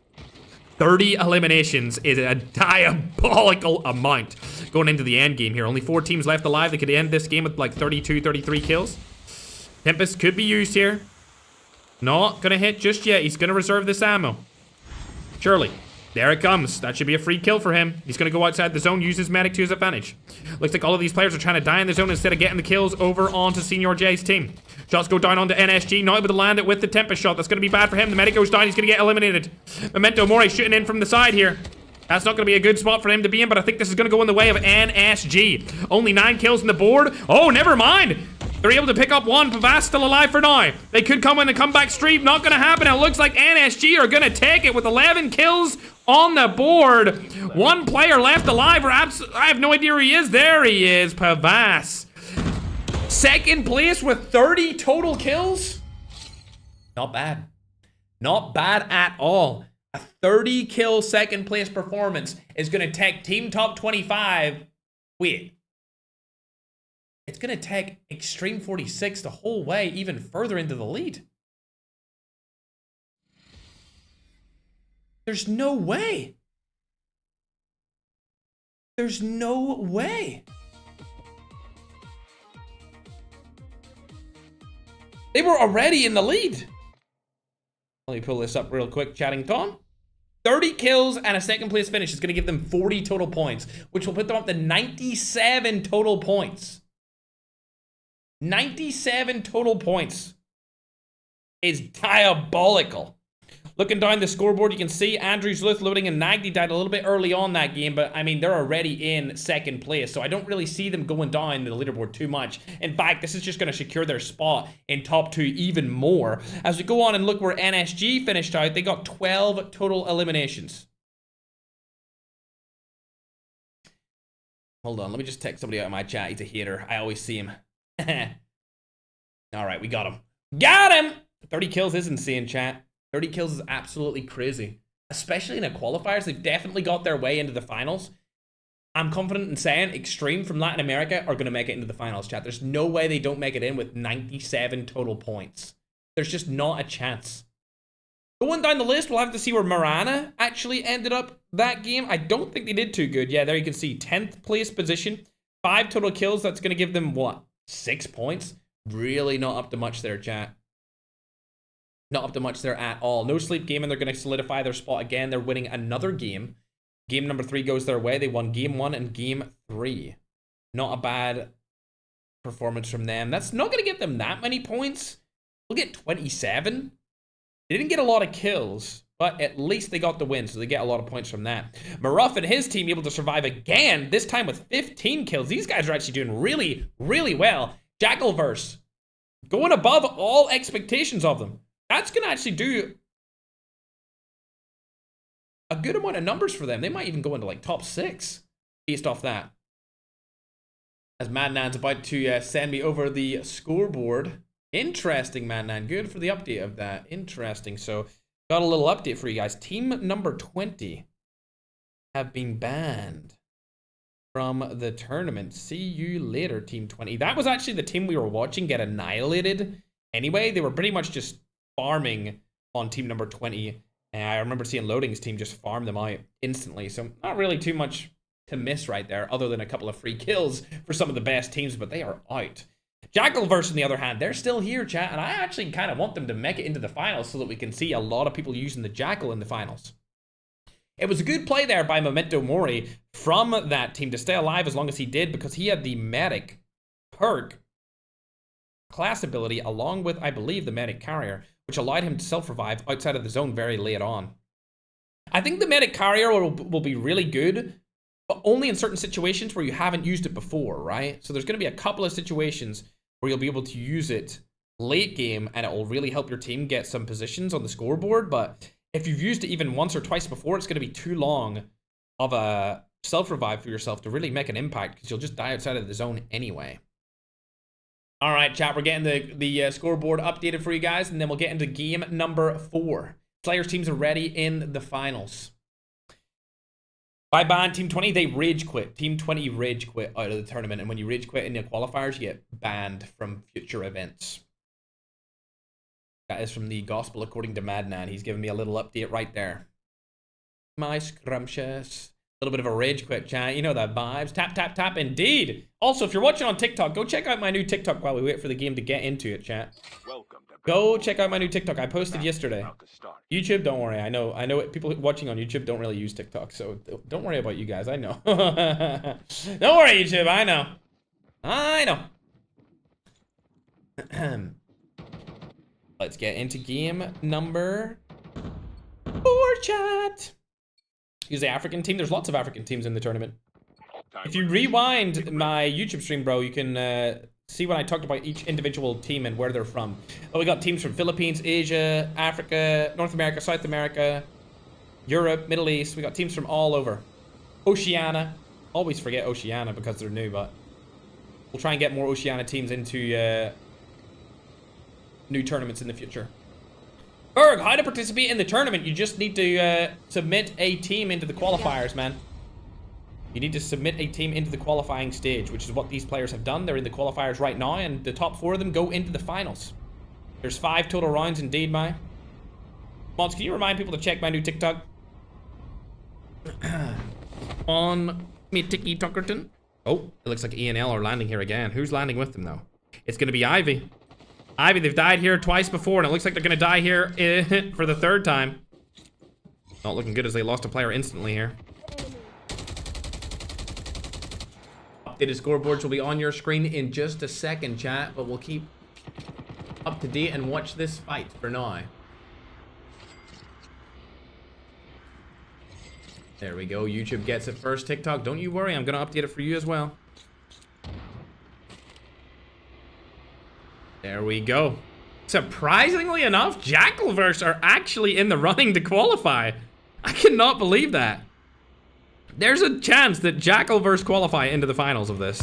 30 eliminations is a diabolical amount going into the end game here. Only 4 teams left alive. They could end this game with like 32, 33 kills. Tempest could be used here. Not gonna hit just yet. He's gonna reserve this ammo. Surely. There it comes. That should be a free kill for him. He's gonna go outside the zone, use his medic to his advantage. Looks like all of these players are trying to die in the zone instead of getting the kills over onto Senior J's team. Shots go down onto NSG, not able to land it with the Tempest shot. That's gonna be bad for him. The medic goes down, he's gonna get eliminated. Memento Mori shooting in from the side here. That's not gonna be a good spot for him to be in, but I think this is gonna go in the way of NSG. Only 9 kills on the board. Oh, never mind. They're able to pick up 1. Pavas still alive for now. They could come in a comeback streak. Not gonna happen. It looks like NSG are gonna take it with 11 kills on the board. 1 player left alive. I have no idea where he is. There he is, Pavas. 2nd place with 30 total kills. Not bad. Not bad at all. A 30 kill 2nd place performance is gonna take Team Top 25. Wait. It's gonna take Extreme 46 the whole way even further into the lead. There's no way. There's no way. They were already in the lead. Let me pull this up real quick, chatting Tom. 30 kills and a 2nd place finish is going to give them 40 total points, which will put them up to 97 total points. 97 total points is diabolical. Looking down the scoreboard, you can see Andrews, Luth, Loading, and Nagdi died a little bit early on that game, but I mean, they're already in second place, so I don't really see them going down the leaderboard too much. In fact, this is just going to secure their spot in top 2 even more. As we go on and look where NSG finished out, they got 12 total eliminations. Hold on, let me just text somebody out of my chat. He's a hater. I always see him. All right, we got him. Got him! 30 kills is insane, chat. 30 kills is absolutely crazy. Especially in the qualifiers, they've definitely got their way into the finals. I'm confident in saying Extreme from Latin America are going to make it into the finals, chat. There's no way they don't make it in with 97 total points. There's just not a chance. Going down the list, we'll have to see where Marana actually ended up that game. I don't think they did too good. Yeah, there you can see 10th place position. 5 total kills. That's going to give them, what, 6 points? Really not up to much there, chat. Not up to much there at all. No sleep game, and they're going to solidify their spot again. They're winning another game. Game number 3 goes their way. They won game 1 and game 3. Not a bad performance from them. That's not going to get them that many points. We'll get 27. They didn't get a lot of kills, but at least they got the win, so they get a lot of points from that. Maruff and his team able to survive again, this time with 15 kills. These guys are actually doing really, really well. Jackalverse going above all expectations of them. That's going to actually do a good amount of numbers for them. They might even go into like top 6 based off that. As Madnan's about to send me over the scoreboard. Interesting, Madnan. Good for the update of that. Interesting. So, got a little update for you guys. Team number 20 have been banned from the tournament. See you later, Team 20. That was actually the team we were watching get annihilated. Anyway, they were pretty much just farming on team number 20. And I remember seeing Loading's team just farm them out instantly. So, not really too much to miss right there, other than a couple of free kills for some of the best teams, but they are out. Jackalverse, on the other hand, they're still here, chat, and I actually kind of want them to make it into the finals so that we can see a lot of people using the Jackal in the finals. It was a good play there by Memento Mori from that team to stay alive as long as he did, because he had the Medic perk class ability along with, I believe, the Medic Carrier, which allowed him to self-revive outside of the zone very late on. I think the Medic Carrier will be really good, but only in certain situations where you haven't used it before, right? So there's going to be a couple of situations where you'll be able to use it late game, and it will really help your team get some positions on the scoreboard. But if you've used it even once or twice before, it's going to be too long of a self-revive for yourself to really make an impact, because you'll just die outside of the zone anyway. All right, chat, we're getting the scoreboard updated for you guys, and then we'll get into game number 4. Players' teams are ready in the finals. By ban Team 20, they rage quit. Team 20 rage quit out of the tournament, and when you rage quit in the qualifiers, you get banned from future events. That is from the Gospel according to Madnan. He's giving me a little update right there. My scrumptious. A little bit of a rage quit, chat. You know that vibes. Tap, tap, tap, indeed. Also, if you're watching on TikTok, go check out my new TikTok while we wait for the game to get into it, chat. Welcome to Go check out my new TikTok. I posted yesterday. YouTube, don't worry. I know people watching on YouTube don't really use TikTok, so don't worry about you guys. I know. Don't worry, YouTube. I know. I know. Let's get into game number 4, chat. Use the African team. There's lots of African teams in the tournament. If you rewind my YouTube stream, bro, you can see when I talked about each individual team and where they're from. Oh, we got teams from Philippines, Asia, Africa, North America, South America, Europe, Middle East. We got teams from all over. Oceania. Always forget Oceania because they're new, but we'll try and get more Oceania teams into new tournaments in the future. Berg, how to participate in the tournament? You just need to submit a team into the qualifiers, man. You need to submit a team into the qualifying stage, which is what these players have done. They're in the qualifiers right now, and the top 4 of them go into the finals. There's 5 total rounds indeed, my. Mods, can you remind people to check my new TikTok? On me TikTokerton. Oh, it looks like E&L are landing here again. Who's landing with them, though? It's going to be Ivy. Ivy, they've died here twice before, and it looks like they're going to die here for the 3rd time. Not looking good as they lost a player instantly here. Updated scoreboards will be on your screen in just a second, chat, but we'll keep up to date and watch this fight for now. There we go. YouTube gets it first. TikTok, don't you worry. I'm going to update it for you as well. There we go. Surprisingly enough, Jackalverse are actually in the running to qualify. I cannot believe that. There's a chance that Jackalverse qualify into the finals of this.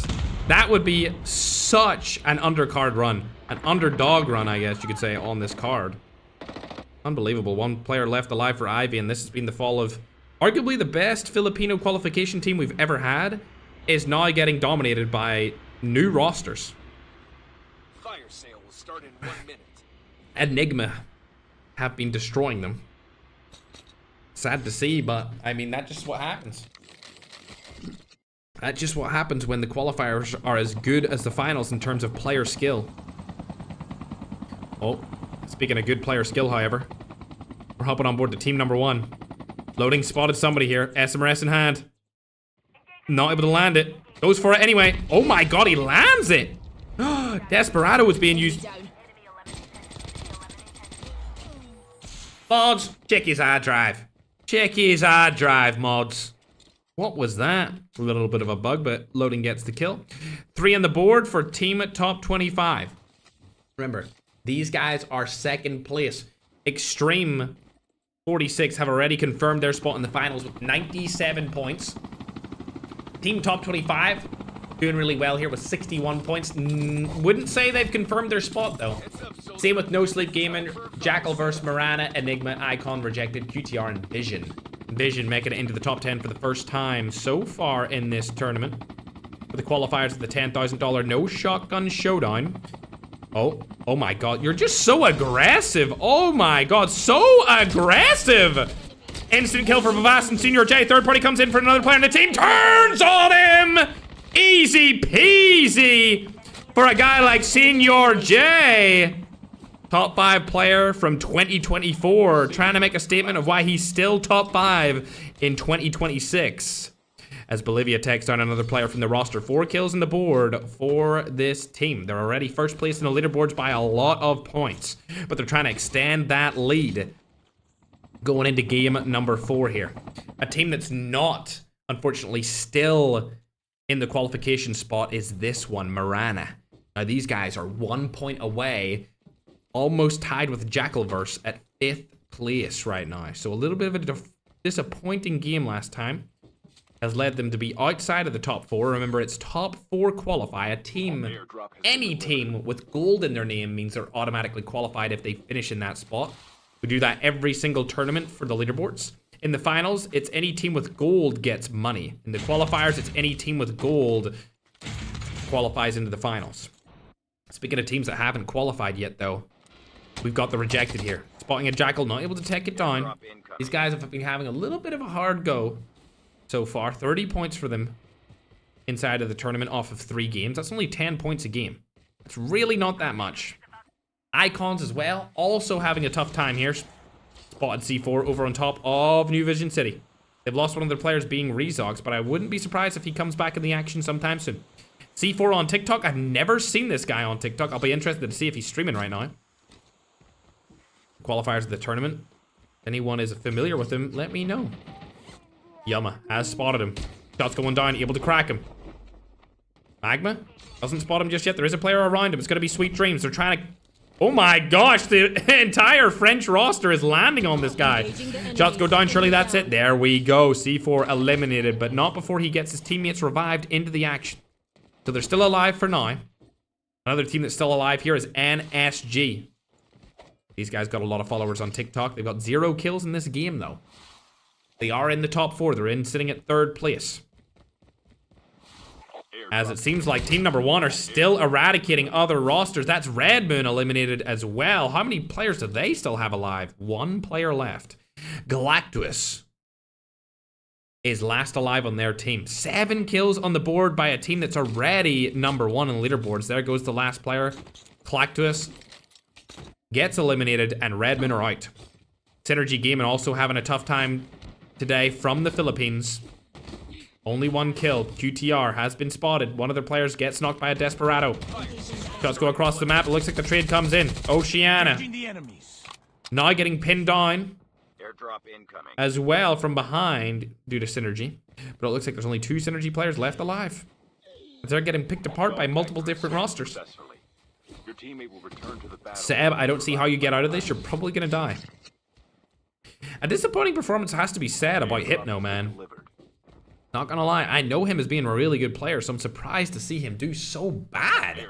That would be such an undercard run. An underdog run, I guess you could say, on this card. Unbelievable. One player left alive for Ivy, and this has been the fall of arguably the best Filipino qualification team we've ever had, is now getting dominated by new rosters. Fire sale will start in 1 minute. Enigma have been destroying them. Sad to see, but I mean, that's just what happens. That's just what happens when the qualifiers are as good as the finals in terms of player skill. Oh, speaking of good player skill, however, we're hopping on board to team number 1. Loading, spotted somebody here. SMRS in hand. Not able to land it. Goes for it anyway. Oh my god, he lands it! Desperado was being used. Mods, check his hard drive. Check his hard drive, mods. What was that? A little bit of a bug, but loading gets the kill. 3 on the board for team at top 25. Remember, these guys are second place. Extreme 46 have already confirmed their spot in the finals with 97 points. Team top 25 doing really well here with 61 points. Wouldn't say they've confirmed their spot though. Same with No Sleep Gaming, Jackalverse, Marana, Enigma, Icon, Rejected, QTR, and Vision. Vision making it into the top 10 for the first time so far in this tournament. For the qualifiers of the $10,000 No Shotgun Showdown. Oh my god, you're just so aggressive. Oh my god, so aggressive. Instant kill for Vavas and Senior J. Third party comes in for another player and the team turns on him. Easy peasy for a guy like Senior J. Top 5 player from 2024, trying to make a statement of why he's still top 5 in 2026. As Bolivia takes down another player from the roster. 4 kills on the board for this team. They're already first place in the leaderboards by a lot of points, but they're trying to extend that lead going into game number 4 here. A team that's not, unfortunately, still in the qualification spot is this one, Marana. Now, these guys are 1 point away, almost tied with Jackalverse at 5th place right now. So a little bit of a disappointing game last time has led them to be outside of the top 4. Remember, it's top 4 qualify. A team, any team with gold in their name means they're automatically qualified if they finish in that spot. We do that every single tournament for the leaderboards. In the finals, it's any team with gold gets money. In the qualifiers, it's any team with gold qualifies into the finals. Speaking of teams that haven't qualified yet, though, we've got the Rejected here. Spotting a Jackal, not able to take it down. These guys have been having a little bit of a hard go so far. 30 points for them inside of the tournament off of 3 games. That's only 10 points a game. It's really not that much. Icons as well, also having a tough time here. Spotted C4 over on top of New Vision City. They've lost one of their players being Rezox, but I wouldn't be surprised if he comes back in the action sometime soon. C4 on TikTok. I've never seen this guy on TikTok. I'll be interested to see if he's streaming right now. Qualifiers of the tournament. If anyone is familiar with him, let me know. Yuma has spotted him. Shots going down, able to crack him. Magma doesn't spot him just yet. There is a player around him. It's going to be Sweet Dreams. They're trying to... Oh my gosh, the entire French roster is landing on this guy. Shots go down, surely that's it. There we go. C4 eliminated, but not before he gets his teammates revived into the action. So they're still alive for now. Another team that's still alive here is NSG. These guys got a lot of followers on TikTok. They've got 0 kills in this game, though. They are in the top 4. They're sitting at 3rd place. As it seems like team number 1 are still eradicating other rosters. That's Red Moon eliminated as well. How many players do they still have alive? 1 player left. Galactus is last alive on their team. 7 kills on the board by a team that's already number 1 in leaderboards. There goes the last player. Galactus gets eliminated and Red Moon are out. Synergy Gaming also having a tough time today from the Philippines. Only 1 kill. QTR has been spotted. One of their players gets knocked by a Desperado. Shots go across the map. It looks like the trade comes in. Oceana now getting pinned down. Airdrop incoming. as well from behind due to synergy. But it looks like there's only 2 synergy players left alive. They're getting picked apart by multiple different rosters. Your teammate will return to the battle. Seb, I don't see how you get out of this. You're probably gonna die. A disappointing performance has to be said about Hypno, man. Not gonna lie, I know him as being a really good player, so I'm surprised to see him do so bad.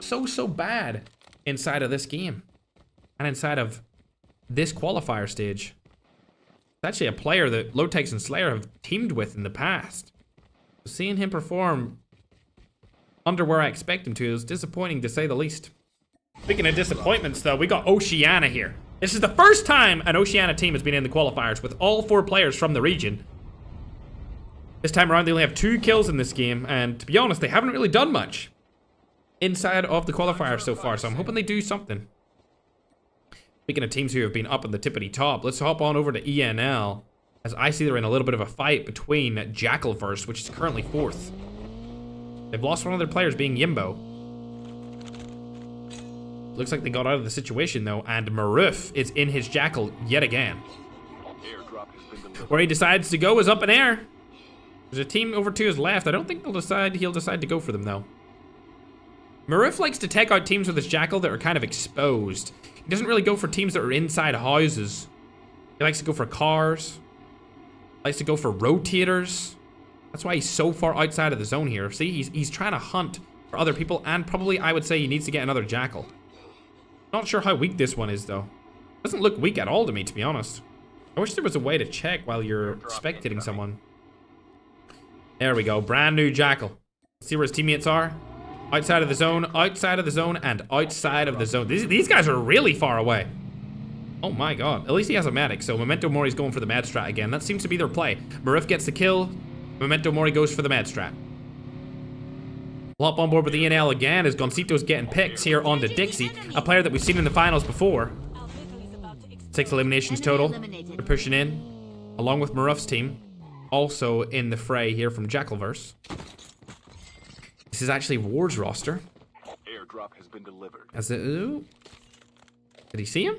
So bad inside of this game. And inside of this qualifier stage. It's actually a player that Lotex and Slayer have teamed with in the past. Seeing him perform under where I expect him to is disappointing to say the least. Speaking of disappointments though, we got Oceania here. This is the first time an Oceania team has been in the qualifiers with all 4 players from the region. This time around they only have 2 kills in this game, and to be honest, they haven't really done much inside of the qualifiers so far, so I'm hoping they do something. Speaking of teams who have been up in the tippity top, let's hop on over to ENL, as I see they're in a little bit of a fight between Jackalverse, which is currently 4th. They've lost one of their players, being Yimbo. Looks like they got out of the situation though, and Maruf is in his Jackal yet again. Where he decides to go is up in air. There's a team over to his left. I don't think he'll decide to go for them though. Maruf likes to take out teams with his Jackal that are kind of exposed. He doesn't really go for teams that are inside houses. He likes to go for cars. Likes to go for rotators. That's why he's so far outside of the zone here. See, he's trying to hunt for other people, and probably I would say he needs to get another Jackal. Not sure how weak this one is though. Doesn't look weak at all to me, to be honest. I wish there was a way to check while you're spectating someone. There we go, brand new Jackal. See where his teammates are? Outside of the zone, outside of the zone, and outside of the zone. These guys are really far away. Oh my god. At least he has a medic, so Memento Mori's going for the med strat again. That seems to be their play. Maruf gets the kill. Memento Mori goes for the med strat. We'll hop on board with ENL again as Goncito's getting picks here onto Dixie, a player that we've seen in the finals before. 6 eliminations total. They're pushing in, along with Maruf's team. Also in the fray here from Jackalverse. This is actually Ward's roster. Airdrop has been delivered. Ooh. Did he see him?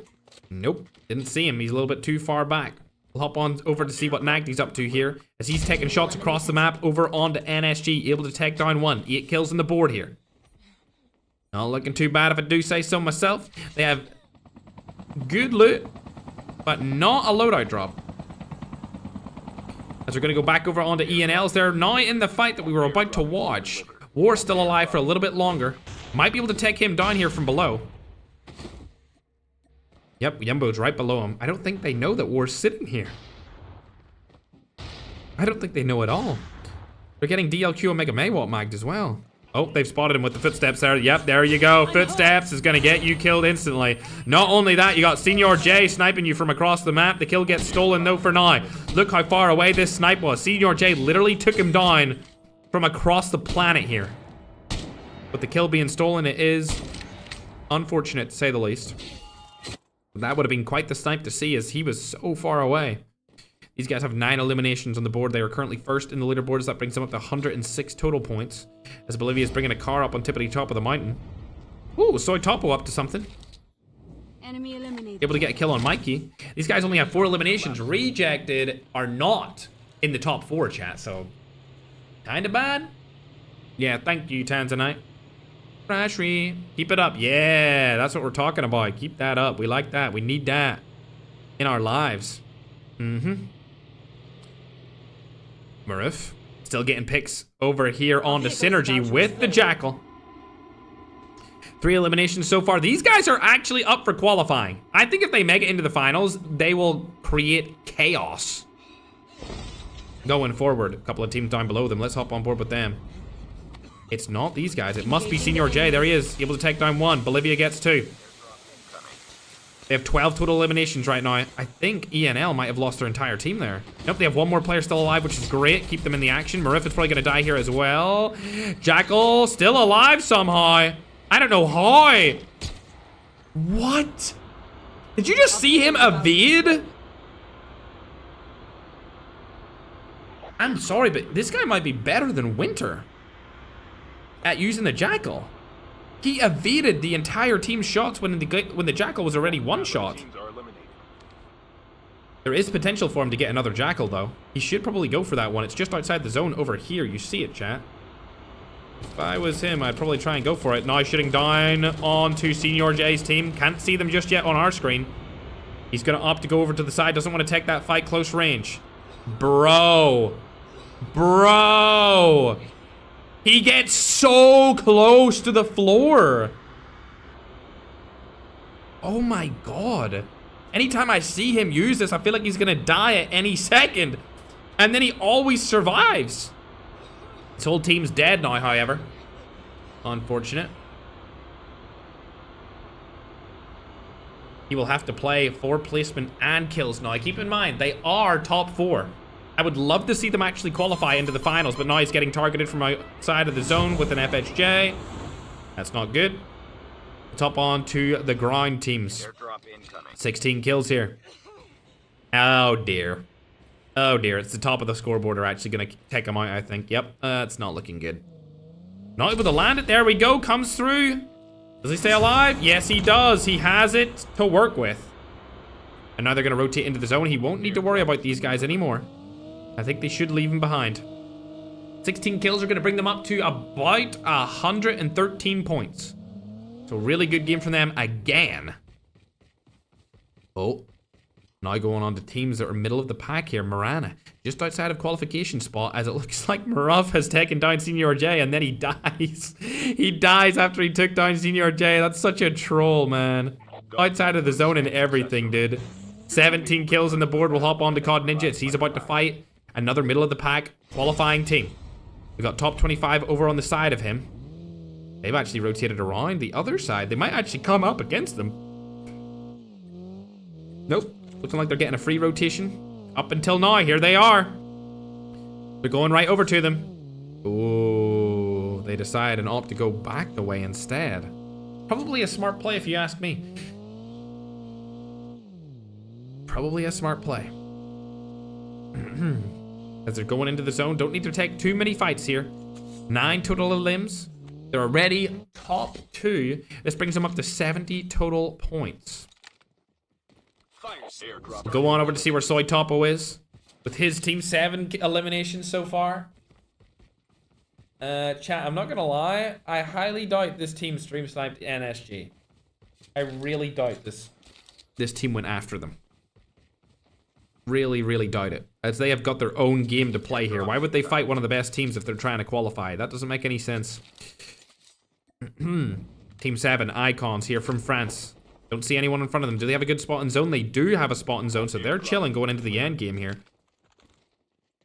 Nope, didn't see him. He's a little bit too far back. We'll hop on over to see what Nagny's up to here, as he's taking shots across the map over onto NSG, able to take down 1. 8 kills on the board here. Not looking too bad if I do say so myself. They have good loot, but not a loadout drop. As we're going to go back over onto ENLs, they're now in the fight that we were about to watch. War's still alive for a little bit longer. Might be able to take him down here from below. Yep, Yumbo's right below him. I don't think they know that War's sitting here. I don't think they know at all. They're getting DLQ Omega Maywalt magged as well. Oh, they've spotted him with the footsteps there. Yep, there you go. Footsteps is going to get you killed instantly. Not only that, you got Senior J sniping you from across the map. The kill gets stolen though for now. Look how far away this snipe was. Senior J literally took him down from across the planet here. With the kill being stolen, it is unfortunate to say the least. That would have been quite the snipe to see, as he was so far away. These guys have 9 eliminations on the board. They are currently first in the leaderboards. That brings them up to 106 total points. As Bolivia is bringing a car up on tippity top of the mountain. Ooh, Soy Topo up to something. Enemy eliminated. Able to get a kill on Mikey. These guys only have 4 eliminations. Rejected are not in the top 4, chat, so kind of bad. Yeah, thank you, Tanzanite. Rashri, keep it up. Yeah, that's what we're talking about. Keep that up. We like that. We need that in our lives. Maruf still getting picks over here onto Synergy with the Jackal. 3 eliminations so far. These guys are actually up for qualifying. I think if they make it into the finals, they will create chaos going forward. A couple of teams down below them. Let's hop on board with them. It's not these guys. It must be Senior J. There he is, able to take down 1. Bolivia gets 2. They have 12 total eliminations right now. I think ENL might have lost their entire team there. Nope, they have 1 more player still alive, which is great. Keep them in the action. Marif is probably going to die here as well. Jackal still alive somehow. I don't know how. What? Did you just see him evade? I'm sorry, but this guy might be better than Winter at using the Jackal. He evaded the entire team's shots when the Jackal was already 1 shot. There is potential for him to get another Jackal, though. He should probably go for that one. It's just outside the zone over here. You see it, chat. If I was him, I'd probably try and go for it. Now shooting down onto Senior J's team. Can't see them just yet on our screen. He's going to opt to go over to the side. Doesn't want to take that fight close range. Bro. Bro. He gets so close to the floor. Oh my god. Anytime I see him use this, I feel like he's gonna die at any second. And then he always survives. His whole team's dead now, however. Unfortunate. He will have to play for placement and kills now. Keep in mind, they are top 4. I would love to see them actually qualify into the finals, but now he's getting targeted from outside of the zone with an FHJ. That's not good. Top on to the ground teams. 16 kills here. Oh dear. Oh dear. It's the top of the scoreboard are actually going to take him out, I think. Yep. It's not looking good. Not able to land it. There we go. Comes through. Does he stay alive? Yes, he does. He has it to work with. And now they're going to rotate into the zone. He won't need to worry about these guys anymore. I think they should leave him behind. 16 kills are going to bring them up to about 113 points. So really good game from them again. Oh. Now going on to teams that are middle of the pack here. Marana, just outside of qualification spot, as it looks like Maruf has taken down Senior J and then he dies. He dies after he took down Senior J. That's such a troll, man. Outside of the zone and everything, dude. 17 kills on the board. We'll hop on to COD Ninjas. He's about to fight another middle of the pack qualifying team. We got top 25 over on the side of him. They've actually rotated around the other side. They might actually come up against them. Nope. Looking like they're getting a free rotation. Up until now, here they are. They're going right over to them. Oh, they decide and opt to go back the way instead. Probably a smart play if you ask me. Probably a smart play. As they're going into the zone, don't need to take too many fights here. 9 total limbs. They're already top 2. This brings them up to 70 total points. We'll go on over to see where Soy Topo is. With his team, 7 eliminations so far. Chat, I'm not gonna lie. I highly doubt this team stream sniped NSG. I really doubt this team went after them. Really, really doubt it. As they have got their own game to play here. Why would they fight one of the best teams if they're trying to qualify? That doesn't make any sense. Team 7, Icons here from France. Don't see anyone in front of them. Do they have a good spot in zone? They do have a spot in zone, so they're chilling going into the end game here.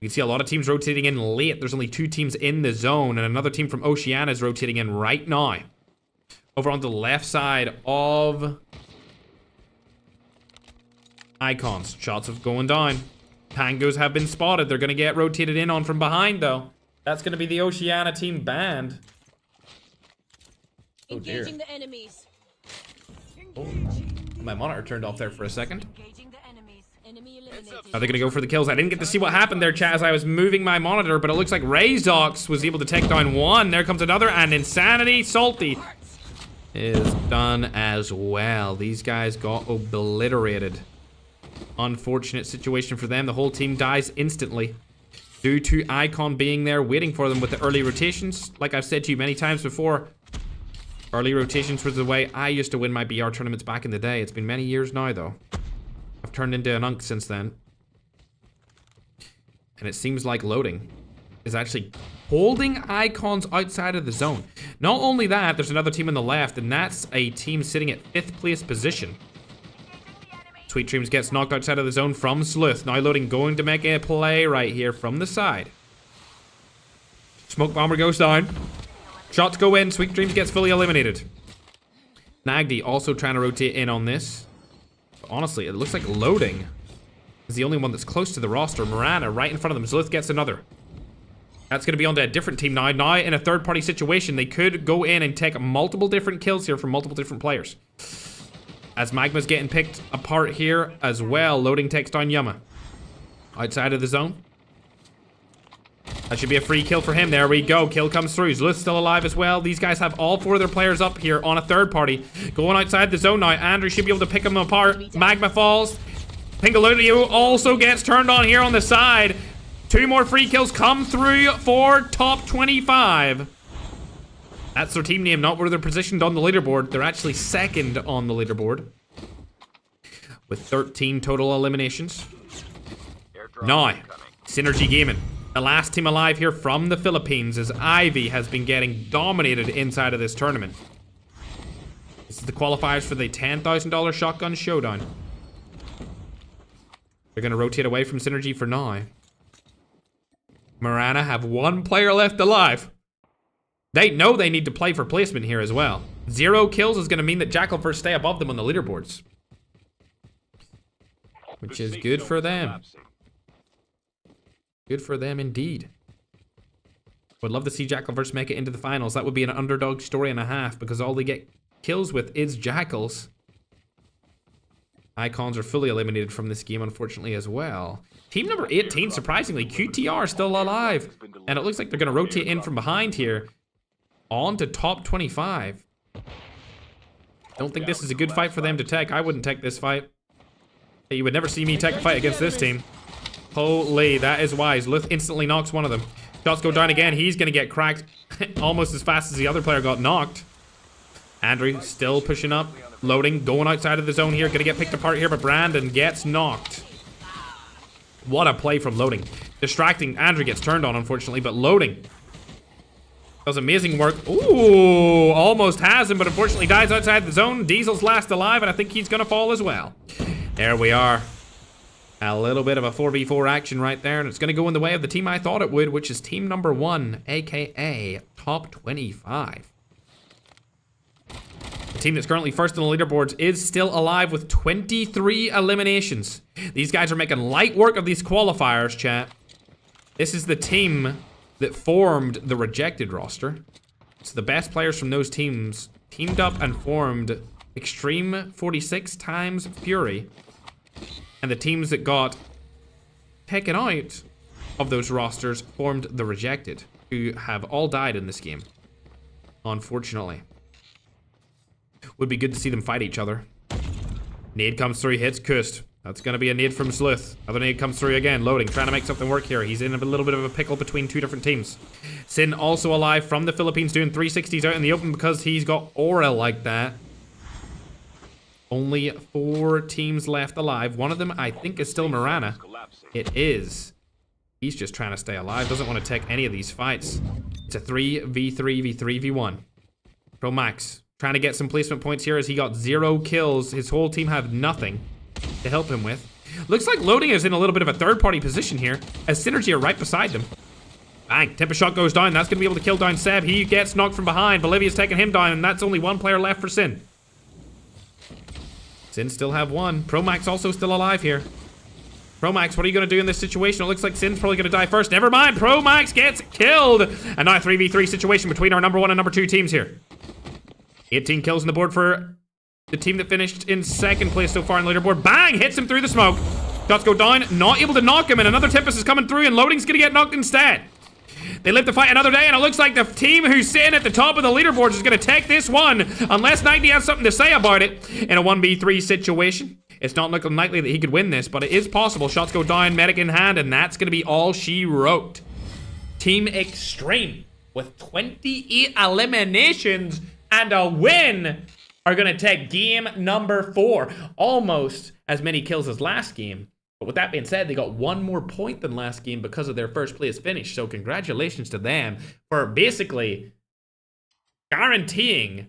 You can see a lot of teams rotating in late. There's only 2 teams in the zone, and another team from Oceania is rotating in right now. Over on the left side of Icons. Shots of going down. Tangos have been spotted. They're going to get rotated in on from behind, though. That's going to be the Oceania team banned. Oh, dear. Engaging the enemies. Oh, my monitor turned off there for a second. Engaging the enemies. Enemy eliminated. Are they gonna go for the kills? I didn't get to see what happened there, chat, as I was moving my monitor, but it looks like Razox was able to take down one. There comes another, and Insanity Salty is done as well. These guys got obliterated. Unfortunate situation for them. The whole team dies instantly due to Icon being there waiting for them with the early rotations. Like I've said to you many times before, early rotations was the way I used to win my BR tournaments back in the day. It's been many years now, though. I've turned into an unk since then. And it seems like loading is actually holding Icons outside of the zone. Not only that, there's another team on the left, and that's a team sitting at 5th place position. Sweet Dreams gets knocked outside of the zone from Sleuth. Now loading, going to make a play right here from the side. Smoke Bomber goes down. Shots go in. Sweet Dreams gets fully eliminated. Nagdi also trying to rotate in on this. But honestly, it looks like loading is the only one that's close to the roster. Marana right in front of them. Sleuth gets another. That's going to be onto a different team now. Now in a third-party situation, they could go in and take multiple different kills here from multiple different players. As Magma's getting picked apart here as well. Loading takes down Yuma. Outside of the zone. That should be a free kill for him. There we go. Kill comes through. Sleuth still alive as well. These guys have all 4 of their players up here on a third party. Going outside the zone now. Andrew should be able to pick them apart. Magma falls. Pingalilio also gets turned on here on the side. 2 more free kills come through for top 25. That's their team name, not where they're positioned on the leaderboard. They're actually second on the leaderboard with 13 total eliminations. Now, Synergy Gaming, the last team alive here from the Philippines, as Ivy has been getting dominated inside of this tournament. This is the qualifiers for the $10,000 shotgun showdown. They're going to rotate away from Synergy for now. Marana have 1 player left alive. They know they need to play for placement here as well. 0 kills is going to mean that JackalVerse stay above them on the leaderboards, which is good for them. Good for them indeed. Would love to see JackalVerse make it into the finals. That would be an underdog story and a half, because all they get kills with is Jackals. Icons are fully eliminated from this game, unfortunately, as well. Team number 18, surprisingly, QTR still alive. And it looks like they're going to rotate in from behind here on to top 25. Don't think this is a good fight for them to take. I wouldn't take this fight. You would never see me take a fight against this team. Holy, that is wise. Luth instantly knocks one of them. Shots go down again. He's going to get cracked almost as fast as the other player got knocked. Andrew still pushing up. Loading, going outside of the zone here. Going to get picked apart here, but Brandon gets knocked. What a play from Loading. Distracting. Andrew gets turned on, unfortunately, but Loading does amazing work. Ooh, almost has him, but unfortunately dies outside the zone. Diesel's last alive, and I think he's going to fall as well. There we are. A little bit of a 4v4 action right there, and it's going to go in the way of the team I thought it would, which is team number 1, aka top 25. The team that's currently first on the leaderboards is still alive with 23 eliminations. These guys are making light work of these qualifiers, chat. This is the team that formed the rejected roster. So the best players from those teams teamed up and formed Extreme 46 times Fury. And the teams that got taken out of those rosters formed the rejected, who have all died in this game, unfortunately. Would be good to see them fight each other. Nade comes through, hits Kust. That's going to be a nade from Sleuth. Another nade comes through again. Loading, trying to make something work here. He's in a little bit of a pickle between 2 different teams. Sin also alive from the Philippines, doing 360s out in the open because he's got aura like that. Only 4 teams left alive. One of them, I think, is still Marana. It is. He's just trying to stay alive. Doesn't want to take any of these fights. It's a 3v3v3v1. Pro Max trying to get some placement points here as he got 0 kills. His whole team have nothing to help him with. Looks like Loading is in a little bit of a third-party position here, as Synergy are right beside them. Bang, Temper Shot goes down. That's going to be able to kill down Seb. He gets knocked from behind. Bolivia's taking him down, and that's only 1 player left for Sin. Sin still have 1. Promax also still alive here. Promax, what are you going to do in this situation? It looks like Sin's probably going to die first. Never mind, Promax gets killed. And now a 3v3 situation between our number 1 and number 2 teams here. 18 kills on the board for the team that finished in 2nd place so far on the leaderboard. Bang! Hits him through the smoke. Shots go down. Not able to knock him, and another Tempest is coming through, and Loading's going to get knocked instead. They live to fight another day, and it looks like the team who's sitting at the top of the leaderboards is going to take this one, unless 90 has something to say about it in a 1v3 situation. It's not looking likely that he could win this, but it is possible. Shots go down, medic in hand, and that's going to be all she wrote. Team Extreme, with 28 eliminations and a win, are going to take game number 4. Almost as many kills as last game. But with that being said, they got 1 more point than last game because of their first place finish. So congratulations to them for basically guaranteeing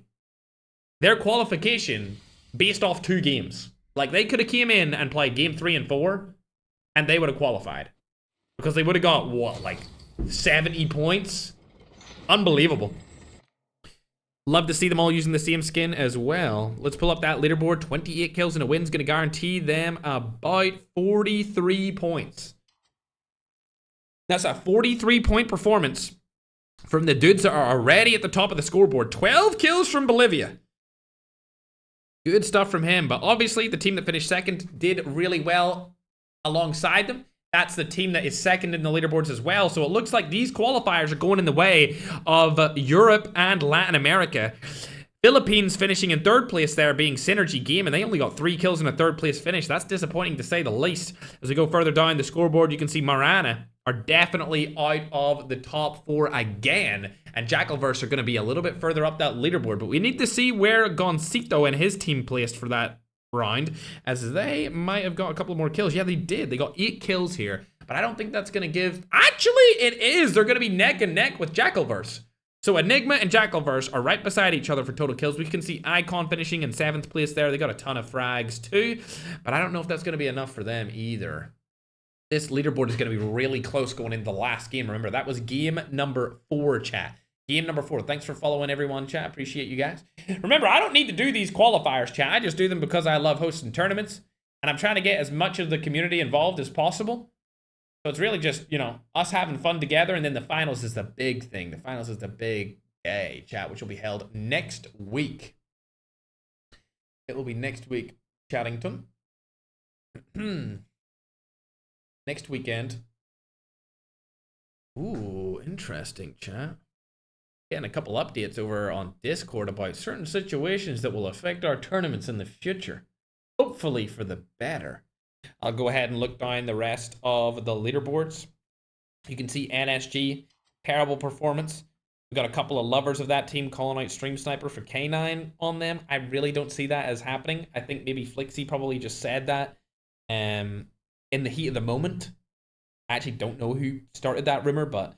their qualification based off 2 games. Like, they could have came in and played game 3 and 4, and they would have qualified. Because they would have got, what, like 70 points? Unbelievable. Love to see them all using the same skin as well. Let's pull up that leaderboard. 28 kills and a win is going to guarantee them about 43 points. That's a 43-point performance from the dudes that are already at the top of the scoreboard. 12 kills from Bolivia. Good stuff from him. But obviously, the team that finished 2nd did really well alongside them. That's the team that is 2nd in the leaderboards as well. So it looks like these qualifiers are going in the way of Europe and Latin America. Philippines finishing in 3rd place there, being Synergy Game, and they only got 3 kills in a 3rd place finish. That's disappointing to say the least. As we go further down the scoreboard, you can see Marana are definitely out of the top 4 again, and Jackalverse are going to be a little bit further up that leaderboard, but we need to see where Goncito and his team placed for that round, as they might have got a couple more kills. Yeah, they did. They got 8 kills here, but I don't think that's going to give... Actually, it is. They're going to be neck and neck with Jackalverse. So Enigma and Jackalverse are right beside each other for total kills. We can see Icon finishing in 7th place there. They got a ton of frags too, but I don't know if that's going to be enough for them either. This leaderboard is going to be really close going into the last game. Remember, that was game number 4, chat. Game number 4. Thanks for following everyone, chat. Appreciate you guys. Remember, I don't need to do these qualifiers, chat. I just do them because I love hosting tournaments, and I'm trying to get as much of the community involved as possible. So it's really just, you know, us having fun together, and then the finals is the big thing. The finals is the big day, chat, which will be held next week. It will be next week, Chattington. Next weekend. Ooh, interesting, chat. Getting a couple updates over on Discord about certain situations that will affect our tournaments in the future. Hopefully for the better. I'll go ahead and look down the rest of the leaderboards. You can see NSG, terrible performance. We've got a couple of lovers of that team calling out Stream Sniper for K9 on them. I really don't see that as happening. I think maybe Flixie probably just said that in the heat of the moment. I actually don't know who started that rumor, but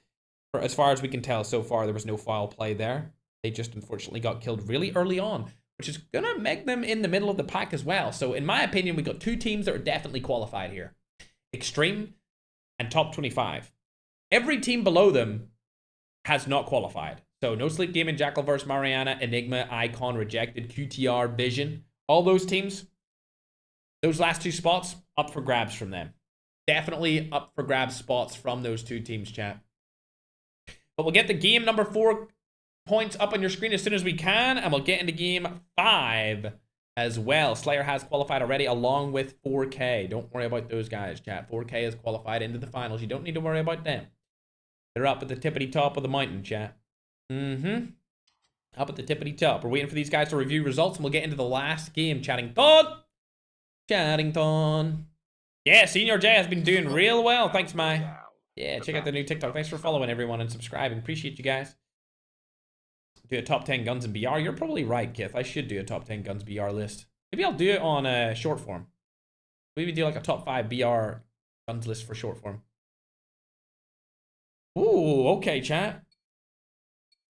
as far as we can tell so far, there was no foul play there. They just unfortunately got killed really early on, which is going to make them in the middle of the pack as well. So in my opinion, we got 2 teams that are definitely qualified here. Extreme and Top 25. Every team below them has not qualified. So No Sleep Gaming, Jackalverse, Mariana, Enigma, Icon, Rejected, QTR, Vision. All those teams, those last 2 spots, up for grabs from them. Definitely up for grabs spots from those 2 teams, chat. But we'll get the game number 4 points up on your screen as soon as we can, and we'll get into game 5 as well. Slayer has qualified already along with 4K. Don't worry about those guys, chat. 4K is qualified into the finals. You don't need to worry about them. They're up at the tippity top of the mountain, chat. Up at the tippity top. We're waiting for these guys to review results, and we'll get into the last game. Chattington. Yeah, Senior J has been doing real well. Thanks, Mai. Yeah, check out the new TikTok. Thanks for following everyone and subscribing. Appreciate you guys. Do a top 10 guns in BR. You're probably right, Kith. I should do a top 10 guns BR list. Maybe I'll do it on short form. Maybe do like a top 5 BR guns list for short form. Ooh, okay, chat.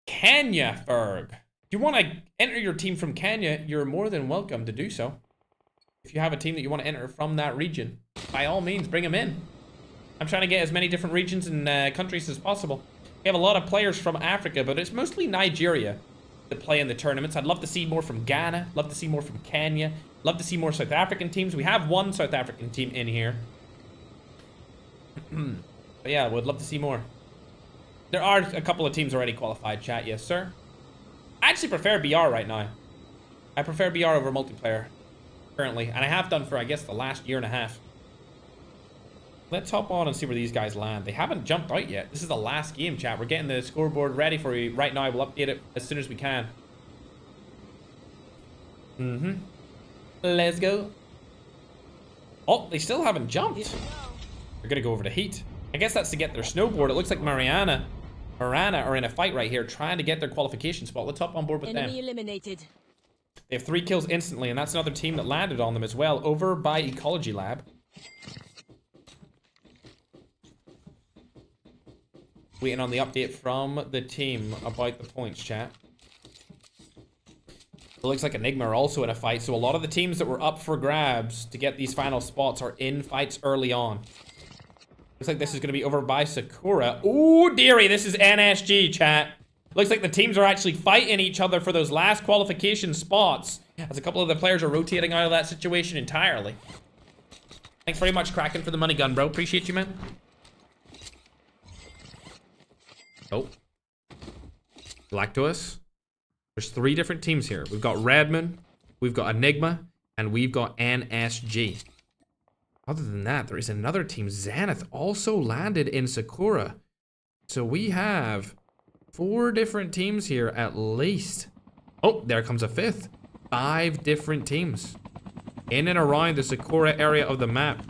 Kenya, Ferg. If you want to enter your team from Kenya, you're more than welcome to do so. If you have a team that you want to enter from that region, by all means, bring them in. I'm trying to get as many different regions and countries as possible. We have a lot of players from Africa, but it's mostly Nigeria that play in the tournaments. I'd love to see more from Ghana. Love to see more from Kenya. Love to see more South African teams. We have 1 South African team in here. But yeah, would love to see more. There are a couple of teams already qualified, chat. Yes, sir. I actually prefer BR right now. I prefer BR over multiplayer currently, and I have done for, I guess, the last year and a half. Let's hop on and see where these guys land. They haven't jumped out yet. This is the last game, chat. We're getting the scoreboard ready for you right now. We'll update it as soon as we can. Let's go. Oh, they still haven't jumped. They're going to go over to Heat. I guess that's to get their snowboard. It looks like Marana are in a fight right here trying to get their qualification spot. Let's hop on board with Enemy them. eliminated. They have 3 kills instantly, and that's another team that landed on them as well, over by Ecology Lab. Waiting on the update from the team about the points, chat. It looks like Enigma are also in a fight, so a lot of the teams that were up for grabs to get these final spots are in fights early on. Looks like this is going to be over by Sakura. Ooh, dearie, this is NSG, chat. Looks like the teams are actually fighting each other for those last qualification spots, as a couple of the players are rotating out of that situation entirely. Thanks very much, Kraken, for the money gun, bro. Appreciate you, man. Oh. Galactus. There's 3 different teams here. We've got Redmond, we've got Enigma, and we've got NSG. Other than that, there is another team. Zenith also landed in Sakura. So we have 4 different teams here at least. Oh, there comes a fifth. 5 different teams in and around the Sakura area of the map.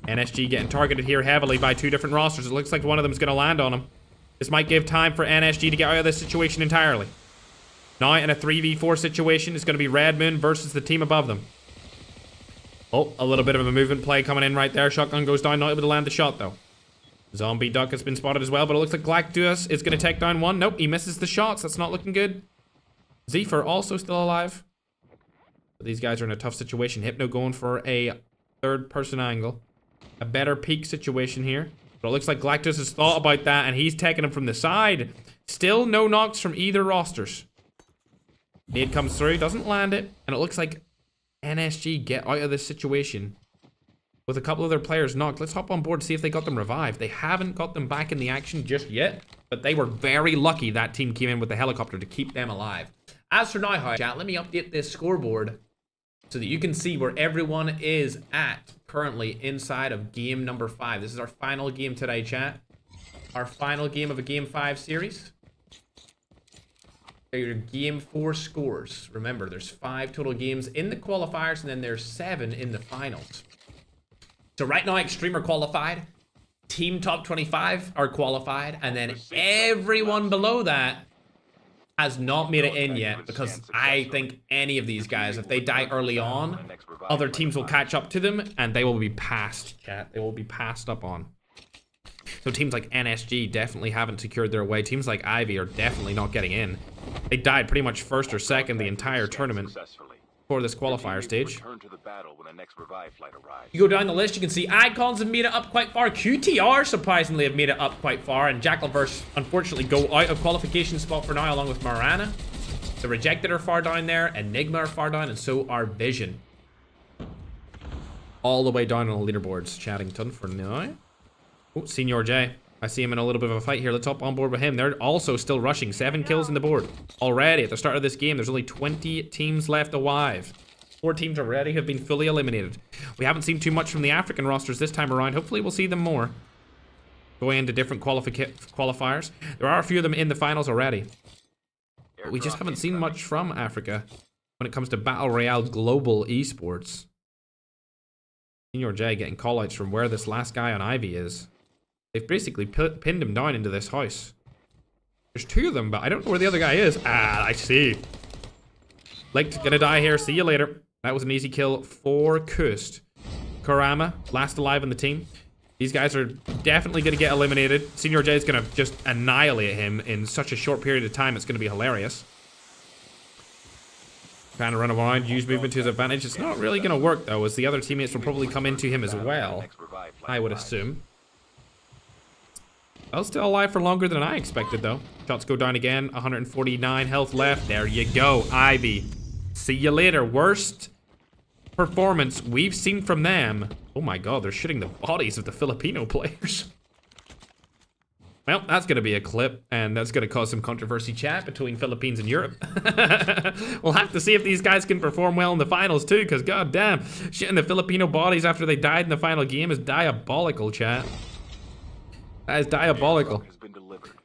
NSG getting targeted here heavily by 2 different rosters. It looks like one of them is going to land on him. This might give time for NSG to get out of this situation entirely. Now in a 3v4 situation, it's going to be Red Moon versus the team above them. Oh, a little bit of a movement play coming in right there. Shotgun goes down, not able to land the shot though. Zombie Duck has been spotted as well, but it looks like Galactus is going to take down one. Nope, he misses the shots. That's not looking good. Zephyr also still alive. But these guys are in a tough situation. Hypno going for a 3rd-person angle. A better peek situation here. But it looks like Galactus has thought about that, and he's taking him from the side. Still no knocks from either rosters. Nade comes through, doesn't land it, and it looks like NSG get out of this situation with a couple of their players knocked. Let's hop on board, see if they got them revived. They haven't got them back in the action just yet, but they were very lucky that team came in with the helicopter to keep them alive. As for now, chat, let me update this scoreboard so that you can see where everyone is at currently inside of game number 5. This is our final game today, chat. Our final game of a game 5 series. Your game 4 scores. Remember, there's 5 total games in the qualifiers, and then there's 7 in the finals. So right now, Extreme are qualified. Team Top 25 are qualified, and then everyone below that has not made it in yet, because I think any of these guys, if they die early on, other teams will catch up to them, and they will be passed, chat. They will be passed up on. So teams like NSG definitely haven't secured their way. Teams like Ivy are definitely not getting in. They died pretty much 1st or 2nd the entire tournament for this qualifier stage. You go down the list, you can see Icons have made it up quite far. QTR surprisingly have made it up quite far, and Jackalverse unfortunately go out of qualification spot for now, along with Marana. The Rejected are far down there, Enigma are far down, and so are Vision. All the way down on the leaderboards. Chattington for now. Oh, Senior J. I see him in a little bit of a fight here. Let's hop on board with him. They're also still rushing. 7 kills in the board. Already, at the start of this game, there's only 20 teams left alive. 4 teams already have been fully eliminated. We haven't seen too much from the African rosters this time around. Hopefully, we'll see them more. Going into different qualifiers. There are a few of them in the finals already. But we just haven't seen much from Africa when it comes to Battle Royale Global Esports. Senior J getting callouts from where this last guy on Ivy is. They've basically pinned him down into this house. There's 2 of them, but I don't know where the other guy is. Ah, I see. Linked, gonna die here. See you later. That was an easy kill for Kust. Kurama, last alive in the team. These guys are definitely gonna get eliminated. Senior J is gonna just annihilate him in such a short period of time. It's gonna be hilarious. Trying to run around, use movement to his advantage. It's not really gonna work though, as the other teammates will probably come into him as well, I would assume. I was still alive for longer than I expected, though. Shots go down again. 149 health left. There you go, Ivy. See you later. Worst performance we've seen from them. Oh my god, they're shooting the bodies of the Filipino players. Well, that's going to be a clip, and that's going to cause some controversy, chat, between Philippines and Europe. We'll have to see if these guys can perform well in the finals, too, because goddamn, shitting the Filipino bodies after they died in the final game is diabolical, chat. That is diabolical.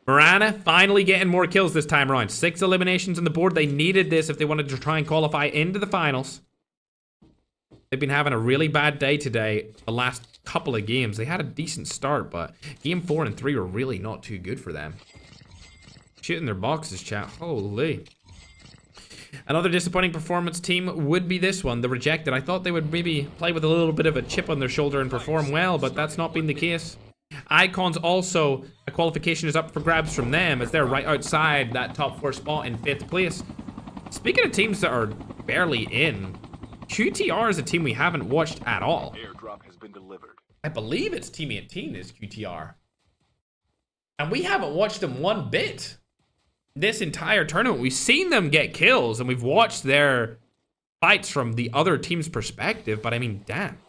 Marana finally getting more kills this time around. 6 eliminations on the board. They needed this if they wanted to try and qualify into the finals. They've been having a really bad day today, the last couple of games. They had a decent start, but game 4 and 3 were really not too good for them. Shooting their boxes, chat. Holy. Another disappointing performance team would be this one, the Rejected. I thought they would maybe play with a little bit of a chip on their shoulder and perform well, but that's not been the case. Icons also, a qualification is up for grabs from them as they're right outside that top 4 spot in 5th place. Speaking of teams that are barely in, QTR is a team we haven't watched at all. Airdrop has been delivered. I believe it's Team 18 is QTR. And we haven't watched them one bit. This entire tournament, we've seen them get kills and we've watched their fights from the other team's perspective, but I mean, damn.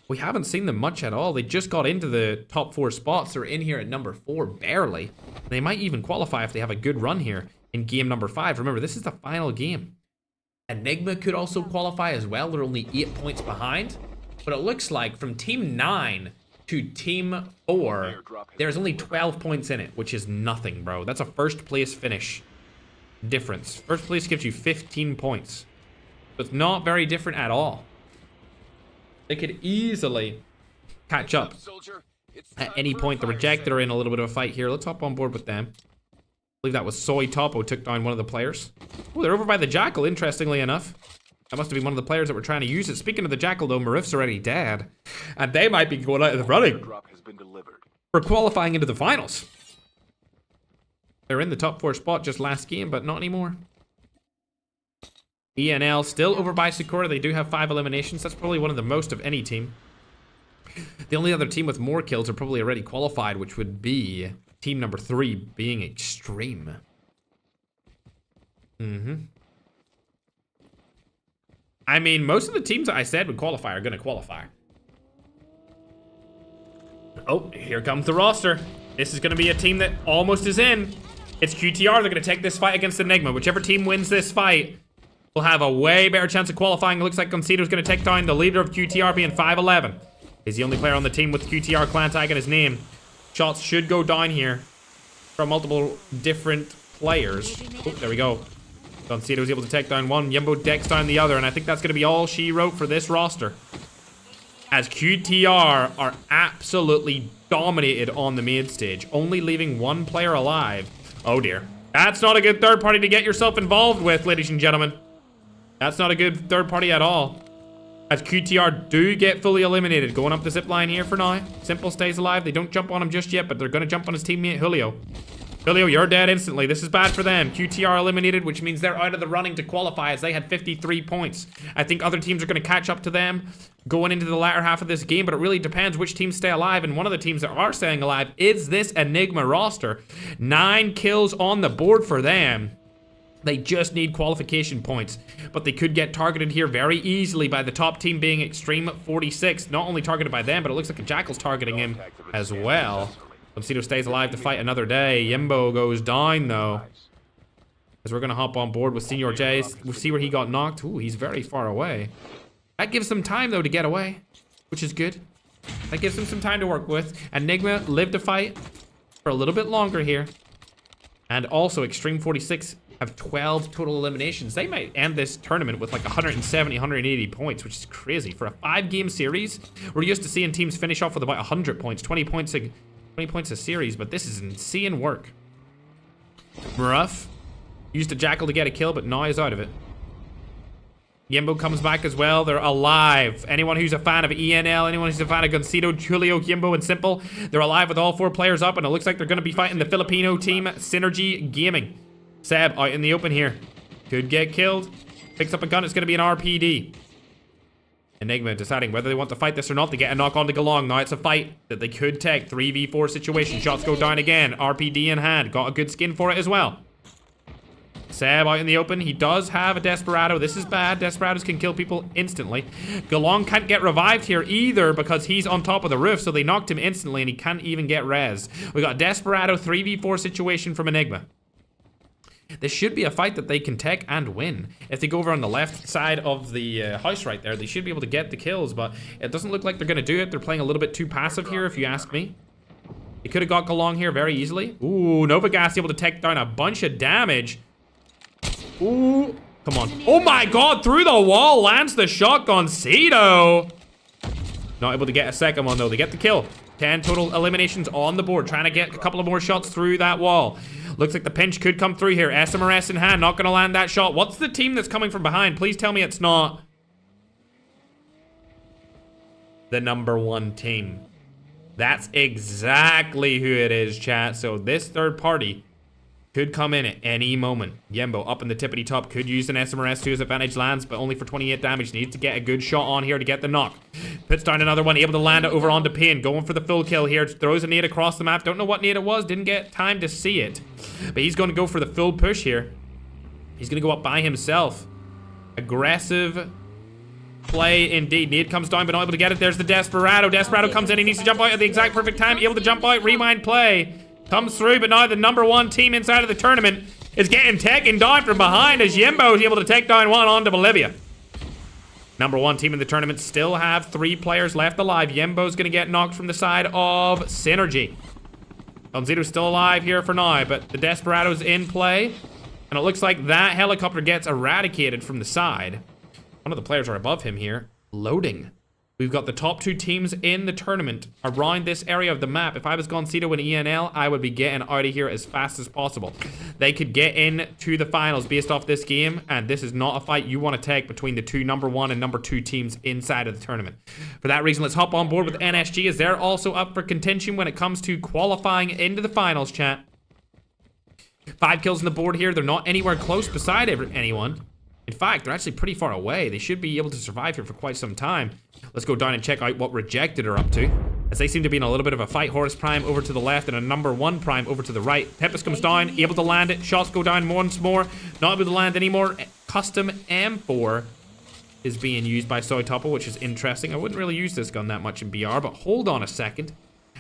We haven't seen them much at all. They just got into the top 4 spots. They're in here at number 4, barely. They might even qualify if they have a good run here in game number 5. Remember, this is the final game. Enigma could also qualify as well. They're only 8 points behind. But it looks like from Team 9 to Team 4, there's only 12 points in it, which is nothing, bro. That's a 1st place finish difference. First place gives you 15 points. So it's not very different at all. They could easily catch up Soldier, it's at time any for a point. The fire Rejected sale. are in a little bit of a fight here. Let's hop on board with them. I believe that was Soy Topo took down one of the players. Oh, they're over by the Jackal, interestingly enough. That must have been one of the players that were trying to use it. Speaking of the Jackal, though, Marif's already dead. And they might be going out of the running Airdrop has been delivered. for qualifying into the finals. They're in the top 4 spot just last game, but not anymore. ENL still over by Sakura. They do have 5 eliminations. That's probably one of the most of any team. The only other team with more kills are probably already qualified, which would be team number 3 being Extreme. I mean, most of the teams that I said would qualify are going to qualify. Oh, here comes the roster. This is going to be a team that almost is in. It's QTR. They're going to take this fight against Enigma. Whichever team wins this fight will have a way better chance of qualifying. It looks like Concedo's going to take down the leader of QTR, being 5'11". He's the only player on the team with QTR clan tag in his name. Shots should go down here from multiple different players. Oh, there we go. Concedo was able to take down one. Yumbo decks down the other. And I think that's going to be all she wrote for this roster. As QTR are absolutely dominated on the main stage, only leaving one player alive. Oh dear. That's not a good third party to get yourself involved with, ladies and gentlemen. That's not a good third party at all. As QTR do get fully eliminated. Going up the zip line here for now. Simple stays alive. They don't jump on him just yet, but they're going to jump on his teammate Julio. Julio, you're dead instantly. This is bad for them. QTR eliminated, which means they're out of the running to qualify as they had 53 points. I think other teams are going to catch up to them going into the latter half of this game, but it really depends which teams stay alive. And one of the teams that are staying alive is this Enigma roster. 9 kills on the board for them. They just need qualification points, but they could get targeted here very easily by the top team being Extreme 46. Not only targeted by them, but it looks like a Jackal's targeting him as well. Concedo stays alive to fight another day. Yimbo goes down, though. As we're going to hop on board with Senior J. We'll see where he got knocked. Ooh, he's very far away. That gives them time, though, to get away, which is good. That gives them some time to work with. Enigma lived to fight for a little bit longer here. And also, Extreme 46 have 12 total eliminations. They might end this tournament with like 170, 180 points, which is crazy. For a 5-game series, we're used to seeing teams finish off with about 100 points, 20 points a series, but this is insane work. Ruff used a Jackal to get a kill, but now he's out of it. Yimbo comes back as well. They're alive. Anyone who's a fan of ENL, anyone who's a fan of Concedo, Julio, Yimbo, and Simple, they're alive with all 4 players up, and it looks like they're going to be fighting the Filipino team, Synergy Gaming. Seb out in the open here. Could get killed. Picks up a gun. It's going to be an RPD. Enigma deciding whether they want to fight this or not. They get a knock on to Galong. Now it's a fight that they could take. 3v4 situation. Shots go down again. RPD in hand. Got a good skin for it as well. Seb out in the open. He does have a Desperado. This is bad. Desperados can kill people instantly. Galong can't get revived here either because he's on top of the roof. So they knocked him instantly and he can't even get res. We got a Desperado 3v4 situation from Enigma. This should be a fight that they can take and win. If they go over on the left side of the house right there, they should be able to get the kills, but it doesn't look like they're going to do it. They're playing a little bit too passive here, if you ask me. They could have got Galong here very easily. Ooh, Novagas able to take down a bunch of damage. Ooh, come on. Oh my god, through the wall, lands the shotgun. Cedo. Not able to get a second one, though. They get the kill. 10 total eliminations on the board. Trying to get a couple of more shots through that wall. Looks like the pinch could come through here. SMRS in hand. Not going to land that shot. What's the team that's coming from behind? Please tell me it's not the number 1 team. That's exactly who it is, chat. So this third party could come in at any moment. Yembo up in the tippity top. Could use an SMRS to his advantage. Lands, but only for 28 damage. Needs to get a good shot on here to get the knock. Puts down another one. Able to land it over onto Pin. Going for the full kill here. Throws a nade across the map. Don't know what nade it was. Didn't get time to see it. But he's going to go for the full push here. He's going to go up by himself. Aggressive play indeed. Nade comes down, but not able to get it. There's the Desperado. Desperado comes in. He needs to jump out at the exact perfect time. Able to jump out. Rewind play. Comes through, but now the number 1 team inside of the tournament is getting taken down from behind as Yimbo is able to take down one onto Bolivia. Number 1 team in the tournament still have 3 players left alive. Yimbo's going to get knocked from the side of Synergy. Concedo's still alive here for now, but the Desperado's in play. And it looks like that helicopter gets eradicated from the side. One of the players are above him here. Loading. We've got the top 2 teams in the tournament around this area of the map. If I was Goncito and ENL, I would be getting out of here as fast as possible. They could get in to the finals based off this game, and this is not a fight you want to take between the 2 number 1 and number 2 teams inside of the tournament. For that reason, let's hop on board with NSG, as they're also up for contention when it comes to qualifying into the finals, chat. 5 kills on the board here. They're not anywhere close beside anyone. In fact, they're actually pretty far away. They should be able to survive here for quite some time. Let's go down and check out what Rejected are up to, as they seem to be in a little bit of a fight. Horus Prime over to the left and a number 1 Prime over to the right. Tempest comes down, able to land it. Shots go down once more. Not able to land anymore. Custom M4 is being used by Soytopo, which is interesting. I wouldn't really use this gun that much in BR, but hold on a second.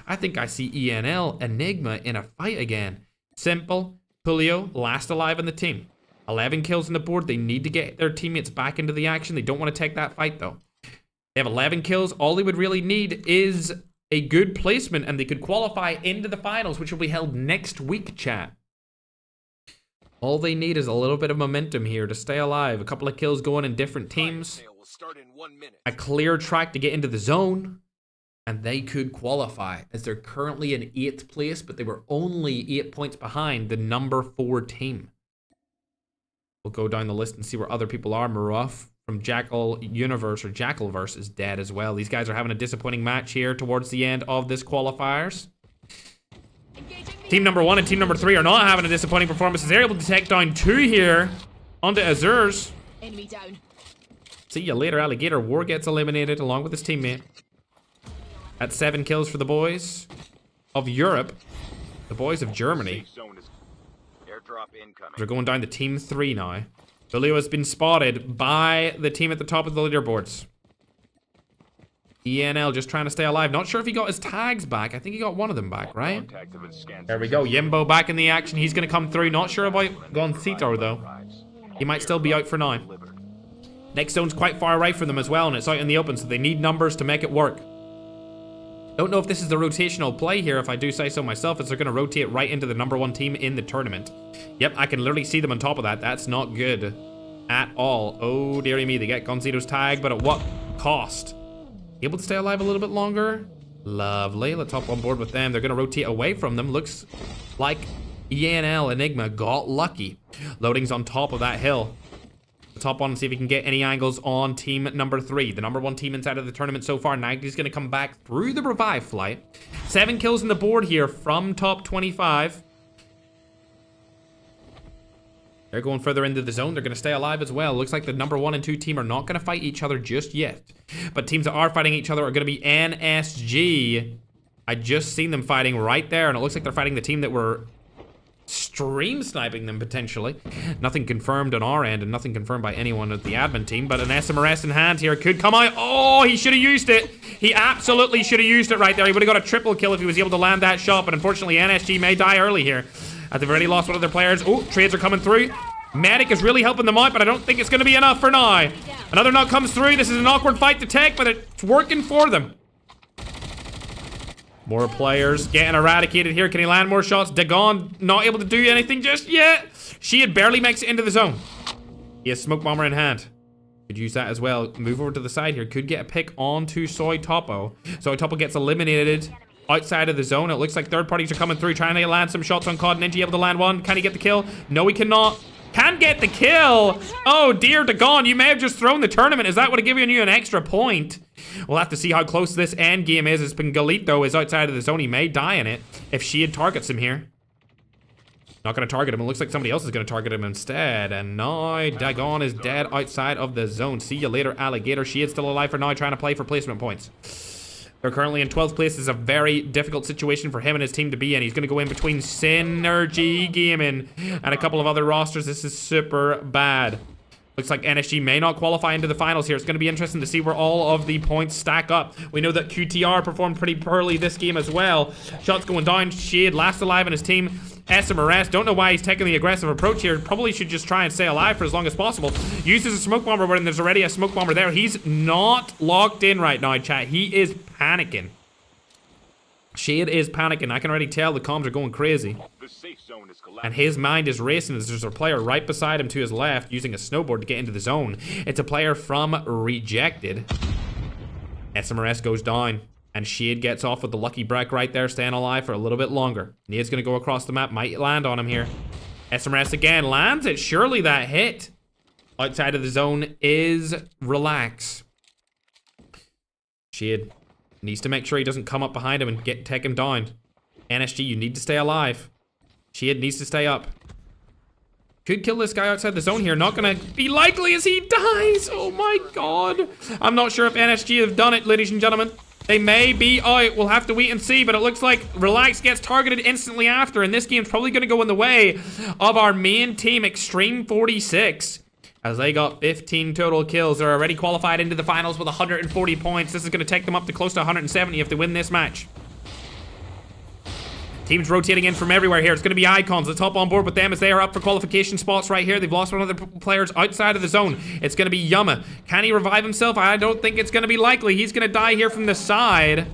I think I see ENL Enigma in a fight again. Simple. Julio, last alive in the team. 11 kills on the board. They need to get their teammates back into the action. They don't want to take that fight, though. They have 11 kills. All they would really need is a good placement, and they could qualify into the finals, which will be held next week, chat. All they need is a little bit of momentum here to stay alive. A couple of kills going in different teams. A clear track to get into the zone. And they could qualify, as they're currently in 8th place, but they were only 8 points behind the number 4 team. We'll go down the list and see where other people are. Maruf from Jackal Universe or Jackalverse is dead as well. These guys are having a disappointing match here towards the end of this qualifiers. Team number 1 and team number 3 are not having a disappointing performance, as they're able to take down 2 here onto Azures. Enemy down. See you later, Alligator. War gets eliminated along with his teammate. At 7 kills for the boys of Europe. The boys of Germany. They're going down to team 3 now. Julio has been spotted by the team at the top of the leaderboards. ENL just trying to stay alive. Not sure if he got his tags back. I think he got one of them back, right? There we go. Yimbo back in the action. He's going to come through. Not sure about Goncito, though. He might still be out for now. Next zone's quite far away from them as well, and it's out in the open, so they need numbers to make it work. Don't know if this is the rotational play here, if I do say so myself, as they're going to rotate right into the number 1 team in the tournament. Yep, I can literally see them on top of that. That's not good at all. Oh, dearie me. They get Goncito's tag, but at what cost? Able to stay alive a little bit longer? Lovely. Let's hop on board with them. They're going to rotate away from them. Looks like ENL Enigma got lucky. Loading's on top of that hill. Let's hop on and see if we can get any angles on team number 3. The number 1 team inside of the tournament so far. Nagdy's going to come back through the revive flight. 7 kills on the board here from top 25. They're going further into the zone. They're going to stay alive as well. Looks like the number 1 and 2 team are not going to fight each other just yet. But teams that are fighting each other are going to be NSG. I just seen them fighting right there, and it looks like they're fighting the team that were stream sniping them potentially. Nothing confirmed on our end, and nothing confirmed by anyone at the admin team, but an SMRS in hand here could come out. Oh, he should have used it. He absolutely should have used it right there. He would have got a triple kill if he was able to land that shot, but unfortunately NSG may die early here, as they've already lost one of their players. Oh, trades are coming through. Medic is really helping them out, but I don't think it's going to be enough for now. Another knock comes through. This is an awkward fight to take, but it's working for them. More players getting eradicated here. Can he land more shots? Dagon not able to do anything just yet. Shead barely makes it into the zone. He has Smoke Bomber in hand. Could use that as well. Move over to the side here. Could get a pick onto Soytopo. Soytopo gets eliminated outside of the zone. It looks like third parties are coming through, trying to land some shots on COD. Ninja able to land one. Can he get the kill? No, he cannot. Can get the kill. Oh dear, Dagon, you may have just thrown the tournament. Is that what giving you an extra point? We'll have to see how close this end game is. As Pingalito is outside of the zone, he may die in it if Shead targets him here. Not going to target him. It looks like somebody else is going to target him instead. And now Dagon is dead outside of the zone. See you later, Alligator. Shead's still alive for now, trying to play for placement points. They're currently in 12th place. This is a very difficult situation for him and his team to be in. He's going to go in between Synergy Gaming and a couple of other rosters. This is super bad. Looks like NSG may not qualify into the finals here. It's going to be interesting to see where all of the points stack up. We know that QTR performed pretty poorly this game as well. Shots going down. Shade last alive in his team. SMRS, don't know why he's taking the aggressive approach here. Probably should just try and stay alive for as long as possible. Uses a smoke bomber when there's already a smoke bomber there. He's not locked in right now, chat. He is panicking. Shade is panicking. I can already tell the comms are going crazy. The safe zone is And collapsing. his mind is racing as there's a player right beside him to his left using a snowboard to get into the zone. It's a player from Rejected. SMRS goes down. And Shade gets off with the lucky break right there, staying alive for a little bit longer. Nade's going to go across the map. Might land on him here. SMRS again lands it. Surely that hit. Outside of the zone is Relax. Shade needs to make sure he doesn't come up behind him and take him down. NSG, you need to stay alive. Shade needs to stay up. Could kill this guy outside the zone here. Not gonna be likely as he dies. Oh my god. I'm not sure if NSG have done it, ladies and gentlemen. They may be out. We'll have to wait and see, but it looks like Relax gets targeted instantly after, and this game's probably gonna go in the way of our main team, Extreme 46. As they got 15 total kills. They're already qualified into the finals with 140 points. This is gonna take them up to close to 170 if they win this match. Teams rotating in from everywhere here. It's going to be Icons. Let's hop on board with them as they are up for qualification spots right here. They've lost one of the players outside of the zone. It's going to be Yama. Can he revive himself? I don't think it's going to be likely. He's going to die here from the side.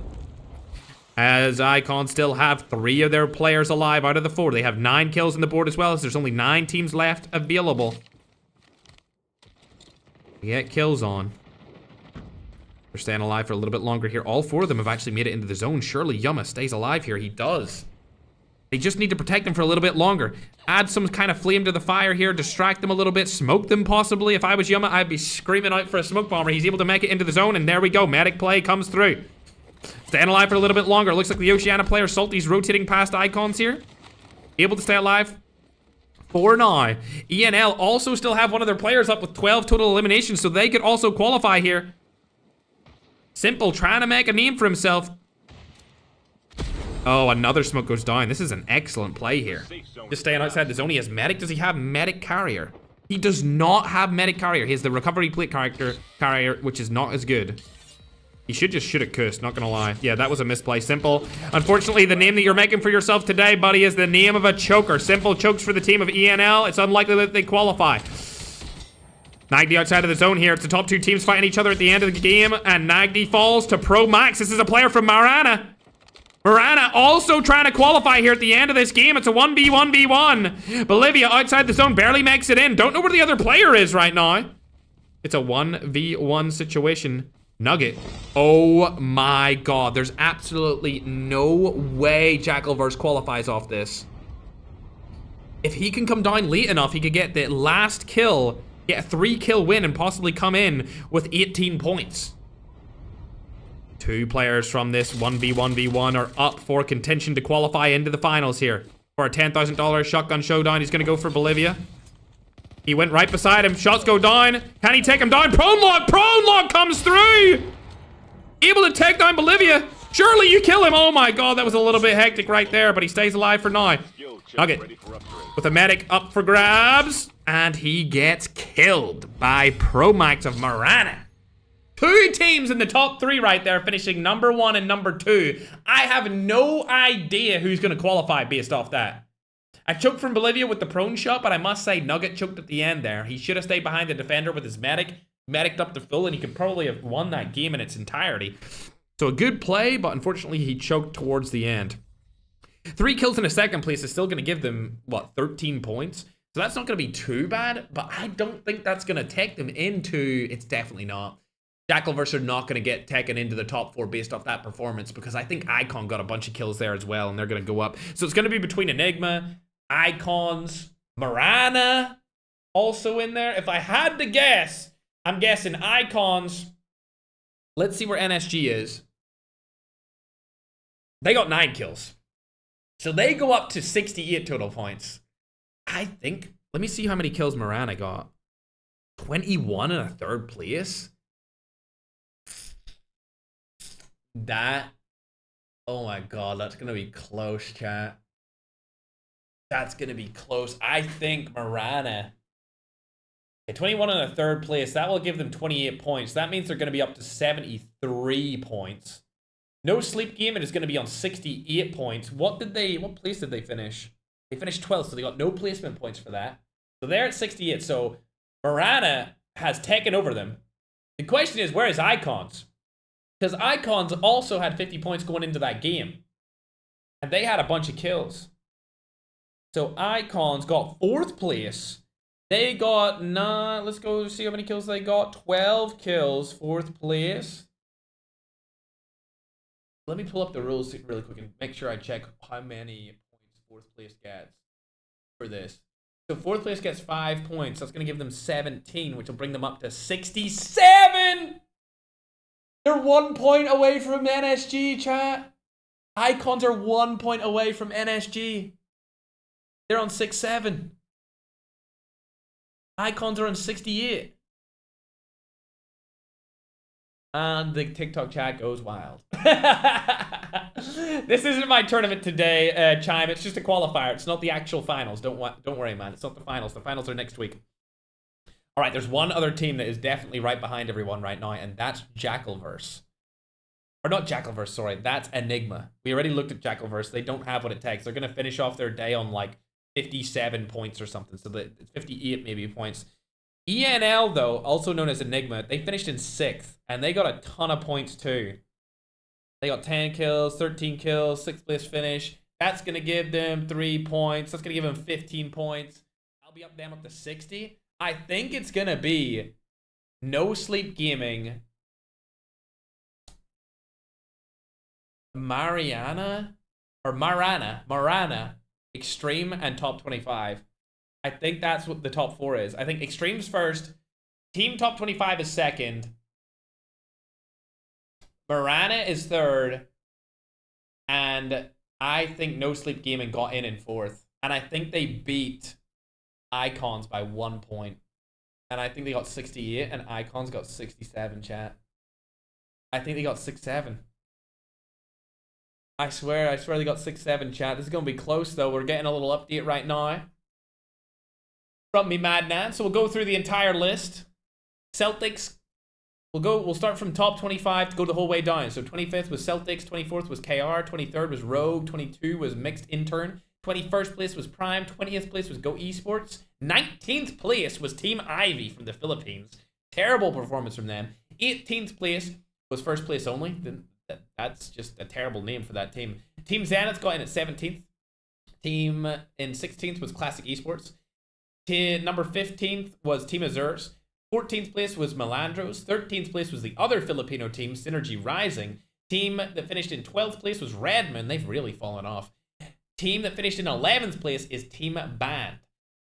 As Icons still have 3 of their players alive out of the 4. They have 9 kills on the board as well, as there's only 9 teams left available. Get kills on. They're staying alive for a little bit longer here. All 4 of them have actually made it into the zone. Surely Yama stays alive here. He does. They just need to protect them for a little bit longer. Add some kind of flame to the fire here. Distract them a little bit. Smoke them possibly. If I was Yama, I'd be screaming out for a smoke bomber. He's able to make it into the zone, and there we go. Medic play comes through. Staying alive for a little bit longer. Looks like the Oceania player, Salty's rotating past Icons here. Able to stay alive for now. ENL also still have one of their players up with 12 total eliminations, so they could also qualify here. Simple trying to make a name for himself. Oh, another smoke goes down. This is an excellent play here. Just staying outside the zone. He has medic. Does he have medic carrier? He does not have medic carrier. He has the recovery plate carrier, which is not as good. He should just shoot a Kuss, not gonna lie. Yeah, that was a misplay. Simple. Unfortunately, the name that you're making for yourself today, buddy, is the name of a choker. Simple chokes for the team of ENL. It's unlikely that they qualify. Nagdi outside of the zone here. It's the top 2 teams fighting each other at the end of the game, and Nagdi falls to Pro Max. This is a player from Marana. Marana also trying to qualify here at the end of this game. It's a 1v1v1. Bolivia outside the zone barely makes it in. Don't know where the other player is right now. It's a 1v1 situation. Nugget. Oh my god. There's absolutely no way Jackalverse qualifies off this. If he can come down late enough, he could get the last kill, get a 3-kill win, and possibly come in with 18 points. 2 players from this 1v1v1 are up for contention to qualify into the finals here. For a $10,000 shotgun showdown, he's going to go for Bolivia. He went right beside him. Shots go down. Can he take him down? Prone lock! Prone lock comes through! Able to take down Bolivia. Surely you kill him. Oh my god, that was a little bit hectic right there, but he stays alive for now. Nugget with a medic up for grabs. And he gets killed by Pro Max of Marana. 2 teams in the top 3 right there, finishing number 1 and number 2. I have no idea who's going to qualify based off that. I choked from Bolivia with the prone shot, but I must say Nugget choked at the end there. He should have stayed behind the defender with his medic. Medic'd up to full, and he could probably have won that game in its entirety. So a good play, but unfortunately he choked towards the end. 3 kills in a second place is still going to give them, what, 13 points? So that's not going to be too bad, but I don't think that's going to take them into... It's definitely not. Jackalverse are not going to get taken into the top 4 based off that performance, because I think Icon got a bunch of kills there as well, and they're going to go up. So it's going to be between Enigma, Icons, Marana also in there. If I had to guess, I'm guessing Icons. Let's see where NSG is. They got 9 kills. So they go up to 68 total points. I think, let me see how many kills Marana got. 21 in a 3rd place. That, oh my god, that's gonna be close, chat. That's gonna be close. I think Marana, 21 in a 3rd place, that will give them 28 points. That means they're gonna be up to 73 points. No sleep game, it is gonna be on 68 points. What place did they finish? They finished 12th, so they got no placement points for that. So they're at 68, so Marana has taken over them. The question is, where is Icons? Because Icons also had 50 points going into that game. And they had a bunch of kills. So Icons got 4th place. They got let's go see how many kills they got. 12 kills, 4th place. Let me pull up the rules really quick and make sure I check how many points 4th place gets for this. So 4th place gets 5 points. That's going to give them 17, which will bring them up to 67! They're 1 point away from NSG, chat. Icons are 1 point away from NSG. They're on 6-7. Icons are on 68. And the TikTok chat goes wild. This isn't my tournament today, Chime. It's just a qualifier. It's not the actual finals. Don't worry, man. It's not the finals. The finals are next week. All right, there's one other team that is definitely right behind everyone right now, and that's Jackalverse. Or not Jackalverse, sorry. That's Enigma. We already looked at Jackalverse. They don't have what it takes. They're going to finish off their day on like 57 points or something. So it's 58 maybe points. ENL, though, also known as Enigma, they finished in 6th, and they got a ton of points too. They got 10 kills, 13 kills, 6th place finish. That's going to give them 3 points. That's going to give them 15 points. I'll be up them up to 60. I think it's going to be No Sleep Gaming, Marana, Extreme, and Top 25. I think that's what the top 4 is. I think Extreme's first, Team Top 25 is second, Marana is third, and I think No Sleep Gaming got in 4th. And I think they beat Icons by 1 point. And I think they got 68, and Icons got 67, chat. I think they got 6-7. I swear they got 6-7, chat. This is going to be close, though. We're getting a little update right now from me, Madnan. So we'll go through the entire list. Celtics, we'll start from top 25 to go the whole way down. So 25th was Celtics, 24th was KR, 23rd was Rogue, 22 was Mixed Intern, 21st place was Prime, 20th place was Go Esports, 19th place was Team Ivy from the Philippines. Terrible performance from them. 18th place was First Place Only. That's just a terrible name for that team. Team Zenith got in at 17th. Team in 16th was Classic Esports. Number 15th was Team Azures. 14th place was Melandros. 13th place was the other Filipino team, Synergy Rising. Team that finished in 12th place was Redmond. They've really fallen off. Team that finished in 11th place is Team Band.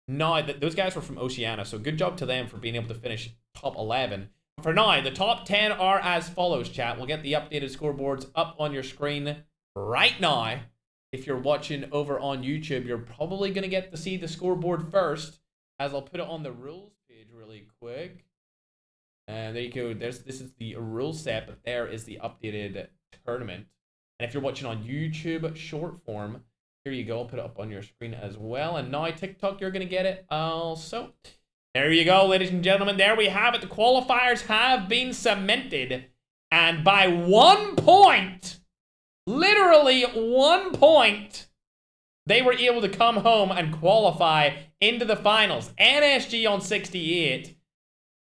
Now, those guys were from Oceania, so good job to them for being able to finish top 11. For now, the top 10 are as follows, chat. We'll get the updated scoreboards up on your screen right now. If you're watching over on YouTube, you're probably going to get to see the scoreboard first, as I'll put it on the rules page really quick. And there you go. This is the rule set, but there is the updated tournament. And if you're watching on YouTube short form, here you go. I'll put it up on your screen as well. And now TikTok, you're going to get it also. There you go, ladies and gentlemen. There we have it. The qualifiers have been cemented. And by 1 point, literally 1 point, they were able to come home and qualify into the finals. NSG on 68.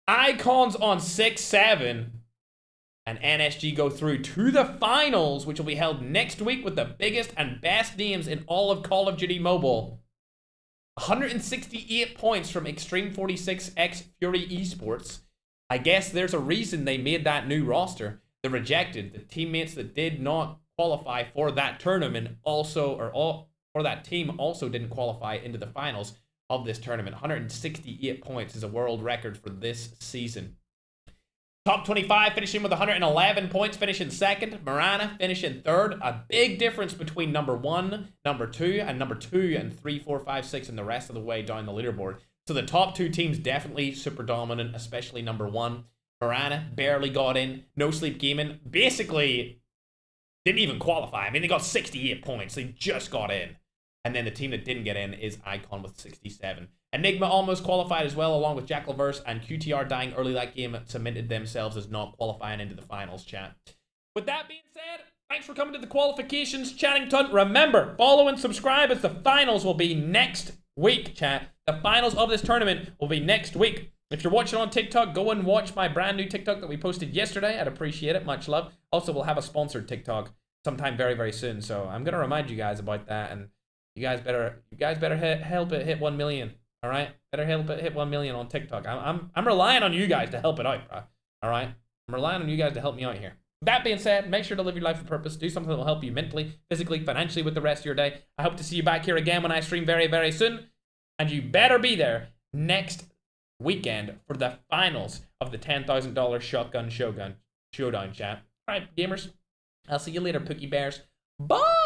Icons on 6-7. And NSG go through to the finals, which will be held next week with the biggest and best names in all of Call of Duty Mobile. 168 points from Extreme 46X Fury Esports. I guess there's a reason they made that new roster. The rejected, the teammates that did not qualify for that tournament or that team also didn't qualify into the finals of this tournament. 168 points is a world record for this season. Top 25 finishing with 111 points, finishing second. Marana finishing third. A big difference between number 1, number 2, and number 2 and 3, 4, 5, 6, and the rest of the way down the leaderboard. So the top 2 teams definitely super dominant, especially number 1. Marana barely got in. No Sleep Gaming basically didn't even qualify. I mean, they got 68 points. They just got in. And then the team that didn't get in is Icon with 67. Enigma almost qualified as well, along with Jackalverse, and QTR dying early that game cemented themselves as not qualifying into the finals, chat. With that being said, thanks for coming to the qualifications, Chattington. Remember, follow and subscribe as the finals will be next week, chat. The finals of this tournament will be next week. If you're watching on TikTok, go and watch my brand new TikTok that we posted yesterday. I'd appreciate it. Much love. Also, we'll have a sponsored TikTok sometime very, very soon. So I'm gonna remind you guys about that, and you guys better help it hit 1 million. All right, better help it hit 1 million on TikTok. I'm relying on you guys to help it out, bro. All right, I'm relying on you guys to help me out here. That being said, make sure to live your life with purpose. Do something that will help you mentally, physically, financially with the rest of your day. I hope to see you back here again when I stream very, very soon. And you better be there next weekend for the finals of the $10,000 shotgun showdown, chat. All right, gamers. I'll see you later, Pookie Bears. Bye!